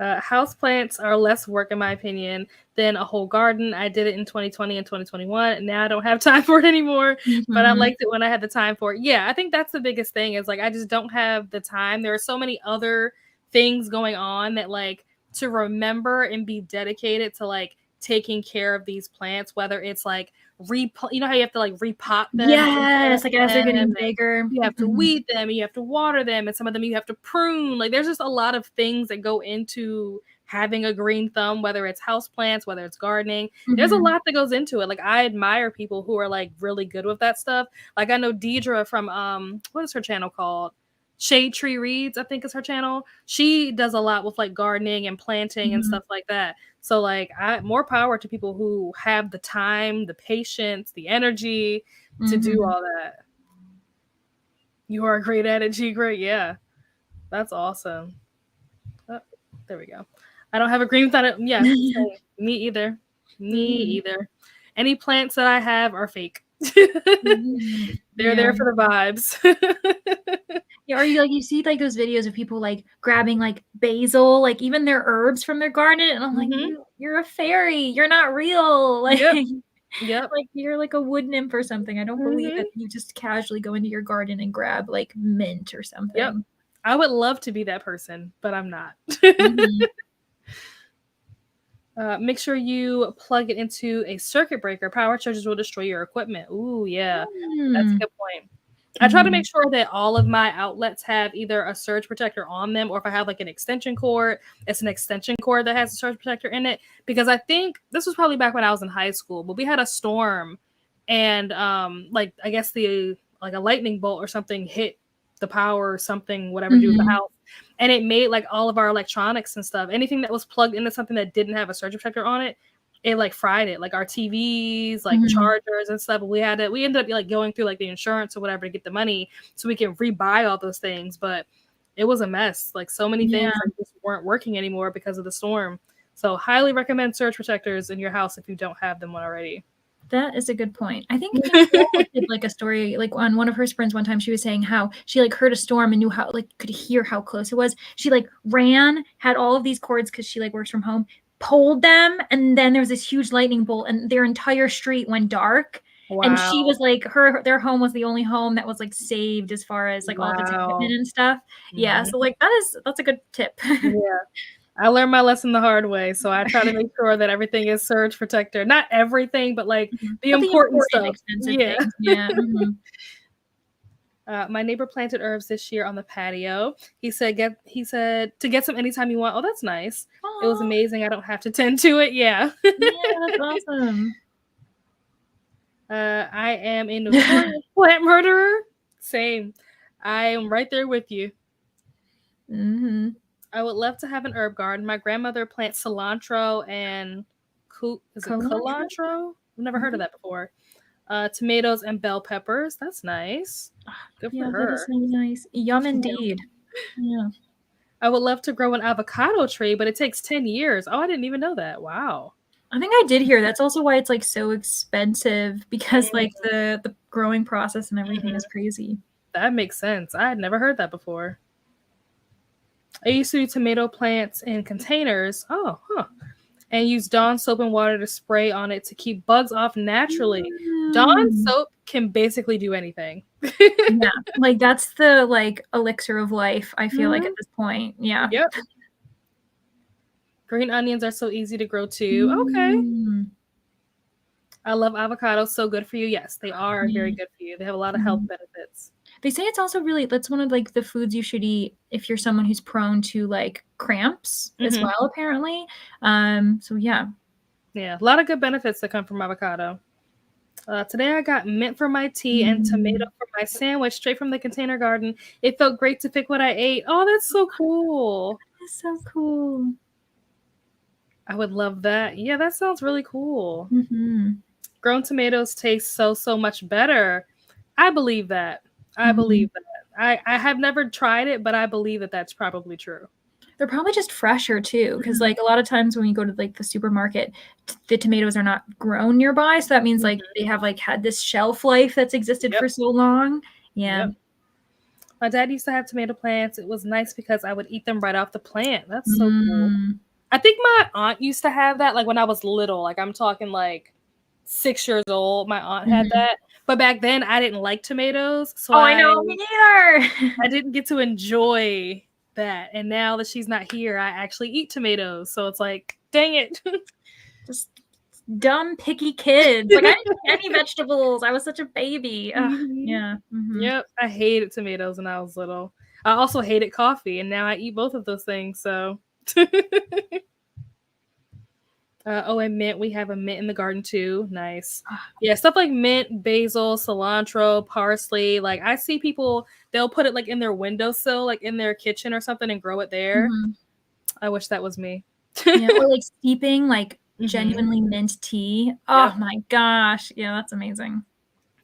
Houseplants are less work, in my opinion, than a whole garden. I did it in 2020 and 2021. And now I don't have time for it anymore, but I Mhm. liked it when I had the time for it. Yeah, I think that's the biggest thing is like I just don't have the time. There are so many other things going on that like to remember and be dedicated to like taking care of these plants, whether it's like you know how you have to like repot them and plant Yes, like, as they're them, getting bigger. you have to Mhm, weed them, you have to water them, and some of them you have to prune. Like there's just a lot of things that go into having a green thumb, whether it's houseplants, whether it's gardening. There's a mhm, lot that goes into it. Like I admire people who are like really good with that stuff. Like I know Deidre from what is her channel called? Shade Tree Reads, I think is her channel. She does a lot with like gardening and planting and mhm, stuff like that. So like I more power to people who have the time, the patience, the energy to do mhm. all that. You are great at it, G. Great. Yeah. That's awesome. Oh, there we go. I don't have a green thumb. Yeah. Same. Me either. Me Mhm, either. Any plants that I have are fake. mhm. They're Yeah. there for the vibes. Yeah, or you see, like, those videos of people, like, grabbing, like, basil, like, even their herbs from their garden, and I'm like, Hmm. You're a fairy, you're not real." Yep. Yep. Like, you're like a wood nymph or something. I don't believe Hmm. that you just casually go into your garden and grab, like, mint or Yep. something. I would love to be that person, but I'm not. Mhm. Make sure you plug it into a circuit breaker. Power charges will destroy your equipment. Ooh, yeah. That's a Mm. good point. I try to make Mhm. sure that all of my outlets have either a surge protector on them, or if I have like an extension cord, it's an extension cord that has a surge protector in it. Because I think this was probably back when I was in high school, but we had a storm and like I guess the like a lightning bolt or something hit the power or something, whatever to do with the Mhm. house. And it made like all of our electronics and stuff, anything that was plugged into something that didn't have a surge protector on it, it like fried it, like our TVs, like Mhm. chargers and stuff. We ended up like going through like the insurance or whatever to get the money so we can rebuy all those things. But it was a mess. Like so many Yeah. things like just weren't working anymore because of the storm. So highly recommend surge protectors in your house if you don't have them already. That is a good point. I think Nicole did, like, a story, like, on one of her sprints one time, she was saying how she, like, heard a storm and knew how like, could hear how close it was. She, like, ran, had all of these cords because she, like, works from home, pulled them, and then there was this huge lightning bolt, and their entire street went dark, and she Wow. was, like their home was the only home that was, like, saved as far as, like, all of its equipment Wow. and stuff. Yeah, Mhm. so, like, that's a good tip. Yeah. I learned my lesson the hard way, so I try to make sure that everything is surge protector. Not everything, but like Mhm. the But the important important, stuff. expensive Yeah. things, yeah, mhm. My neighbor planted herbs this year on the patio. He said to get some anytime you want. Oh, that's nice. It was Aw, amazing. I don't have to tend to it. Yeah. yeah, that's awesome. I am a notorious plant murderer. Same. I am right there with you. Mhm. I would love to have an herb garden. My grandmother plants cilantro and is it Cilantro? cilantro? I've never heard of that before. Tomatoes and bell peppers. That's nice. Good for Yeah, that is her. so nice. Yum indeed. Yeah. I would love to grow an avocado tree, but it takes 10 years. Oh, I didn't even know that. Wow. I think I did hear that's also why it's like so expensive because like the growing process and everything is crazy. That makes sense. I had never heard that before. I used to do tomato plants in containers. Oh, huh. And use Dawn soap and water to spray on it to keep bugs off naturally. Dawn soap can basically do anything. Yeah, like that's the like elixir of life, I feel like at this point. Yeah. Yep. Green onions are so easy to grow too. Okay. I love avocados. So good for you. Yes, they are very good for you. They have a lot of health benefits. They say it's also really, that's one of like the foods you should eat if you're someone who's prone to like cramps as well, apparently. So yeah. Yeah, a lot of good benefits that come from avocado. Today I got mint for my tea and tomato for my sandwich straight from the container garden. It felt great to pick what I ate. Oh, that's so cool. That's so cool. I would love that. Yeah, that sounds really cool. Grown tomatoes taste so much better. I believe that. I believe that. I have never tried it, but I believe that that's probably true. They're probably just fresher too, because like a lot of times when you go to like the supermarket, the tomatoes are not grown nearby, so that means like they have like had this shelf life that's existed for so long. Yeah. My dad used to have tomato plants. It was nice because I would eat them right off the plant. That's so cool. I think my aunt used to have that like when I was little. Like I'm talking like 6 years old. My aunt had that. But back then I didn't like tomatoes. So I know, me neither. I didn't get to enjoy that. And now that she's not here, I actually eat tomatoes. So it's like, dang it. Just dumb, picky kids. Like I didn't eat any vegetables. I was such a baby. Yeah. Yep. I hated tomatoes when I was little. I also hated coffee, and now I eat both of those things. So and mint. We have a mint in the garden too. Nice. Yeah, stuff like mint, basil, cilantro, parsley. Like I see people, they'll put it like in their windowsill, like in their kitchen or something, and grow it there. I wish that was me. Yeah, or like steeping like genuinely mint tea. Oh my gosh. Yeah, that's amazing.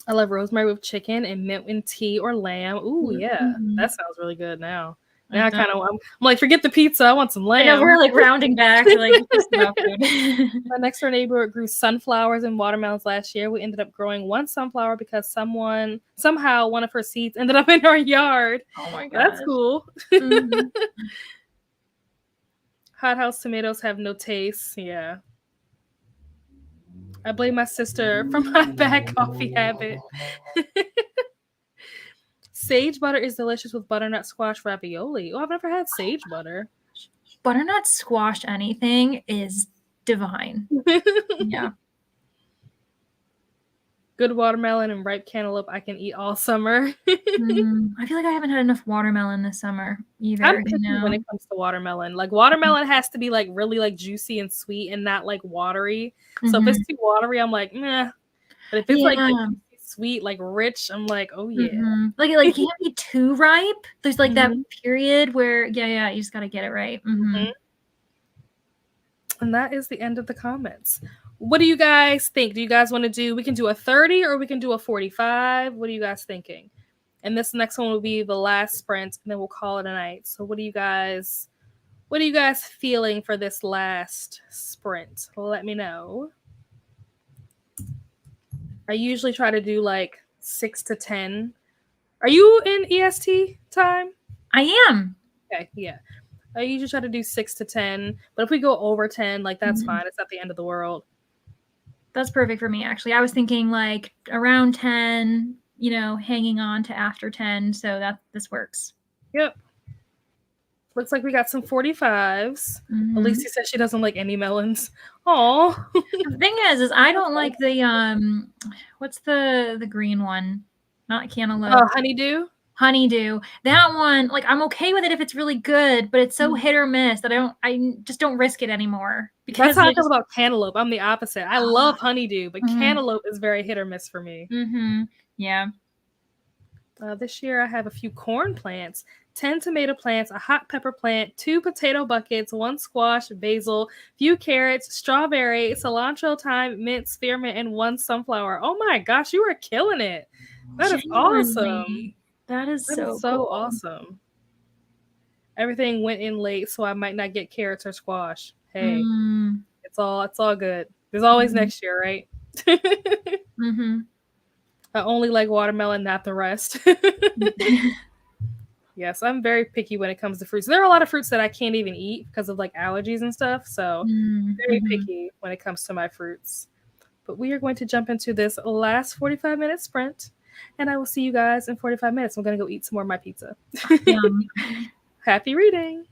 I love rosemary with chicken and mint and tea or lamb. Ooh, yeah. That sounds really good now. Now I'm like, forget the pizza. I want some lamb. I know, we're like rounding back. Like, my next door neighbor grew sunflowers and watermelons last year. We ended up growing one sunflower because somehow one of her seeds ended up in our yard. Oh my god, that's cool. Hothouse tomatoes have no taste. Yeah. I blame my sister for my bad coffee habit. Sage butter is delicious with butternut squash ravioli. Oh, I've never had sage butter. Butternut squash anything is divine. Yeah. Good watermelon and ripe cantaloupe I can eat all summer. I feel like I haven't had enough watermelon this summer either. I'm picky when it comes to watermelon. Like watermelon has to be like really like juicy and sweet and not like watery. So if it's too watery, I'm like, meh. But if it's like sweet, like rich, I'm like, oh yeah. Like it can't be too ripe. There's like that period where you just gotta get it right. And that is the end of the comments. What do you guys think? Do you guys want to do? We can do a 30 or we can do a 45. What are you guys thinking? And this next one will be the last sprint, and then we'll call it a night. So what are you guys feeling for this last sprint? Let me know. I usually try to do like 6 to 10. Are you in EST time? I am. Okay, yeah. I usually try to do 6 to 10, but if we go over 10, like that's fine. It's not the end of the world. That's perfect for me, actually. I was thinking like around 10, hanging on to after 10, so this works. Yep. Looks like we got some 45s. Alicia said she doesn't like any melons. Aw. The thing is I don't like the what's the green one? Not cantaloupe. Oh, honeydew? Honeydew. That one, like I'm okay with it if it's really good, but it's so hit or miss that I just don't risk it anymore. Because that's how I feel about cantaloupe. I'm the opposite. I love honeydew, but cantaloupe is very hit or miss for me. Yeah. This year I have a few corn plants, 10 tomato plants, a hot pepper plant, 2 potato buckets, 1 squash, basil, few carrots, strawberry, cilantro, thyme, mint, spearmint, and 1 sunflower. Oh my gosh, you are killing it. That is awesome. Genuinely, that is That is so so cool. awesome. Everything went in late, so I might not get carrots or squash. Hey, Mm, it's all good. There's always mhm, next year, right? mhm. I only like watermelon, not the rest. Yes, I'm very picky when it comes to fruits. There are a lot of fruits that I can't even eat because of like allergies and stuff. So Mm, very mhm. picky when it comes to my fruits. But we are going to jump into this last 45-minute sprint, and I will see you guys in 45 minutes. I'm going to go eat some more of my pizza. Yum. Happy reading.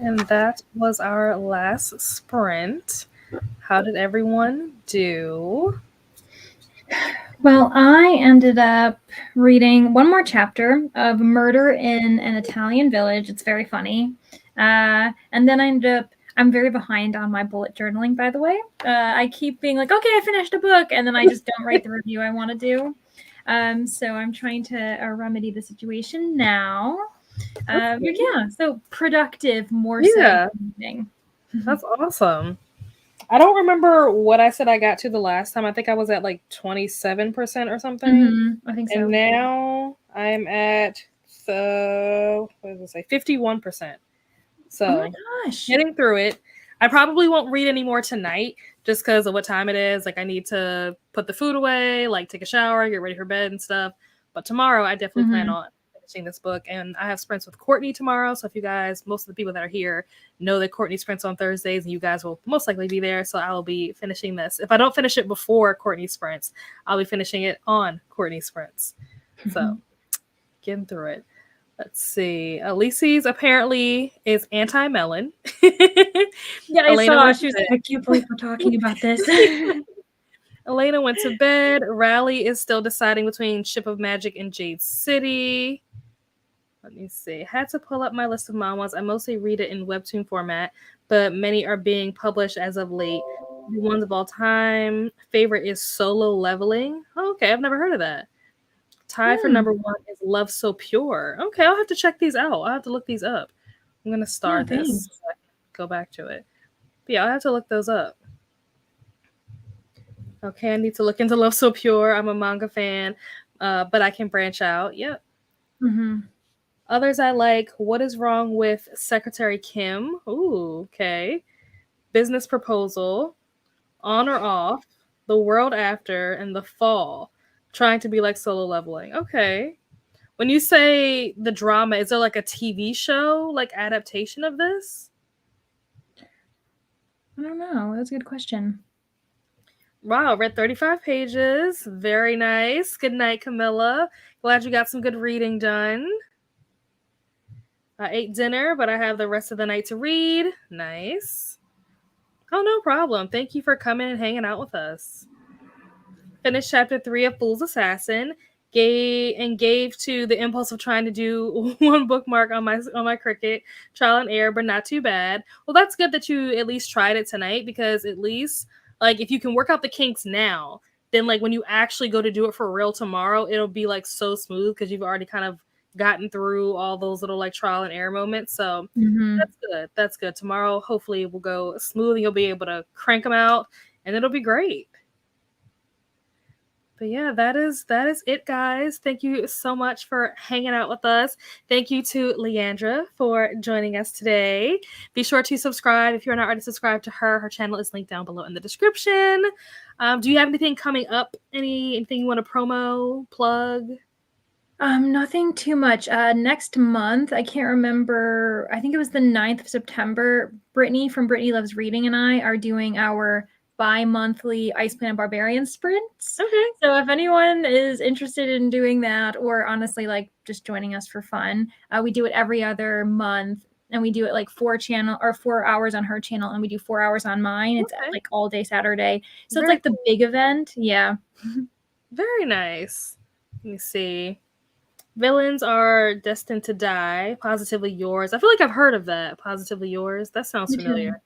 And that was our last sprint. How did everyone do? Well, I ended up reading one more chapter of Murder in an Italian Village. It's very funny. And then I'm very behind on my bullet journaling, by the way. I keep being like, okay, I finished a book, and then I just don't write the review I want to do. So I'm trying to remedy the situation now. But yeah, so productive more so than anything. That's awesome. I don't remember what I said I got to the last time. I think I was at like 27% or something. I think so. And now I'm at what did I say? 51%. So oh my gosh, getting through it. I probably won't read any more tonight just because of what time it is. Like I need to put the food away, like take a shower, get ready for bed and stuff. But tomorrow I definitely plan on finishing this book. And I have sprints with Courtney tomorrow. So if you guys, most of the people that are here know that Courtney sprints on Thursdays and you guys will most likely be there. So I will be finishing this. If I don't finish it before Courtney sprints, I'll be finishing it on Courtney sprints. So getting through it. Let's see. Elise's apparently is anti-melon. Yeah, I saw. She was like, I can't believe we're talking about this. Elena went to bed. Rally is still deciding between Ship of Magic and Jade City. Let me see. Had to pull up my list of manhwas. I mostly read it in webtoon format, but many are being published as of late. The ones of all time. Favorite is Solo Leveling. Oh, okay, I've never heard of that. Tied for number 1 is Love So Pure. Okay, I'll have to check these out. I'll have to look these up. I'm going to start this. So I can go back to it. But yeah, I'll have to look those up. Okay, I need to look into Love So Pure. I'm a manga fan, but I can branch out. Yep. Others I like. What is Wrong with Secretary Kim? Ooh, okay. Business Proposal. On or Off. The World After. And The Fall. Trying to be like Solo Leveling. Okay. When you say the drama, is there like a TV show, like adaptation of this? I don't know. That's a good question. Wow, read 35 pages. Very nice. Good night, Camilla. Glad you got some good reading done. I ate dinner, but I have the rest of the night to read. Nice. Oh, no problem. Thank you for coming and hanging out with us. Finished chapter 3 of Fool's Assassin. Gave to the impulse of trying to do one bookmark on my Cricut. Trial and error, but not too bad. Well, that's good that you at least tried it tonight, because at least, like, if you can work out the kinks now, then, like, when you actually go to do it for real tomorrow, it'll be, like, so smooth because you've already kind of gotten through all those little, like, trial and error moments. So that's good. That's good. Tomorrow, hopefully, will go smooth and you'll be able to crank them out, and it'll be great. But yeah, that is it, guys. Thank you so much for hanging out with us. Thank you to Leandra for joining us today. Be sure to subscribe if you're not already subscribed to her. Her channel is linked down below in the description. Do you have anything coming up? Anything you want to promo, plug? Nothing too much. Next month, I can't remember. I think it was the 9th of September. Brittany from Brittany Loves Reading and I are doing our bi-monthly Ice Planet Barbarian sprints. Okay. So if anyone is interested in doing that, or honestly, like just joining us for fun, we do it every other month, and we do it like 4 hours on her channel, and we do 4 hours on mine. It's like all day Saturday. So it's like the big event. Yeah. Very nice. Let me see. Villains Are Destined to Die. Positively Yours. I feel like I've heard of that. Positively Yours. That sounds familiar.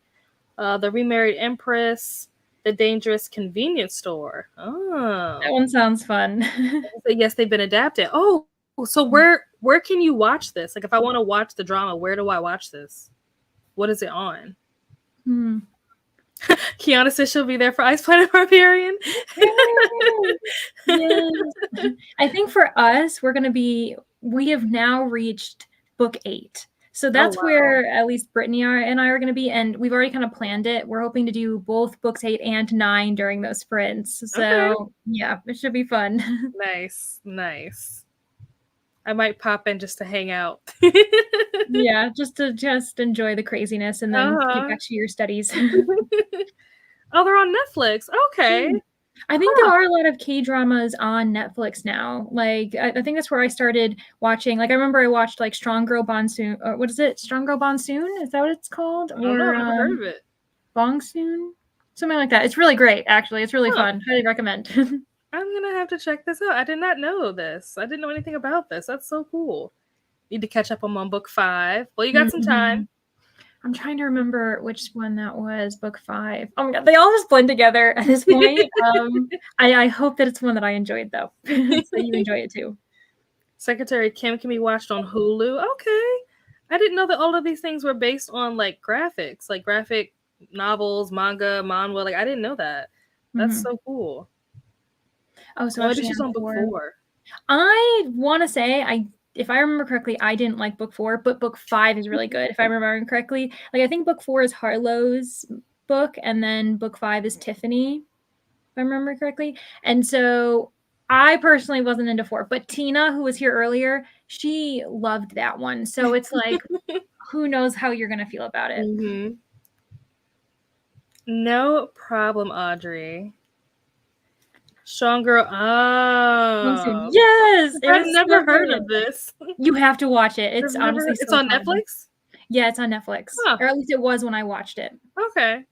The Remarried Empress. The Dangerous Convenience Store. Oh, that one sounds fun. Yes, they've been adapted. Oh, so where can you watch this? Like, if I want to watch the drama, where do I watch this? What is it on? Kiana says she'll be there for Ice Planet Barbarian. Yes. I think for us, we have now reached book 8. So that's where at least Brittany and I are going to be, and we've already kind of planned it. We're hoping to do both books 8 and 9 during those sprints. So yeah, it should be fun. Nice. I might pop in just to hang out. Yeah, just to enjoy the craziness and then get back to your studies. Oh, they're on Netflix. Okay. I think there are a lot of K-dramas on Netflix now. Like, I think that's where I started watching. Like, I remember I watched like Strong Girl Bonsoon. Or what is it? Strong Girl Bonsoon? Is that what it's called? I don't know. Or I've never heard of it. Bongsoon? Something like that. It's really great, actually. It's really Huh. fun. Highly recommend. I'm gonna have to check this out. I did not know this. I didn't know anything about this. That's so cool. Need to catch up on my book 5. Well, you got some time. I'm trying to remember which one that was, book 5. Oh my god, they all just blend together at this point. I hope that it's one that I enjoyed, though, so you enjoy it too. Secretary Kim can be watched on Hulu. Okay. I didn't know that all of these things were based on like graphics, like graphic novels, manga, manhwa. Like I didn't know that. That's so cool. Oh, so Well, maybe actually she's on book 4. I want to say if I remember correctly, I didn't like book 4, but book 5 is really good. If I remember correctly, like I think book 4 is Harlow's book, and then book 5 is Tiffany, if I remember correctly. And so I personally wasn't into 4, but Tina, who was here earlier, she loved that one. So it's like, who knows how you're gonna feel about it? Mm-hmm. No problem, Audrey. Strong Girl. Oh, Yes, I've never heard of this. You have to watch it. It's honestly It's so on fun. Netflix? Yeah, it's on Netflix. Huh. Or at least it was when I watched it. Okay.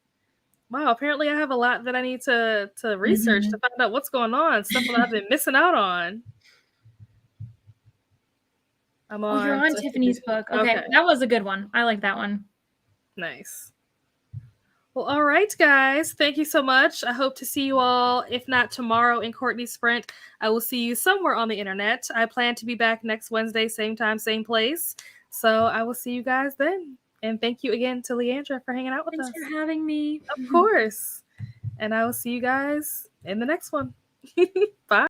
Wow, apparently I have a lot that I need to research to find out what's going on, stuff that I've been missing out on. I'm on. Oh, you're on Tiffany's book. Okay, that was a good one. I like that one. Nice. Well, all right, guys. Thank you so much. I hope to see you all, if not tomorrow in Courtney's Sprint, I will see you somewhere on the internet. I plan to be back next Wednesday, same time, same place. So I will see you guys then. And thank you again to Leandra for hanging out with us. Thanks for having me. Of course. And I will see you guys in the next one. Bye.